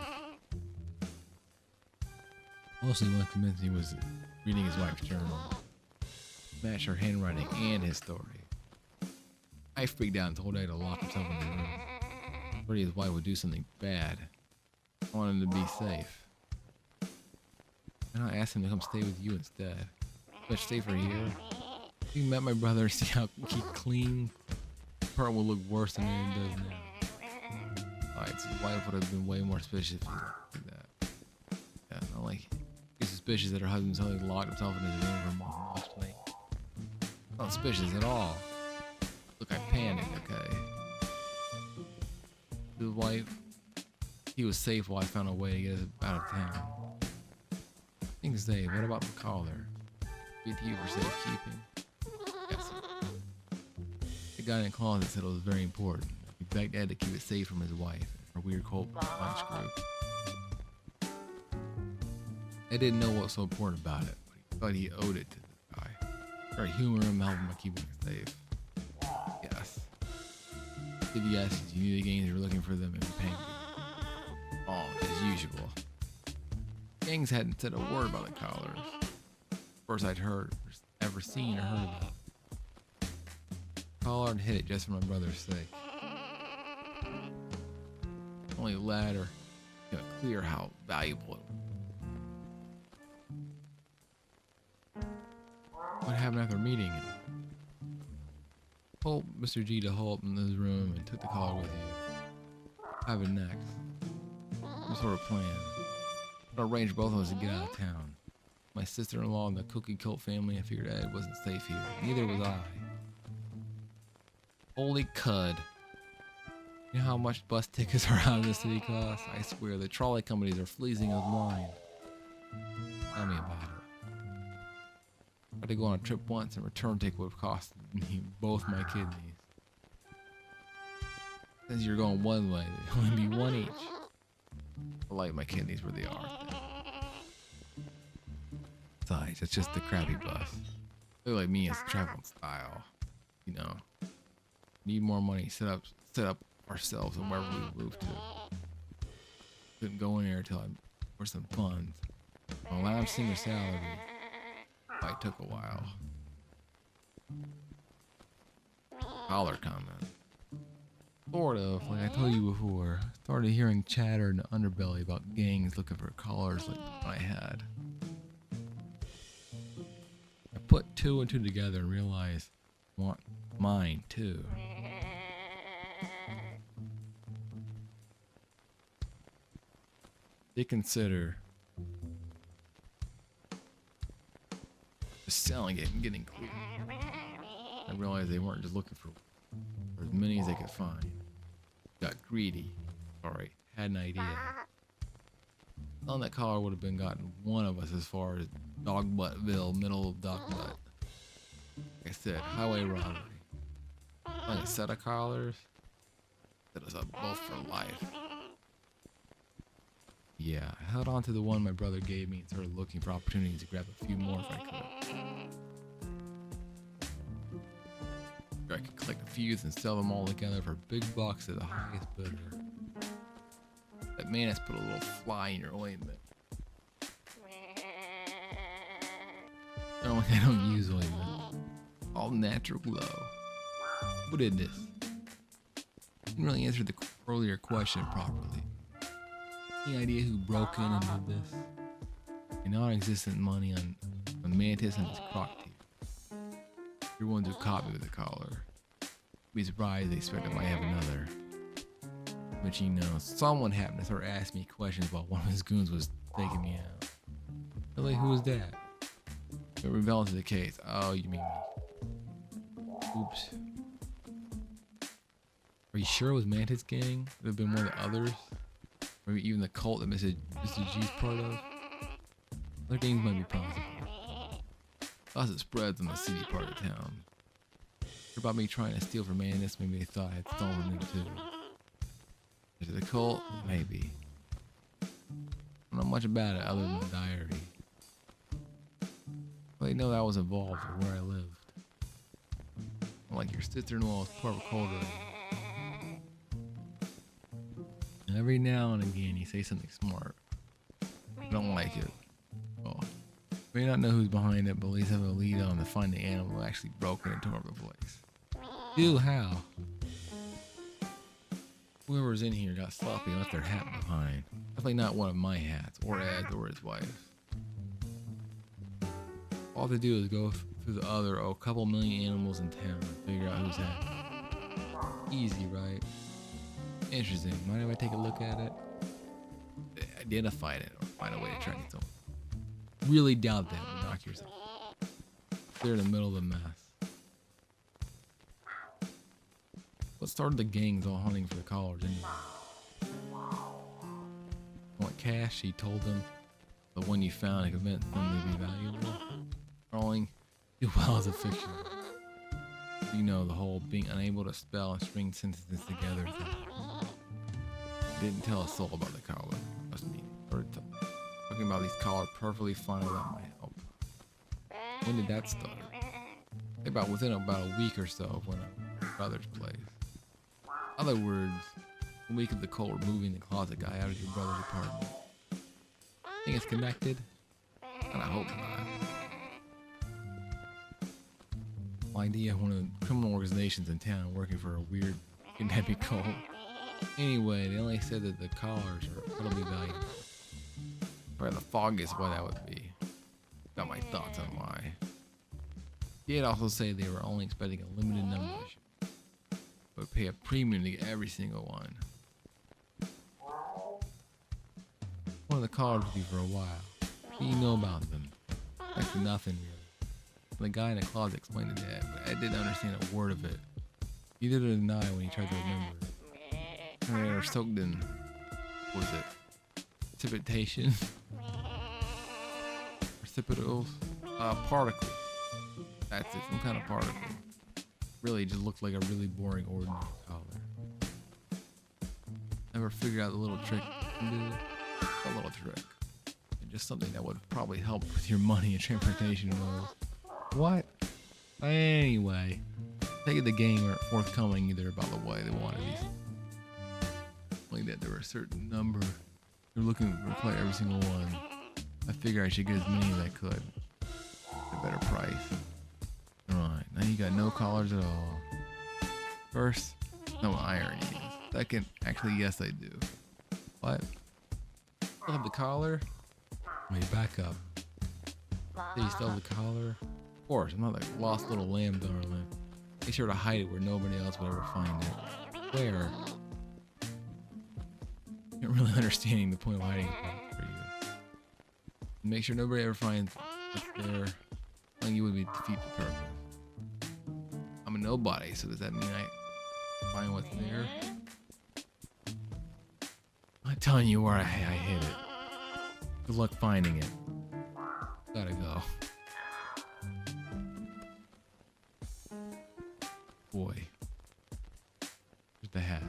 Mostly was convinced he was reading his wife's journal. Matched her handwriting and his story. I freaked out and told Ed to lock himself in the room. Afraid his wife would do something bad. I wanted him to be safe. And I asked him to come stay with you instead. But stay for here. If you met my brother, see how he clean. The part will look worse than it does now. Besides, his wife would have been way more suspicious if he did that. Yeah, not like he's suspicious that her husband suddenly locked himself in his room for more than much tonight. Not suspicious at all. Look, I panicked, okay? His wife, he was safe while I found a way to get us out of town. Things say, what about the caller? Be to you for safekeeping? Yes. The guy in the closet said it was very important. He begged Ed to keep it safe from his wife and her weird cult lunch group. Ed didn't know what was so important about it, but he thought he owed it to the guy. Try to humor him, help him by keeping it safe. Yes. If yes, you knew the gangs were looking for them and paying them. Oh, as usual. Gangs hadn't said a word about the collars. First I'd ever seen or heard about it. Collar and hid it just for my brother's sake. Only the latter got clear how valuable it was. What happened after meeting him? Told Mr. G to hold up in his room and took the collar with you. What happened next? Some sort of plan. I arranged both of us to get out of town. My sister-in-law and the Cookie Cult family, I figured Ed wasn't safe here. Neither was I. Holy cud. You know how much bus tickets are out of the city cost? I swear the trolley companies are fleecing us blind. Tell me about it. I had to go on a trip once and return ticket would have cost me both my kidneys. Since you're going one way, there'll only be one each. I like my kidneys where they are. Besides, it's just a crappy bus. They're like me, it's traveling style. You know, need more money. Set up ourselves and wherever we move to. Couldn't go in there until I for some funds. My last senior salary, it took a while. Collar comment. Sort of, like I told you before, started hearing chatter in the underbelly about gangs looking for collars like the one I had. I put two and two together and realized I want mine too. They consider just selling it and getting clear. I realized they weren't just looking for as many as they could find. Got greedy. Alright, had an idea. On that collar would have been gotten one of us as far as Dogbuttville, middle of Dogbutt. Like I said, highway robbery. Like a set of collars. Set us up both for life. Yeah, I held on to the one my brother gave me and started looking for opportunities to grab a few more if I could. I could collect a few and sell them all together for big bucks at the highest bidder. That man has put a little fly in your ointment. I don't use ointment. All natural glow. Who did this? Didn't really answer the earlier question properly. Any idea who broke in and did this? A non-existent money on Mantis and his crock teeth. You're ones who caught me with the collar. Be surprised they expect I might have another. But you know, someone happened to start asking me questions about one of his goons was taking me out. They're like, who was that? It revealed to the case. Oh, you mean me. Oops. Are you sure it was Mantis gang? Could have been one of the others? Maybe even the cult that Mr. G's part of? Other gangs might be possible. Plus it spreads in the city part of town. Heard about me trying to steal from Mantis, maybe they thought I had stolen it too. Is it a cult? Maybe. I don't know much about it other than the diary. But they know that I was involved with where I lived. Like your sister-in-law was part of a cult. Every now and again you say something smart. I don't like it. Well, may not know who's behind it, but at least have a lead on to find the animal who actually broke in and tore up the place. Ew, how? Whoever's in here got sloppy and left their hat behind. Definitely not one of my hats, or Ed's, or his wife's. All they do is go through the other, couple million animals in town and figure out who's hat. Easy, right? Interesting. Mind if I take a look at it? Identify it or find a way to track it down. Really doubt that. Knock yourself. They're in the middle of the mess. What started the gangs all hunting for the collars anyway? Want cash? He told them. The one you found to convince them to be valuable. Crawling too well as a fiction. You know, the whole being unable to spell and string sentences together thing. Didn't tell a soul about the collar. Must be talking about these collars perfectly fine without my help. When did that start? Within about a week or so of when I was brother's place. Other words, a week of the cult removing the closet guy out of your brother's apartment. Think it's connected? And I hope not. My idea of one of the criminal organizations in town working for a weird kidnapping cult. Anyway, they only said that the collars are incredibly valuable. If I had the foggiest why that would be. Got my thoughts on why. Did also say they were only expecting a limited number of issues, but pay a premium to get every single one. One of the collars with you for a while. What do you know about them? Actually nothing really. The guy in the closet explained it, but I didn't understand a word of it. He did deny when he tried to remember it. And they're soaked in, what was it? Precipitation? Precipitals? Particle. That's it, some kind of particle. Really just looked like a really boring, ordinary collar. Never figured out the little trick you can do? A little trick. And just something that would probably help with your money and transportation woes. What? Anyway, take the game aren't forthcoming either about the way they wanted these. Like that there were a certain number. They're looking to play every single one. I figure I should get as many as I could. At a better price. Alright, now you got no collars at all. First, no ironies. Second, actually yes I do. What? Still have the collar? Wait, back up. Do you still have the collar? Of course, I'm not like lost little lamb darling. Make sure to hide it where nobody else would ever find it. Where? Not really understanding the point of hiding it for you. Make sure nobody ever finds what's there. Telling you would be defeat the purpose. I'm a nobody, so does that mean I find what's there? I'm telling you where I hid it. Good luck finding it. Gotta go. Boy. Here's the hat.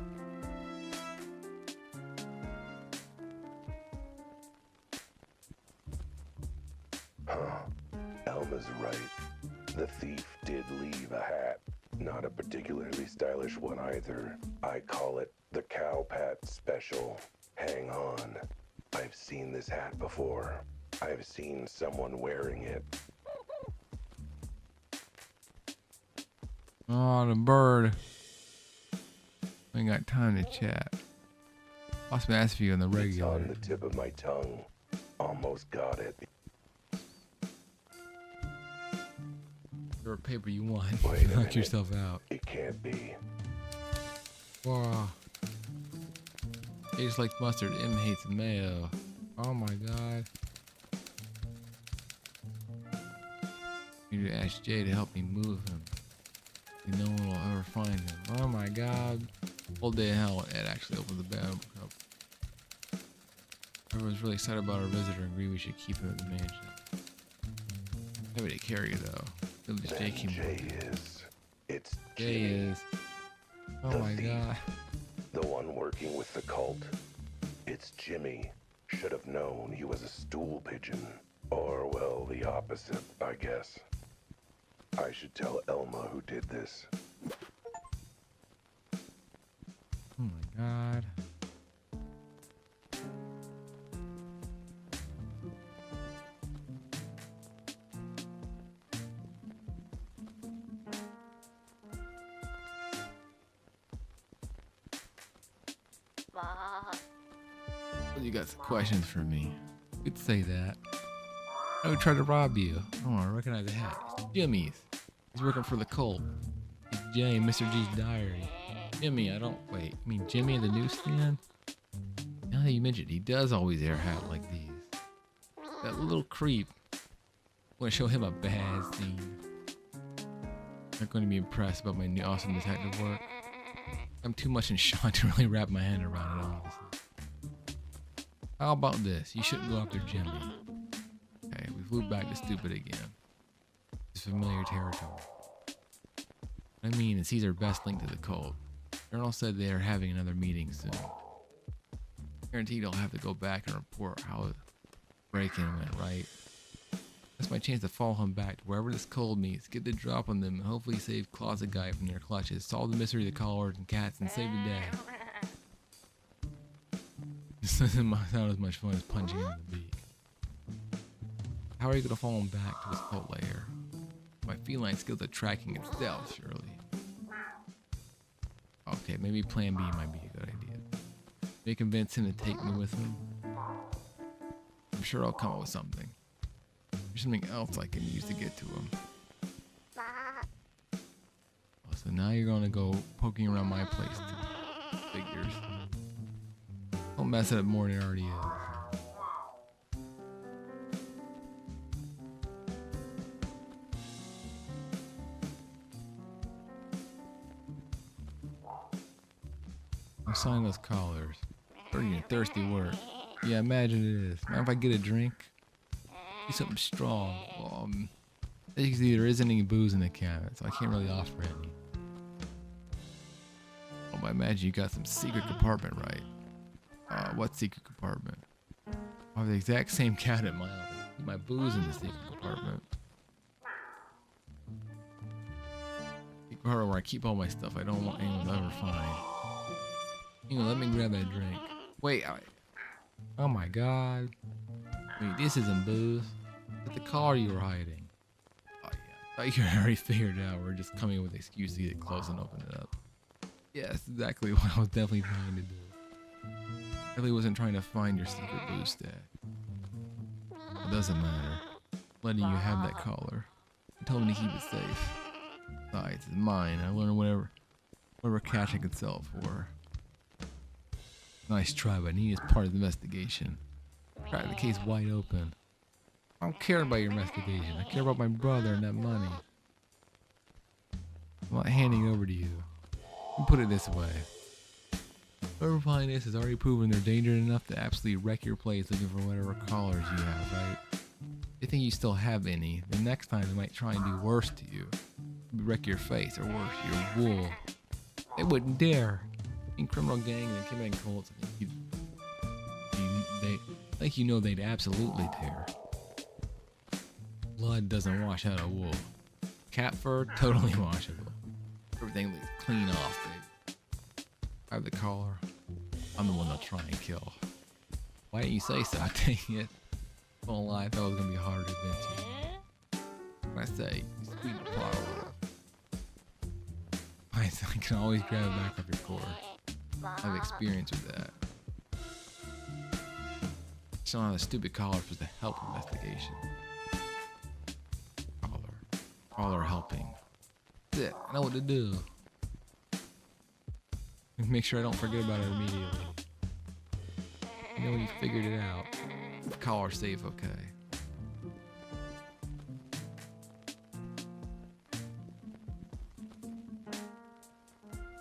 Elma's right. The thief did leave a hat. Not a particularly stylish one either. I call it the Cow Pat Special. Hang on. I've seen this hat before. I've seen someone wearing it. Oh, the bird. I ain't got time to chat. Lost my ass for you on the regular. It's on the tip of my tongue. Almost got it. Or paper you want. Wait a Knock minute. yourself out. It can't be. Wow. Tastes like mustard. M hates mayo. Oh my god. You need to ask Jay to help me move him. No one will ever find him. Oh my god. Whole day of hell when Ed actually opened the bag up. Everyone's really excited about our visitor and agree we should keep him at the mansion. Heavy to carry though. Then Jay is. It's Jay Jimmy. is. Oh The my thief. god. The one working with the cult. It's Jimmy. Should have known he was a stool pigeon. Or, well, the opposite, I guess. I should tell Elma who did this. Oh my god. Well, you got some questions for me. You could say that. I would try to rob you. Oh, I recognize the hat. It's Jimmy's. He's working for the cult. It's Jay, Mr. G's diary. Jimmy, I don't wait. I mean Jimmy at the newsstand? Now that you mention it, he does always wear a hat like these. That little creep. I want to show him a bad scene. Not going to be impressed about my new awesome detective work. I'm too much in shock to really wrap my hand around it, honestly. How about this? You shouldn't go after Jimmy. Okay, we flew back to stupid again. It's familiar territory. What I mean is he's our best link to the cult. Colonel said they are having another meeting soon. Guaranteed I'll have to go back and report how the break-in went, right? That's my chance to follow him back to wherever this cult meets, get the drop on them, and hopefully save Closet Guy from their clutches, solve the mystery of the collars and cats, and save the day. This doesn't sound as much fun as punching him in the beak. How are you gonna follow him back to his cult lair? My feline skills at tracking and stealth, surely. Okay, maybe plan B might be a good idea. Maybe convince him to take me with him. I'm sure I'll come up with something. There's something else I can use to get to him. Oh, so now you're gonna go poking around my place too. Figures. Don't mess it up more than it already is. I'm signing those collars. Dirty and thirsty work. Yeah, imagine it is. Mind if I get a drink? Need something strong. As you can see, there isn't any booze in the cabinet, so I can't really offer any. Oh, I imagine you got some secret compartment, right? What secret compartment? I have the exact same cabinet in my office. Keep my booze in the secret compartment. Secret compartment where I keep all my stuff I don't want anyone to ever find. Let me grab that drink. Wait, oh my god. Wait, this isn't booze. It's the collar you were hiding. Oh yeah, I thought you already figured it out. We're just coming up with an excuse to get close and open it up. Yeah, that's exactly what I was definitely trying to do. Definitely wasn't trying to find your secret booze stack. It doesn't matter. Letting you have that collar. You told me to keep it safe. Besides, it's mine. I learned whatever cash I could sell it for. Nice try, but I need it as part of the investigation. Crack the case wide open. I don't care about your investigation. I care about my brother and that money. I'm not handing it over to you. Let me put it this way. Whoever finds this has already proven they're dangerous enough to absolutely wreck your place looking for whatever collars you have, right? They think you still have any. The next time they might try and do worse to you. Wreck your face, or worse, your wool. They wouldn't dare. In criminal gang and kidnapping cults, they'd absolutely tear. Blood doesn't wash out of wool. Cat fur, totally washable. Everything looks clean off, babe. I have the collar. I'm the one they'll try and kill. Why didn't you say so? I take it. I won't lie, I thought it was gonna be harder to convince you. When I say, you sweet flower. I can always grab it back off your cord. I have experience with that. Still on the stupid collar for the help investigation. Collar helping. That's it. I know what to do. Make sure I don't forget about it immediately. You figured it out. The collar's safe, okay.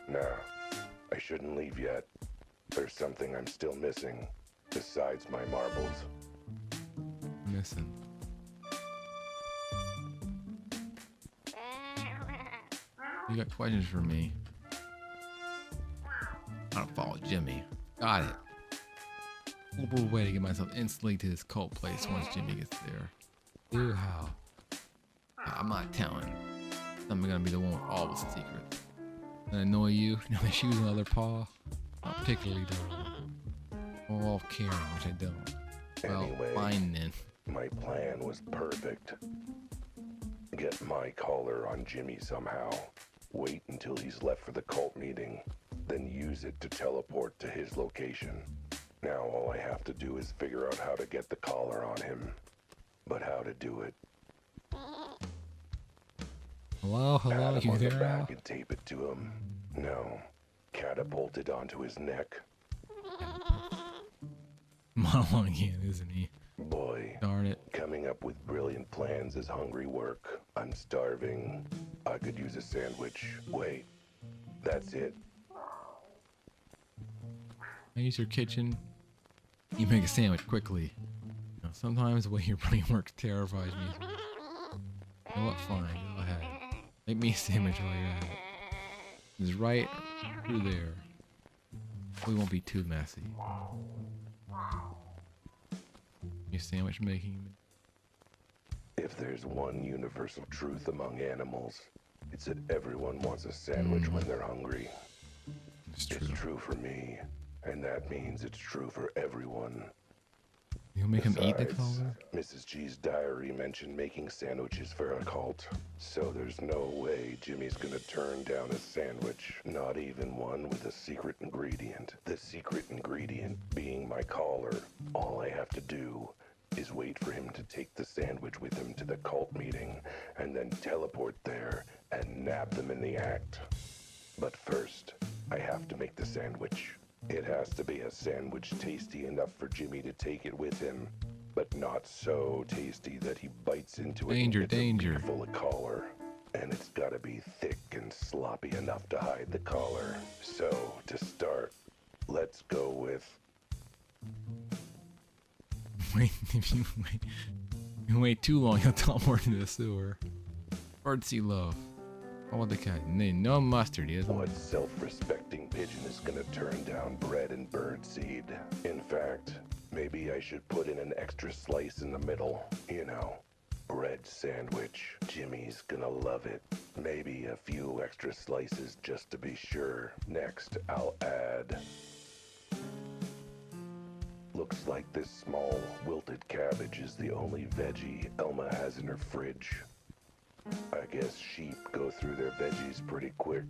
Nah, I shouldn't leave yet. There's something I'm still missing, besides my marbles. Missing. You got questions for me? I'll follow Jimmy. Got it. Foolproof way to get myself instantly to this cult place once Jimmy gets there. Ew, how? I'm not telling. I'm gonna be the one with all the secrets. Gonna annoy you? Know the shoes on the other paw? Not particularly, though. All off caring, which I don't. Well, Anyway, fine then. my plan was perfect. Get my collar on Jimmy somehow. Wait until he's left for the cult meeting. Then use it to teleport to his location. Now all I have to do is figure out how to get the collar on him. But how to do it. Hello, Pat him you on the there? back and tape it to him. No. Catapult it onto his neck. Monologue again, isn't he? Boy, Darn it. coming up with brilliant plans is hungry work. I'm starving. I could use a sandwich. Wait, that's it. I use your kitchen. You make a sandwich quickly. Sometimes the way your brain works terrifies me. You know what? Fine, go ahead. Make me a sandwich while you're at it. It's right through there. We won't be too messy. Your sandwich making. If there's one universal truth among animals, it's that everyone wants a sandwich when they're hungry. It's true. It's true for me, and that means it's true for everyone. You'll make him eat the Besides, collar? Mrs. G's diary mentioned making sandwiches for a cult, so there's no way Jimmy's gonna turn down a sandwich, not even one with a secret ingredient. The secret ingredient being my collar. All I have to do is wait for him to take the sandwich with him to the cult meeting, and then teleport there and nab them in the act. But first, I have to make the sandwich. It has to be a sandwich tasty enough for Jimmy to take it with him, but not so tasty that he bites into it Danger, and gets a danger. beak full of collar. And it's gotta be thick and sloppy enough to hide the collar. So, to start, Let's go with Wait, if you wait too long, you'll teleport into the sewer. Birdseed loaf. Oh, what the cat? No mustard, yes. what self-respecting pigeon is gonna turn down bread and birdseed. In fact, maybe I should put in an extra slice in the middle. You know, bread sandwich. Jimmy's gonna love it. Maybe a few extra slices just to be sure. Next, I'll add... Looks like this small, wilted cabbage is the only veggie Elma has in her fridge. I guess sheep go through their veggies pretty quick.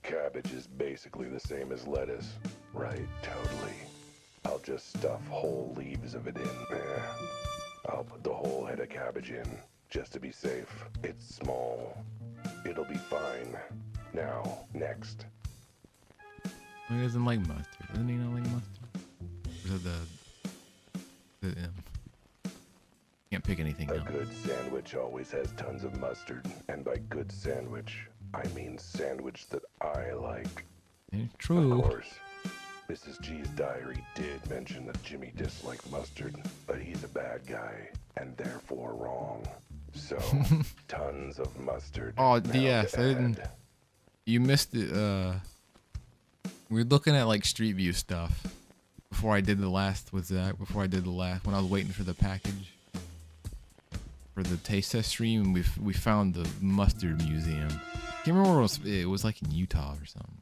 Cabbage is basically the same as lettuce. Right, totally. I'll just stuff whole leaves of it in. I'll put the whole head of cabbage in, just to be safe. It's small. It'll be fine. Now, next. He doesn't like mustard. Doesn't he not like mustard? Or is it can't pick anything A else. good sandwich always has tons of mustard. And by good sandwich, I mean sandwich that I like. Yeah, true. Of course, Mrs. G's diary did mention that Jimmy disliked mustard, but he's a bad guy, and therefore wrong. So, tons of mustard. Oh, Now yes, to I didn't. add. You missed it. We were looking at like Street View stuff before I did the last. Before I did the last, when I was waiting for the package for the taste test stream, we found the mustard museum. Can't remember where it was. It was like in Utah or something.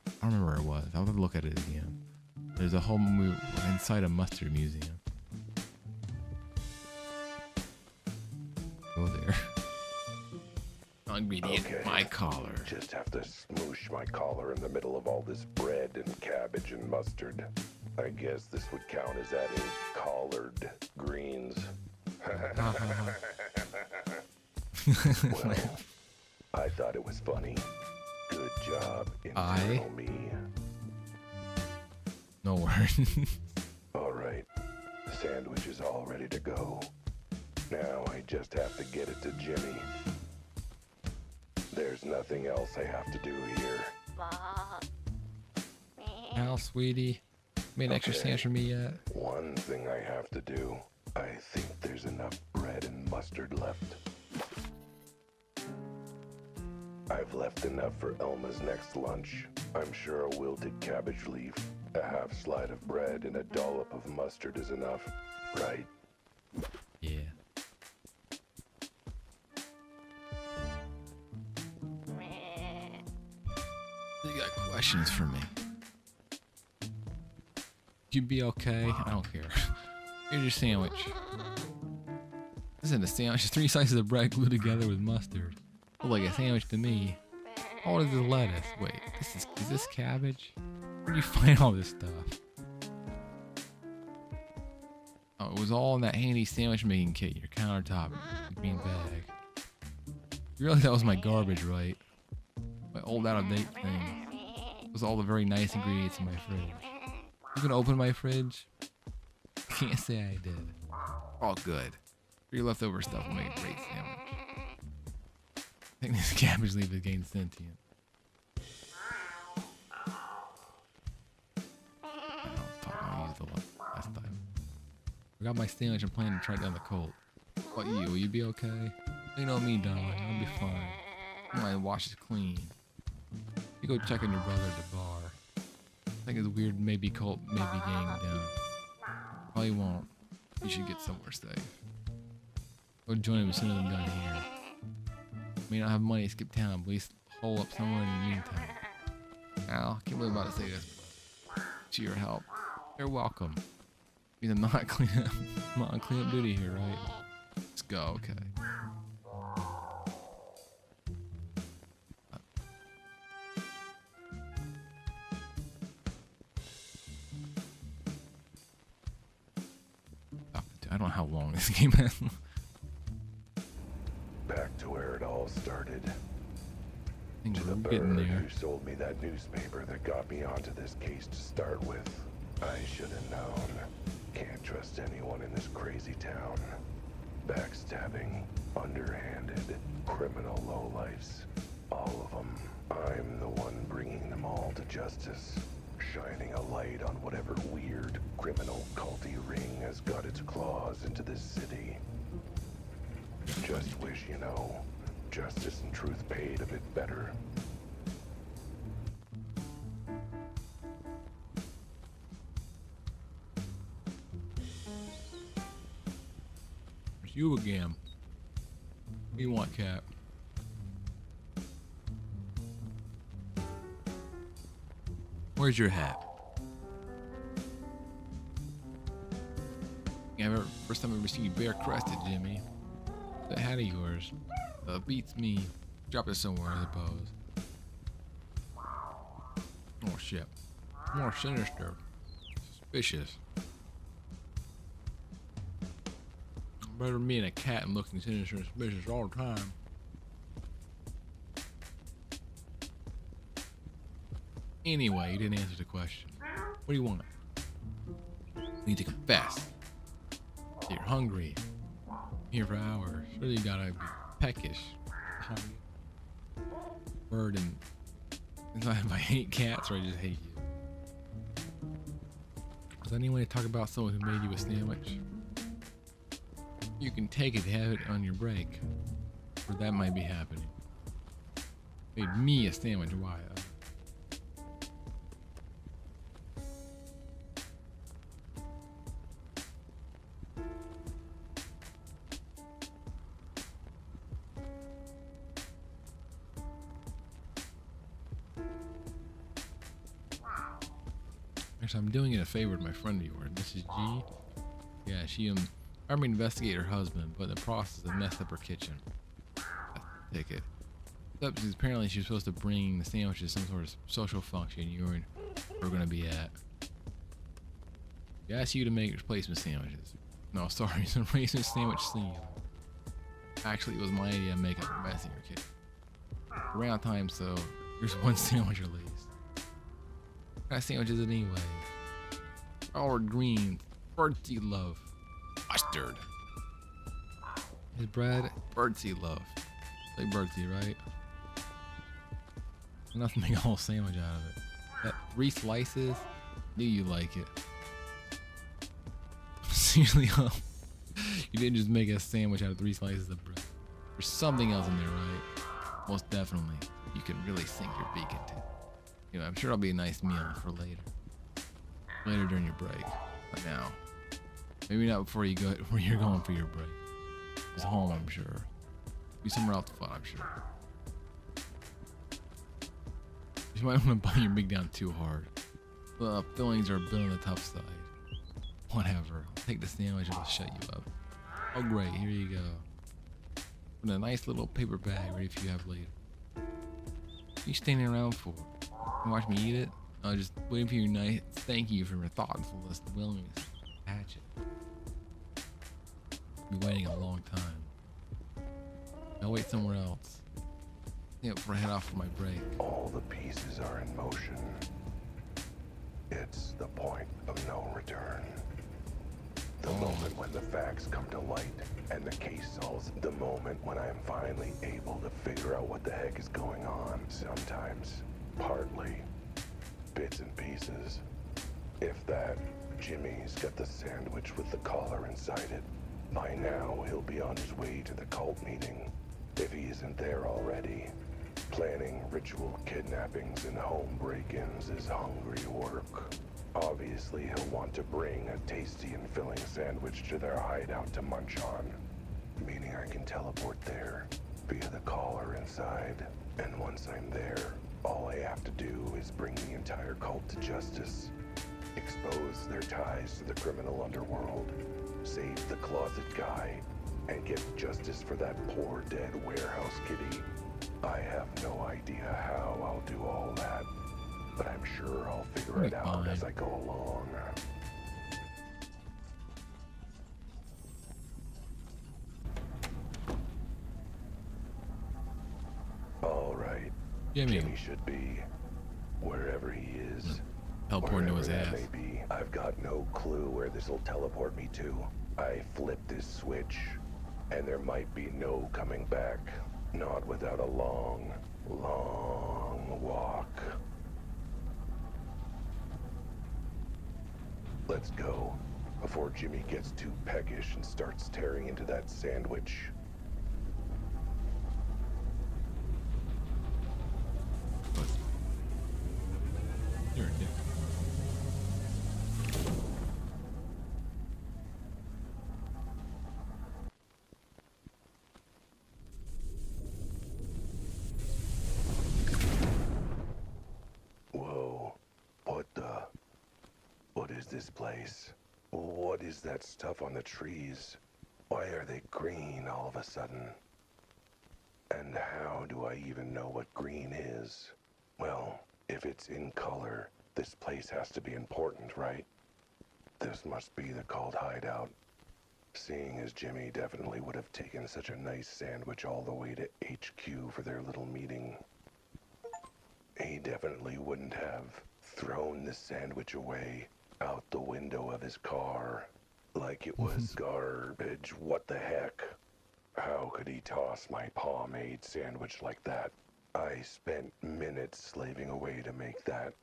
I don't remember where it was. I'll have to look at it again. There's a whole inside a mustard museum. Go there. Ingredient, Okay. my collar. Just have to smoosh my collar in the middle of all this bread and cabbage and mustard. I guess this would count as adding collard greens. Well, I thought it was funny. Good job, internal me. No worries. All right, the sandwich is all ready to go. Now I just have to get it to Jimmy. There's nothing else I have to do here. Al, sweetie, made an extra Okay. sandwich for me yet? One thing I have to do. I think there's enough bread and mustard left. I've left enough for Elma's next lunch. I'm sure a wilted cabbage leaf, a half slide of bread, and a dollop of mustard is enough, right? Yeah. You got questions for me? You be okay? I don't care. Here's your sandwich. This isn't a sandwich. It's 3 slices of bread glued together with mustard. Look like a sandwich to me. Oh, what is this lettuce? Wait, is this cabbage? Where do you find all this stuff? Oh, it was all in that handy sandwich making kit, your countertop, the green bag. You realize that was my garbage, right? My old out-of-date thing. It was all the very nice ingredients in my fridge. You gonna open my fridge? Can't say I did. All good. Your leftover stuff will make a great sandwich. I think this cabbage leaf is getting sentient. I'll use the last time. I got my sandwich. I'm planning to try down the colt. What you? Will you be okay? You know me, darling. I'll be fine. My wash is clean. You go check on your brother at the bar. I think it's weird. Maybe Colt may be getting down. Probably won't. You should get somewhere safe. Go join him as soon as I'm done here. May not have money to skip town, but at least hole up somewhere in the meantime. Al, I can't believe I'm about to say this. To your help. You're welcome. Means I'm not on clean up duty here, right? Let's go, okay. I don't know how long this game is. Back to where it all started. Things To are the getting bird there. who sold me that newspaper that got me onto this case to start with. I should have known. Can't trust anyone in this crazy town. Backstabbing, underhanded, criminal lowlifes. All of them. I'm the one bringing them all to justice. shining a light on whatever weird, criminal, culty ring has got its claws into this city. Just wish, justice and truth paid a bit better. It's you again. What do you want, Cap? Where's your hat? Yeah, first time I ever seen you bare crested, Jimmy. That hat of yours beats me. Drop it somewhere, I suppose. Oh shit. More sinister. Suspicious. Better than being a cat and looking sinister and suspicious all the time. Anyway, you didn't answer the question. What do you want? You need to confess. You're hungry. Here for hours. Really gotta be peckish. Bird and it's not if I hate cats or I just hate you. Is there any way to talk about someone who made you a sandwich? You can take it, have it on your break. Or that might be happening. Made me a sandwich, why? Actually, I'm doing it a favor to my friend of yours, Mrs. G. Yeah, she armed me to investigate her husband, but in the process of messed up her kitchen. Take it. Because apparently she was supposed to bring the sandwiches to some sort of social function you were going to be at. She asked you to make replacement sandwiches. No, sorry, some replacement sandwich sleeve. Actually, it was my idea to make up a mess in your kitchen. We're out of time, so here's one sandwich at least. What kind of sandwich is it anyway? Collard greens, birdseed loaf, mustard. His bread, birdseed loaf. Like birdseed, right? Enough to make a whole sandwich out of it. That 3 slices, knew you like it. Seriously, you didn't just make a sandwich out of 3 slices of bread. There's something else in there, right? Most definitely. You can really sink your beak into. I'm sure it'll be a nice meal for later. Later during your break. But now. Maybe not before you go where you're going for your break. It's home, I'm sure. Be somewhere else fun, I'm sure. You might want to bite your beak down too hard. The fillings are a bit on the tough side. Whatever. I'll take the sandwich and I'll shut you up. Oh great, here you go. In a nice little paper bag ready for you to have later. What are you standing around for? You watch me eat it? I'll just waiting for your nice thank you for your thoughtfulness and willingness to hatch it. Be waiting a long time. I'll wait somewhere else. Before I head off for my break. All the pieces are in motion. It's the point of no return. The moment when the facts come to light and the case solves. The moment when I am finally able to figure out what the heck is going on. Sometimes, partly, bits and pieces. If that, Jimmy's got the sandwich with the collar inside it. By now, he'll be on his way to the cult meeting. If he isn't there already. Planning ritual kidnappings and home break-ins is hungry work. Obviously, he'll want to bring a tasty and filling sandwich to their hideout to munch on. Meaning I can teleport there via the collar inside. And once I'm there, all I have to do is bring the entire cult to justice. Expose their ties to the criminal underworld. Save the closet guy. And get justice for that poor dead warehouse kitty. I have no idea how I'll do all that, but I'm sure I'll figure it out as I go along. All right. Jimmy should be wherever he is. Teleport into his ass. That may be. I've got no clue where this will teleport me to. I flip this switch, and there might be no coming back. Not without a long, long walk. Let's go, before Jimmy gets too peckish and starts tearing into that sandwich. You're a dick. Whoa, what is this place? What is that stuff on the trees? Why are they green all of a sudden? And how do I even know what green is? Well, if it's in color, this place has to be important, right? This must be the cult hideout. Seeing as Jimmy definitely would have taken such a nice sandwich all the way to HQ for their little meeting. He definitely wouldn't have thrown the sandwich away out the window of his car like it was garbage. What the heck? How could he toss my pomade sandwich like that? I spent minutes slaving away to make that.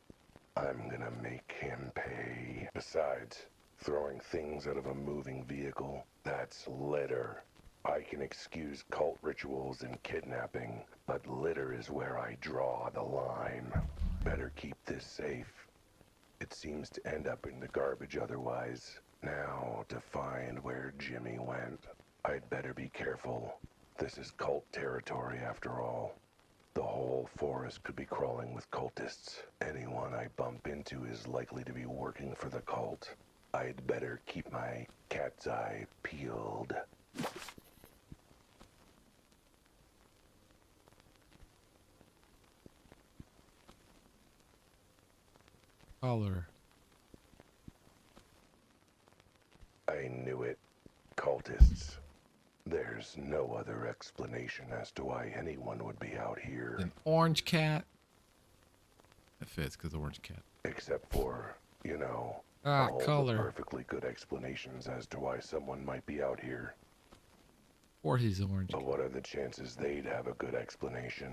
I'm gonna make him pay. Besides, throwing things out of a moving vehicle, that's litter. I can excuse cult rituals and kidnapping, but litter is where I draw the line. Better keep this safe. It seems to end up in the garbage otherwise. Now, to find where Jimmy went, I'd better be careful. This is cult territory after all. The whole forest could be crawling with cultists. Anyone I bump into is likely to be working for the cult. I'd better keep my cat's eye peeled. Color. I knew it. Cultists. There's no other explanation as to why anyone would be out here. An orange cat. That fits because orange cat. Except for, you know, all color. the perfectly good explanations as to why someone might be out here. Or his orange. But what are the chances they'd have a good explanation?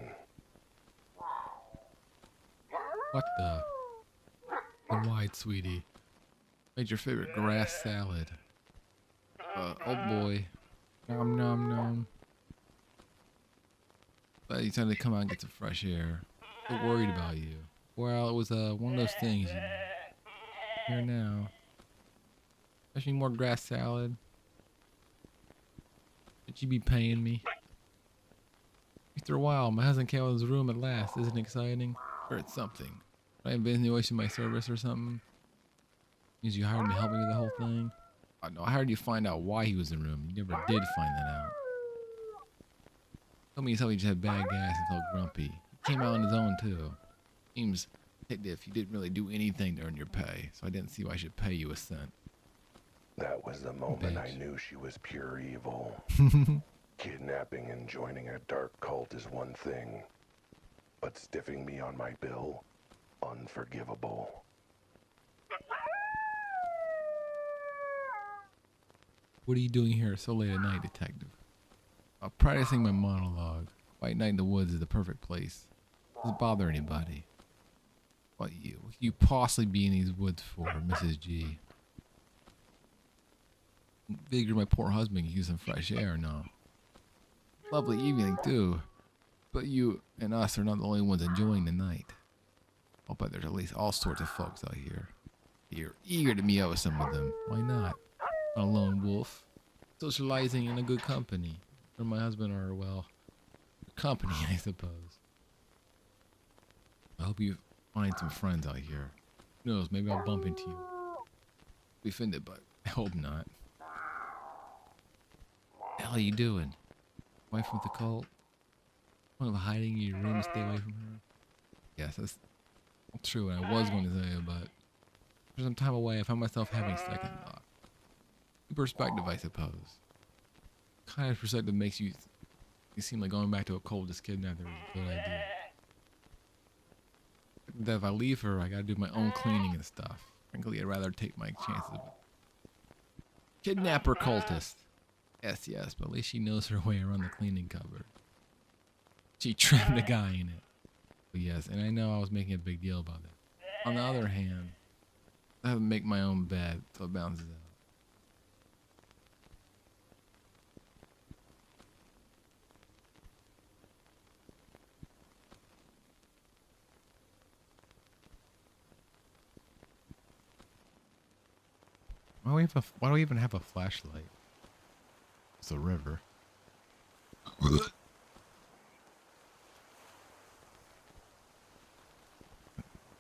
What the? The wide, sweetie. Made your favorite grass salad. Oh boy. Nom nom nom. Glad you decided to come out and get some fresh air. So worried about you. Well, it was one of those things, you know. Here now. Especially more grass salad. Should you be paying me? After a while, my husband came out of his room at last. Isn't it exciting? Or it's something. I haven't been wasting my service or something. Means you hired me to help me with the whole thing. No, I hired you to find out why he was in the room. You never did find that out. Told me yourself he just had bad gas and felt grumpy. He came out on his own too. Seems if you didn't really do anything to earn your pay, so I didn't see why I should pay you a cent. That was the moment I knew she was pure evil. Kidnapping and joining a dark cult is one thing, but stiffing me on my bill, unforgivable. What are you doing here so late at night, detective? I'm practicing my monologue. White night in the woods is the perfect place. Doesn't bother anybody. What you possibly be in these woods for, Mrs. G? Figure my poor husband can use some fresh air now. Lovely evening too, but you and us are not the only ones enjoying the night. I'll bet there's at least all sorts of folks out here. You're eager to meet up with some of them. Why not? A lone wolf, socializing in a good company. Or my husband are, well, company, I suppose. I hope you find some friends out here. Who knows, maybe I'll bump into you. Be offended, but I hope not. What the hell are you doing? Wife with the cult? One of hiding in your room to stay away from her? Yes, that's true, and I was going to say it, but for some time away, I found myself having second thought. Perspective, I suppose. Kind of perspective makes you seem like going back to a cult just kidnapped her is a good idea. That if I leave her, I gotta do my own cleaning and stuff. Frankly, I'd rather take my chances with kidnapper cultist. Yes, but at least she knows her way around the cleaning cupboard. She trapped a guy in it. But yes, and I know I was making a big deal about it. On the other hand, I have to make my own bed so it bounces out. Why do we even have a flashlight? It's a river. The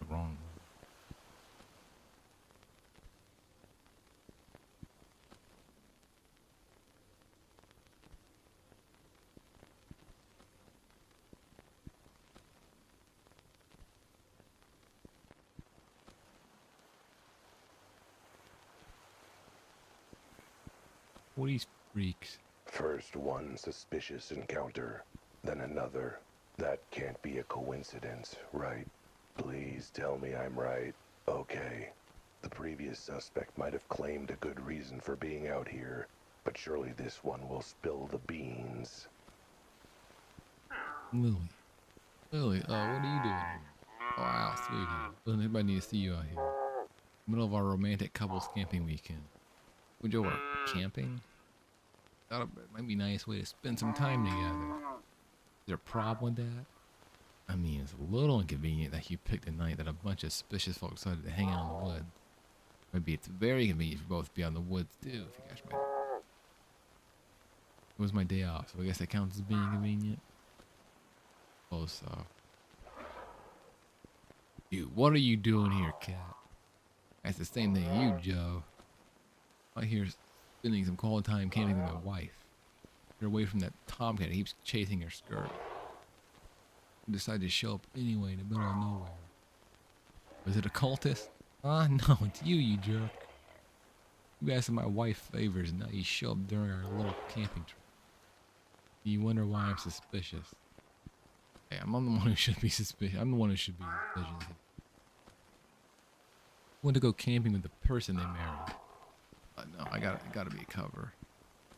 wrong way. What are these freaks? First one suspicious encounter, then another. That can't be a coincidence, right? Please tell me I'm right. Okay. The previous suspect might have claimed a good reason for being out here, but surely this one will spill the beans. Lily. Lily, what are you doing here? Oh, wow, sweetie. Doesn't anybody need to see you out here? Middle of our romantic couples camping weekend. Would you work camping? Thought it might be a nice way to spend some time together. Is there a problem with that? I mean, it's a little inconvenient that you picked a night that a bunch of suspicious folks decided to hang out in the woods. Maybe it's very convenient for both to be out in the woods too, if you catch my. It was my day off, so I guess that counts as being convenient. Oh, so. Dude, what are you doing here, cat? That's the same thing you, Joe. I hear spending some quality time camping with my wife. You're away from that tomcat who keeps chasing her skirt. You decide to show up anyway in the middle of nowhere. Was it a cultist? Ah, no, it's you, you jerk. You asked my wife favors and now you show up during our little camping trip. You wonder why I'm suspicious. Hey, I'm the one who should be suspicious. I'm the one who should be suspicious. I want to go camping with the person they married. No, I gotta be a cover.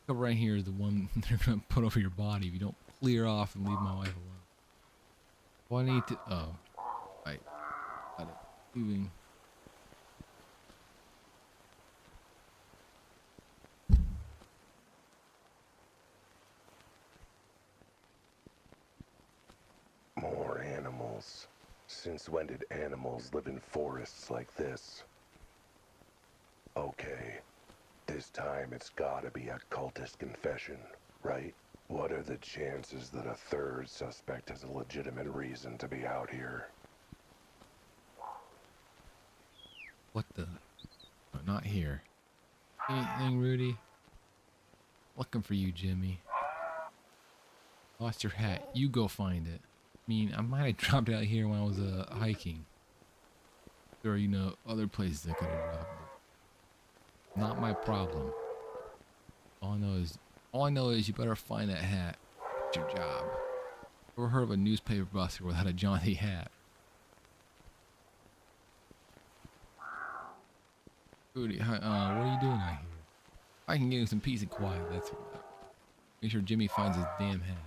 Cover right here is the one they're gonna put over your body if you don't clear off and leave my wife alone. Well, I need to. Oh, right. Got it. Moving. More animals. Since when did animals live in forests like this? Okay. This time it's gotta be a cultist confession, right? What are the chances that a third suspect has a legitimate reason to be out here? What the? Oh, not here. Anything, Rudy? Looking for you, Jimmy. Lost your hat. You go find it. I mean, I might have dropped it out here when I was hiking. Or, you know, other places I could have dropped it. Not my problem. All I know is you better find that hat. It's your job. Ever heard of a newspaper buster without a jaunty hat? Rudy, what are you doing out here? I can give him some peace and quiet, that's what. Make sure Jimmy finds his damn hat.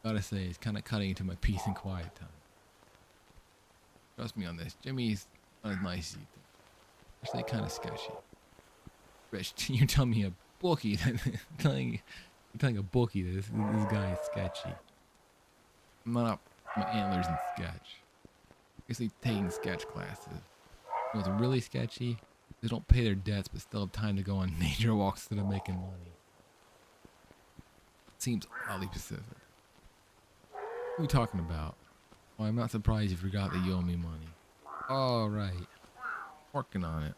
Gotta say, it's kind of cutting into my peace and quiet time. Trust me on this. Jimmy's not as nice as you think. Actually, kind of sketchy. Rich, you're telling me a bookie that you're telling a bookie that this guy is sketchy. I'm not up my antlers in sketch. Basically taking sketch classes. You know what's really sketchy? They don't pay their debts but still have time to go on nature walks instead of making money. Seems oddly specific. What are you talking about? Well, I'm not surprised you forgot that you owe me money. All right. Working on it.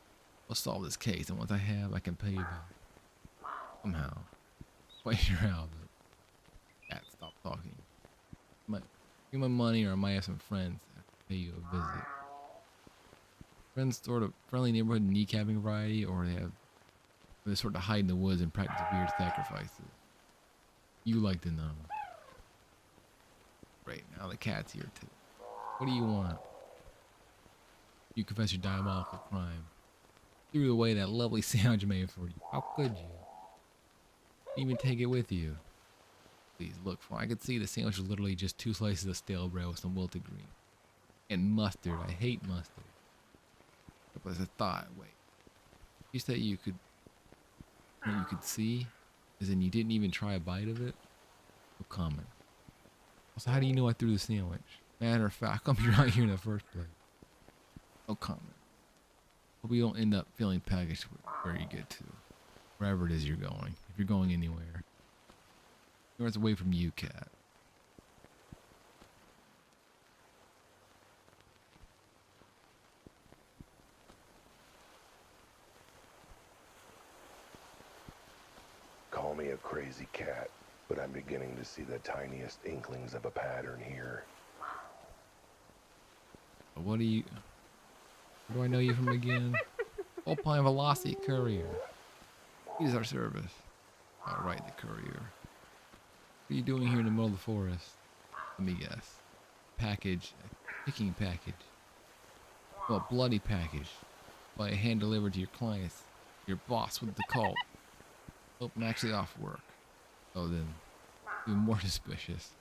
We'll solve this case, and once I have, I can pay you back. Somehow. Wait, you're out of it. Cat, stop talking. Give my money, or I might have some friends that pay you a visit. Friends sort of friendly neighborhood kneecapping variety, or they sort of hide in the woods and practice weird sacrifices. You like to know. Right, now the cat's here too. What do you want? You confess your diabolical crime. Threw away that lovely sandwich I made for you. How could you? Even take it with you. Please look for. I could see the sandwich was literally just 2 slices of stale bread with some wilted green. And mustard. I hate mustard. But as a thought, wait. You said what you could see, as in you didn't even try a bite of it? No comment. So how do you know I threw the sandwich? Matter of fact, how come you're not here in the first place? No comment. Hope you don't end up feeling packaged where you get to. Wherever it is you're going. If you're going anywhere. Or it's away from you, cat. Call me a crazy cat, but I'm beginning to see the tiniest inklings of a pattern here. What do you... Where do I know you from again? Alpine Velocity Courier. Use our service. Alright, the courier. What are you doing here in the middle of the forest? Let me guess. Package. A picking package. Well, a bloody package. By hand delivered to your clients. Your boss with the cult. Oh, I'm actually off work. Oh, then. Even more suspicious.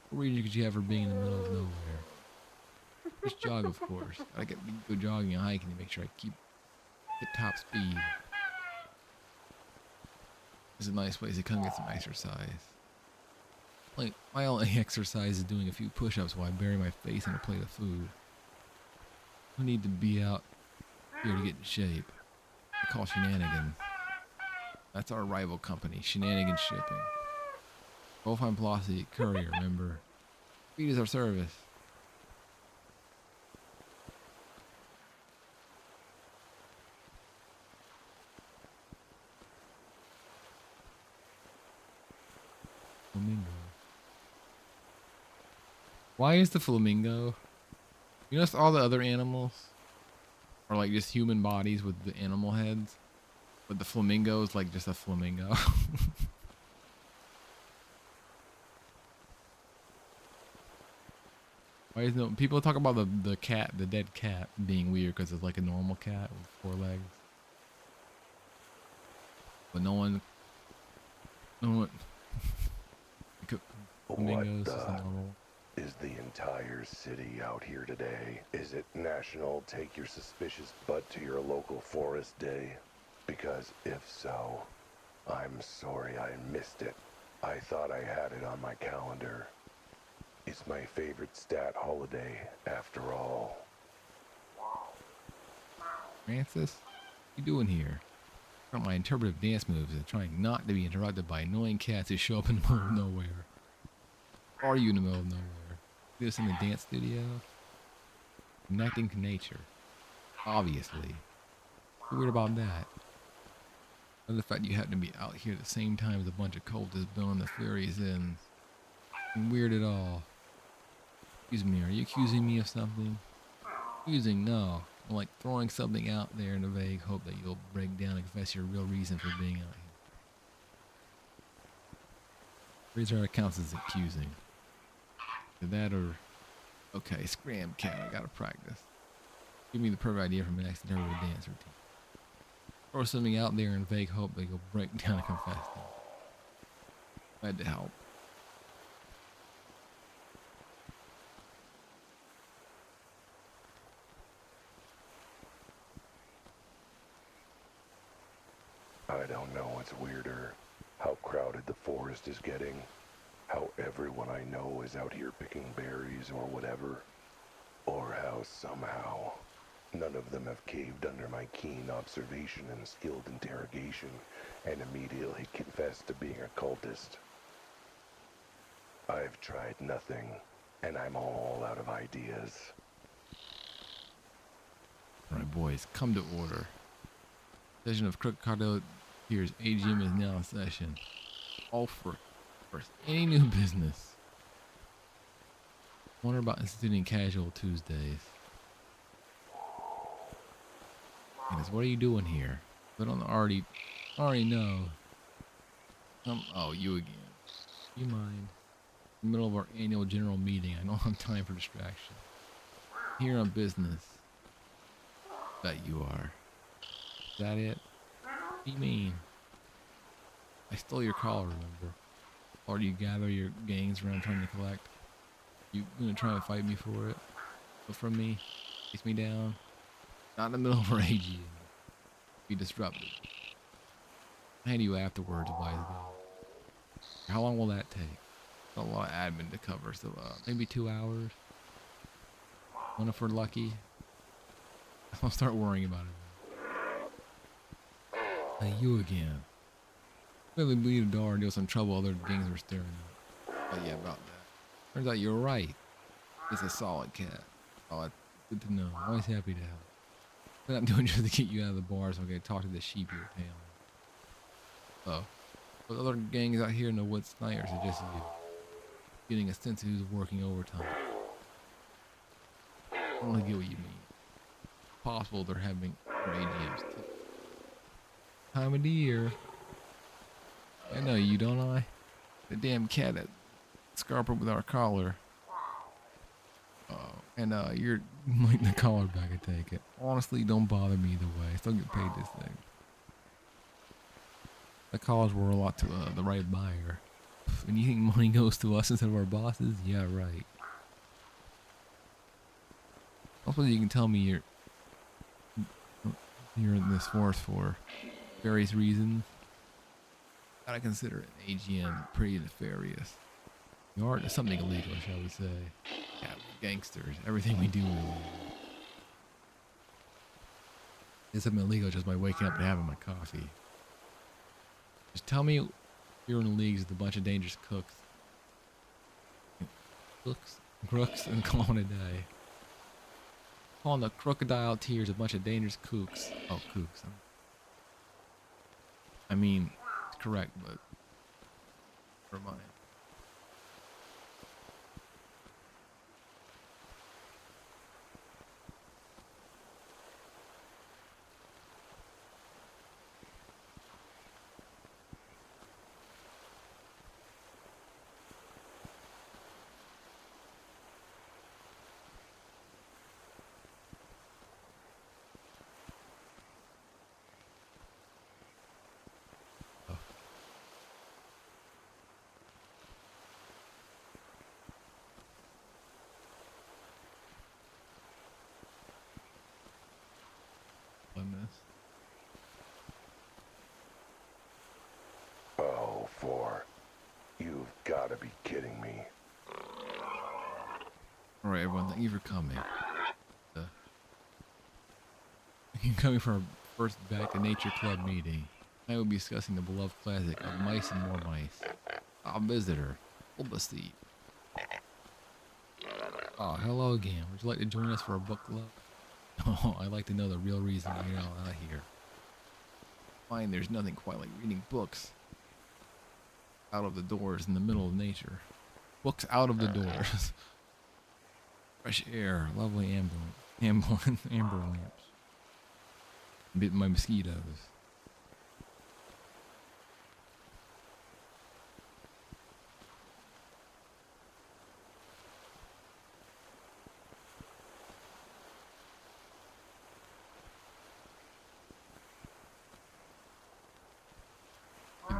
What reason could you have for being in the middle of nowhere? Just jog, of course. I gotta go jogging and hiking to make sure I keep at top speed. It's a nice place to come get some exercise. Like, my only exercise is doing a few push-ups while I bury my face in a plate of food. I need to be out here to get in shape. I call Shenanigans. That's our rival company, Shenanigans Shipping. Alpine Velocity Courier, remember? Speed is our service. Flamingo. Why is the flamingo? You notice all the other animals are like just human bodies with the animal heads, but the flamingo is like just a flamingo. Why is no people talk about the cat, the dead cat, being weird because it's like a normal cat with 4 legs, but no one. Flamingos is normal. Is the entire city out here today? Is it National Take Your Suspicious Butt to Your Local Forest Day? Because if so, I'm sorry I missed it. I thought I had it on my calendar. It's my favorite stat holiday, after all. Francis, what you doing here? Got my interpretive dance moves and trying not to be interrupted by annoying cats who show up in the middle of nowhere. Are you in the middle of nowhere? Do this in the dance studio? Connecting to nature. Obviously. What's weird about that? And the fact you happen to be out here at the same time as a bunch of cultists blowing the fairies in. Isn't weird at all. Excuse me, are you accusing me of something? Accusing? No. I'm like throwing something out there in a vague hope that you'll break down and confess your real reason for being out here. Razor accounts as accusing. Did that or... Okay, scram cat, I gotta practice. Give me the perfect idea for my next interpretive dance routine. Throw something out there in vague hope that you'll break down and confess them. Glad to help. I don't know what's weirder. How crowded the forest is getting. How everyone I know is out here picking berries or whatever. Or how somehow none of them have caved under my keen observation and skilled interrogation and immediately confessed to being a cultist. I've tried nothing, and I'm all out of ideas. Alright boys, come to order. Session of Crook Cardo Here's AGM is now in session. All for first. Any new business? Wonder about instituting casual Tuesdays. Goodness, what are you doing here? I don't already know. Oh, you again. You mind? In the middle of our annual general meeting, I don't have time for distraction. Here on business. Bet you are. Is that it? What do you mean? I stole your collar, remember? Or do you gather your gangs around trying to collect? You gonna try and fight me for it? But from me? Chase me down? Not in the middle of our AGM. Be disruptive. I'll hand you afterwards, wise guy. How long will that take? A lot of admin to cover, so maybe 2 hours. One if we're lucky. I'll start worrying about it. Hey, you again. Really bleed a door and deal some trouble other gangs were staring at. Oh yeah, about that. Turns out you're right. It's a solid cat. Oh, it's good to know. Always happy to help. What I'm doing just to get you out of the bar so I can talk to the sheep you're tailing. Oh. But other gangs out here in the woods tonight, or is it just you? Getting a sense of who's working overtime. I don't really get what you mean. Possible they're having their AGMs too. Time of the year. I know you, don't I? The damn cat that scarpered with our collar. And you're like the collar back, I take it. Honestly, don't bother me either way. I still get paid this thing. The collars were a lot to the right buyer. And you think money goes to us instead of our bosses? Yeah, right. Also, you can tell me you're in this force for various reasons. Gotta consider an AGM pretty nefarious. You are into something illegal, shall we say. Yeah, we're gangsters. Everything we do is illegal. It's something illegal just by waking up and having my coffee. Just tell me you're in leagues with a bunch of dangerous cooks. Crooks, and call it a day. Calling the crocodile tears a bunch of dangerous kooks. Oh, kooks. I mean, it's correct, but never mind. Oh, 4. You've got to be kidding me. Alright, everyone, thank you for coming. You're coming for our first Back to Nature Club meeting. I will be discussing the beloved classic of Mice and More Mice. Our visitor, hold the seat. Oh, hello again. Would you like to join us for a book club? Oh, I'd like to know the real reason you're all out here. Fine, there's nothing quite like reading books out of the doors in the middle of nature. Books out of the doors. Fresh air, lovely amber lamps. Bit my mosquitoes.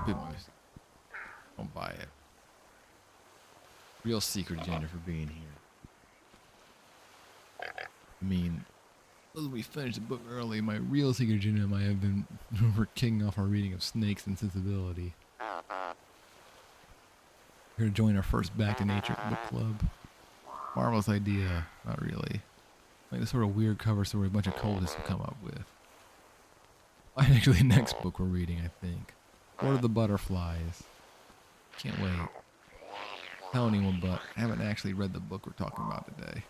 Bit my mosquitoes. Don't buy it. Real secret agenda for being here. I mean, as we finished the book early, my real secret agenda might have been for kicking off our reading of Snakes and Sensibility. Here to join our first Back to Nature book club. Marvelous idea. Not really. Like the sort of weird cover story a bunch of cultists have come up with. Actually, the next book we're reading, I think. Lord of the Butterflies. Can't wait. Tell anyone, but I haven't actually read the book we're talking about today.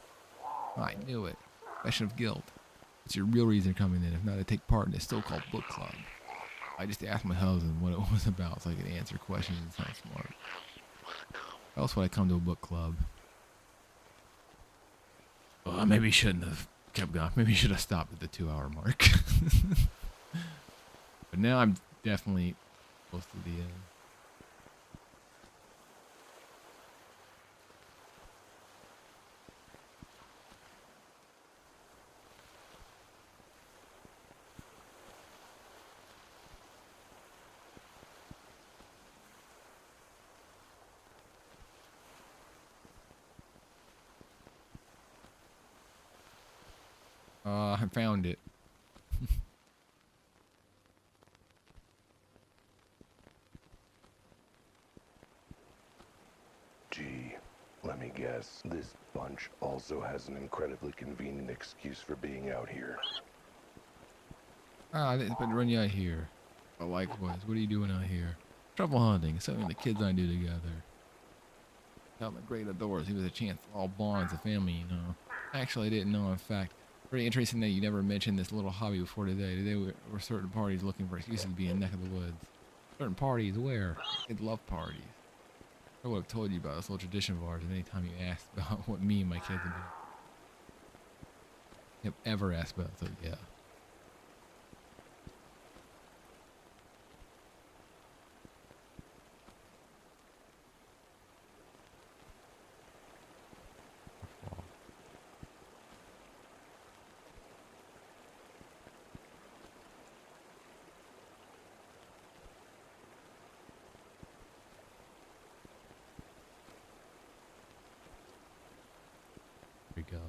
I knew it. Confession of guilt. What's your real reason for coming in, if not to take part in this so-called book club? I just asked my husband what it was about so I could answer questions and sound smart. How else would I come to a book club? Well, maybe you shouldn't have kept going. Maybe you should have stopped at the 2-hour mark. But now I'm definitely close to the end. I found it. Let me guess. This bunch also has an incredibly convenient excuse for being out here. I didn't expect to run you out here. But likewise, what are you doing out here? Trouble hunting. It's something the kids and I do together. Out in the great outdoors, give us a chance to all bond as a family, you know. Actually, I didn't know. In fact, pretty interesting that you never mentioned this little hobby before today. Today were certain parties looking for excuses to be in the neck of the woods. Certain parties where? Kids love parties. I would have told you about this little tradition of ours anytime you asked about what me and my kids would do. Have ever asked about, so yeah. Here we go.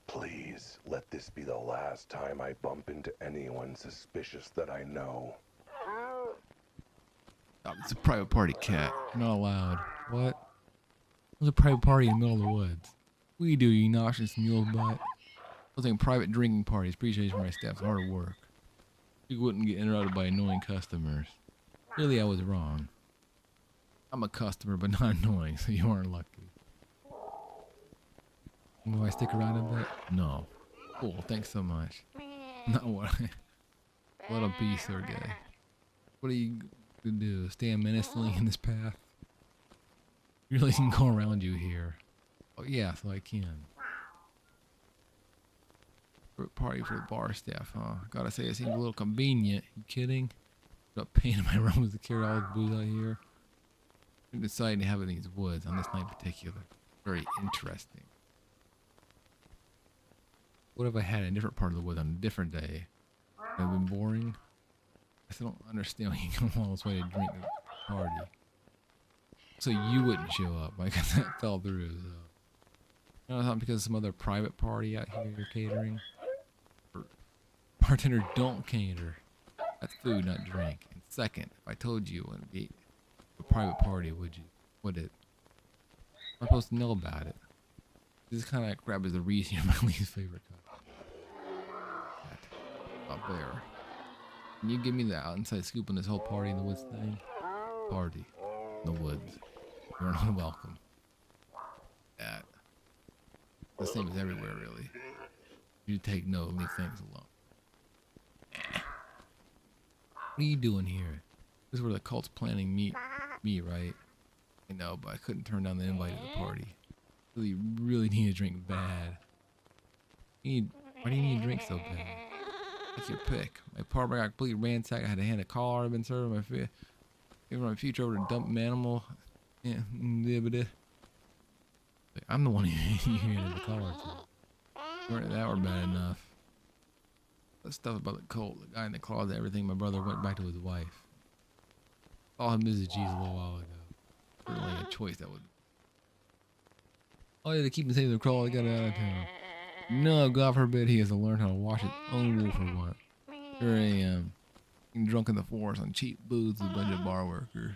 Please, let this be the last time I bump into anyone suspicious that I know. Oh, it's a private party, cat. You're not allowed. What? There's a private party in the middle of the woods. We do, you noxious mule butt. Hosting private drinking parties. Appreciation for my staff's hard work. You wouldn't get interrupted by annoying customers. Really, I was wrong. I'm a customer, but not annoying, so you aren't lucky. Will I stick around a bit? No. Cool, thanks so much. Not what I... Let him be, Sergey. What are you gonna do? Stand menacingly in this path? You really can go around you here. Oh yeah, so I can. Party for the bar staff, huh? Gotta say, it seems a little convenient. You kidding? Got pain in my rooms to carry all this booze out here. We decided to have it in these woods on this night in particular. Very interesting. What if I had a different part of the woods on a different day? Would it have been boring? I still don't understand why you come all this way to drink at the party. So you wouldn't show up. I guess that fell through, so. You know, it's not because of some other private party out here you're catering? Or bartender don't cater. That's food, not drink. And second, if I told you it wouldn't be a private party, would you? Would it? I'm supposed to know about it. This kind of crap is the reason you're my least favorite cup. Up there. Can you give me the outside scoop on this whole party in the woods thing? Party. In the woods. You're not welcome. That. The same as everywhere, really. You take note, leave things alone. What are you doing here? This is where the cult's planning me, right? I know, but I couldn't turn down the invite to the party. Really need a drink bad. Why do you need a drink so bad? Take your pick. My apartment got completely ransacked. I had to hand a call I've been serving my future over to dump animal. Yeah, I'm the one who handed the call to. That were bad enough. The stuff about the cult, the guy in the closet, everything. My brother went back to his wife. Saw him Mrs. G's a little while ago. Certainly a choice that would. Oh yeah, to keep him safe from the crawl, he got out of town. No, God forbid he has to learn how to wash his own wool for once. Here I am, getting drunk in the forest on cheap booze with a bunch of bar workers.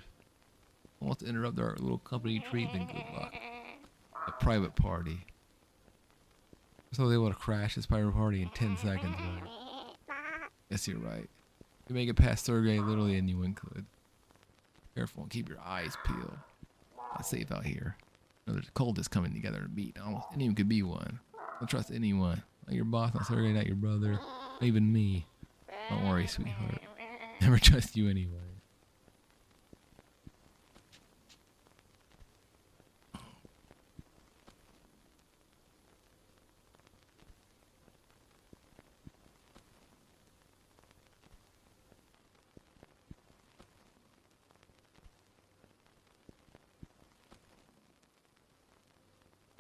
Wants to interrupt our little company treat, then good luck. A private party. So they want to crash this private party in 10 seconds, right? Yes, you're right. You make it past Sergey, literally anyone could. Careful and keep your eyes peeled. It's safe out here. You know, there's a cult that's coming together to meet. Almost anyone could be one. Don't trust anyone. Not your boss, not Sergey, not your brother, not even me. Don't worry, sweetheart. Never trust you anyway.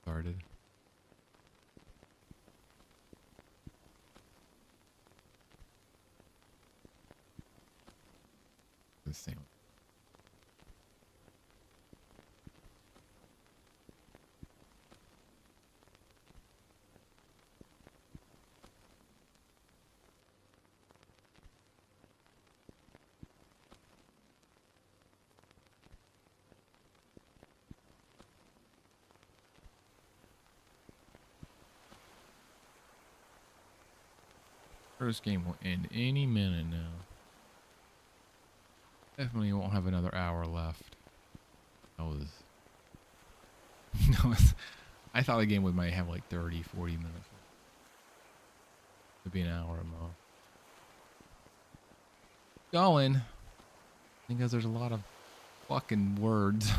Started. The same. This game will end any minute now. Definitely won't have another hour left. That was... I thought the game might have like 30, 40 minutes. It'd be an hour or more. Going. Because there's a lot of fucking words.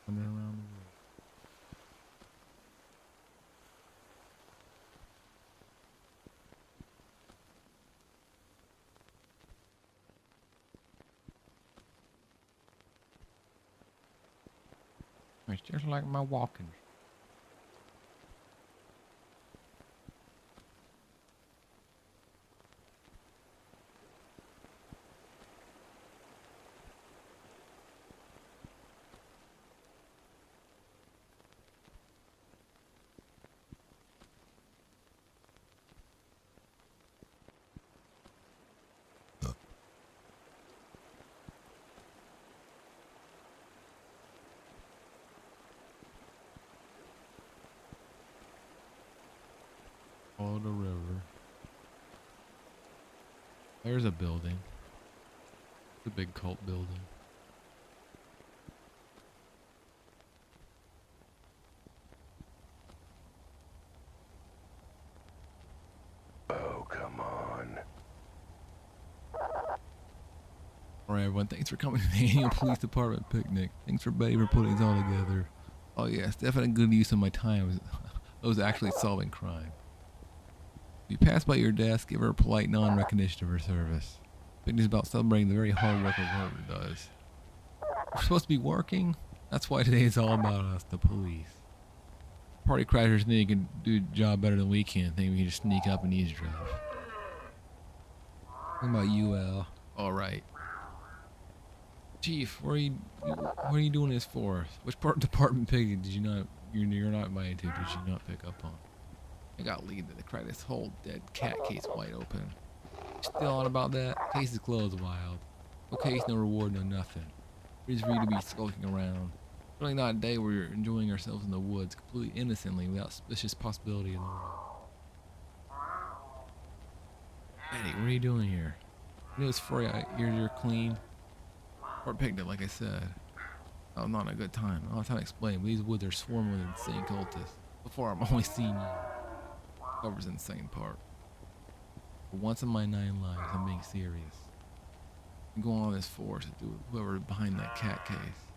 Wandering around the world. It's just like my walking. Follow the river. There's a building. It's a big cult building. Oh, come on. Alright everyone, thanks for coming to the annual police department picnic. Thanks for Betty for putting it all together. Oh yeah, it's definitely good use of my time. I was actually solving crime. If you pass by your desk, give her a polite non-recognition of her service. Picnic is about celebrating the very hard work her does. We're supposed to be working? That's why today is all about us, the police. Party crashers think they can do the job better than we can. Think we can just sneak up and eavesdrop. What about you, Al? Alright. Chief, what are you doing this for? Which department picnic did you not, you're not invited to, did you not pick up on? I got lead to crack this whole dead cat case wide open. Still on about that? Case is closed, Wilde. No case, no reward, no nothing. We're just free to be skulking around. Really not a day where you're enjoying ourselves in the woods completely innocently without suspicious possibility in the world. Eddie, what are you doing here? You know it's free, you're clean. Or picnic, like I said. Oh, not a good time. I don't have time to explain, but these woods are swarming with insane cultists. Before I'm only seeing you. Covers insane part. For once in my 9 lives, I'm being serious. I'm going on this force to do whoever behind that cat case.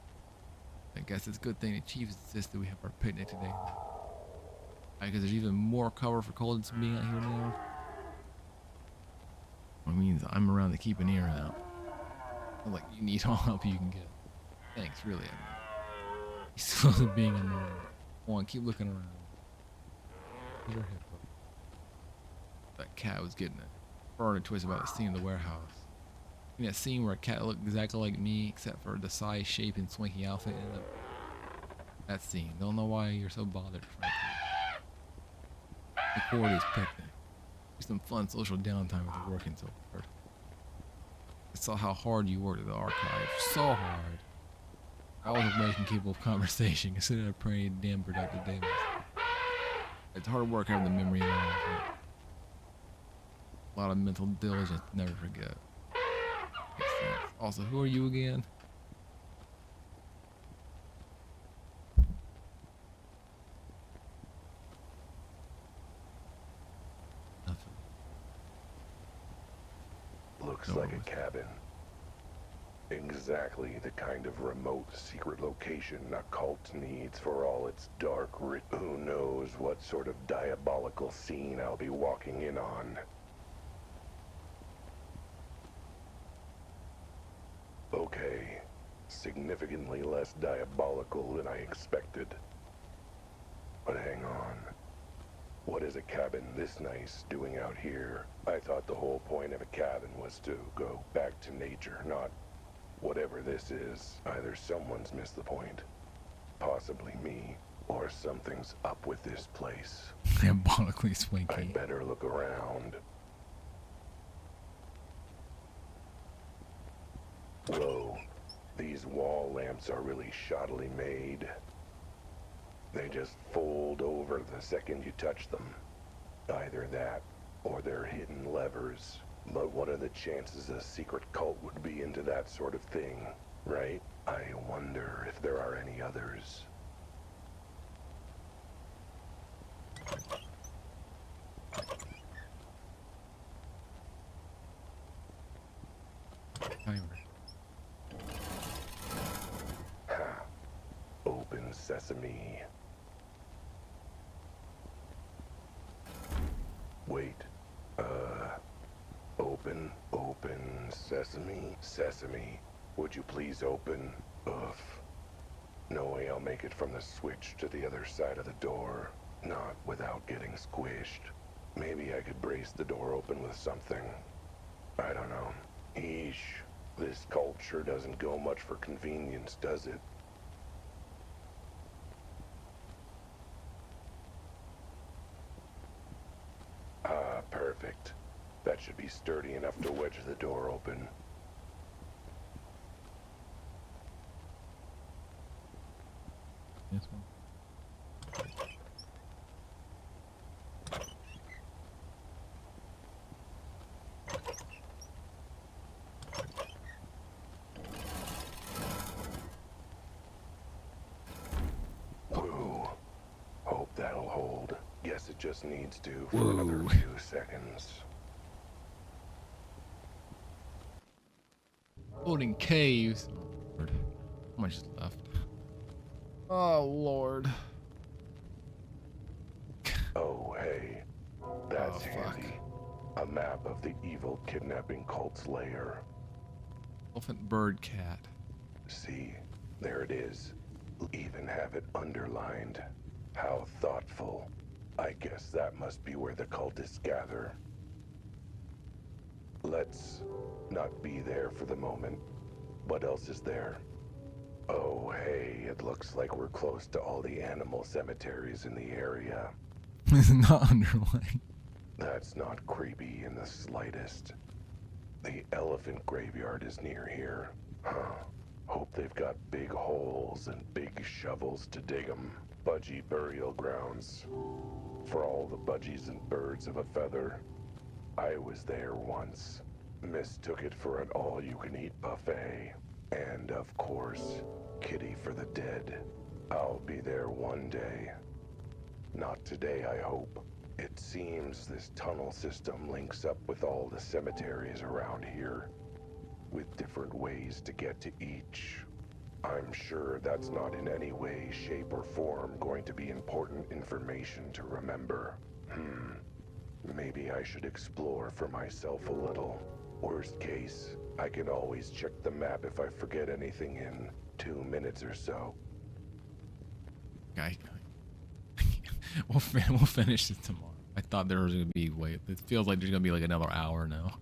I guess it's a good thing the chief insisted we have our picnic today. Because there's even more cover for cultists being out here now. It means I'm around to keep an ear out. Like you need all help you can get. Thanks, really. He's still being annoying. Come on, keep looking around. Your hippo. That cat was getting it. Burned a twist about the scene in the warehouse. In that scene where a cat looked exactly like me, except for the size, shape, and swanky outfit in it. That scene. Don't know why you're so bothered, frankly. Record his picnic. Do some fun social downtime with the working so hard. I saw how hard you worked at the archive. So hard. I wasn't making capable of conversation, considering a pretty damn productive day. It's hard work having the memory of it. A lot of mental diligence, never forget. Makes sense. Also, who are you again? Nothing. Looks like a cabin. Exactly the kind of remote secret location a cult needs for all its dark Who knows what sort of diabolical scene I'll be walking in on. Okay, significantly less diabolical than I expected. But hang on. What is a cabin this nice doing out here? I thought the whole point of a cabin was to go back to nature, not whatever this is. Either someone's missed the point, possibly me, or something's up with this place. Diabolically swanky. I better look around. Whoa, the These wall lamps are really shoddily made. They just fold over the second you touch them. Either that, or they're hidden levers. But what are the chances a secret cult would be into that sort of thing, right? I wonder if there are any others. Anyway. Ha. Open sesame. Wait. Open sesame. Sesame. Would you please open? Oof. No way I'll make it from the switch to the other side of the door. Not without getting squished. Maybe I could brace the door open with something. I don't know. Eesh. This cult sure doesn't go much for convenience, does it? Ah, perfect. That should be sturdy enough to wedge the door open. This one. Woo. Hope that'll hold. Guess it just needs to for Whoa. another few seconds. Floating caves. Oh, Lord. How much is left? Oh, Lord. Oh, hey. That's Oh, fuck. handy. A map of the evil kidnapping cult's lair. Elephant bird cat. See, there it is. Even have it underlined. How thoughtful. I guess that must be where the cultists gather. Let's not be there for the moment. What else is there? Oh, hey, it looks like we're close to all the animal cemeteries in the area. It's not underlined. That's not creepy in the slightest. The elephant graveyard is near here. Huh. Hope they've got big holes and big shovels to dig 'em. Budgie burial grounds. For all the budgies and birds of a feather. I was there once. Mistook it for an all-you-can-eat buffet. And, of course, kitty for the dead. I'll be there one day. Not today, I hope. It seems this tunnel system links up with all the cemeteries around here, with different ways to get to each. I'm sure that's not in any way, shape, or form going to be important information to remember. Maybe I should explore for myself a little. Worst case, I can always check the map if I forget anything in 2 minutes or so. Guy. We'll finish it tomorrow. I thought there was gonna be it feels like there's gonna be like another hour now.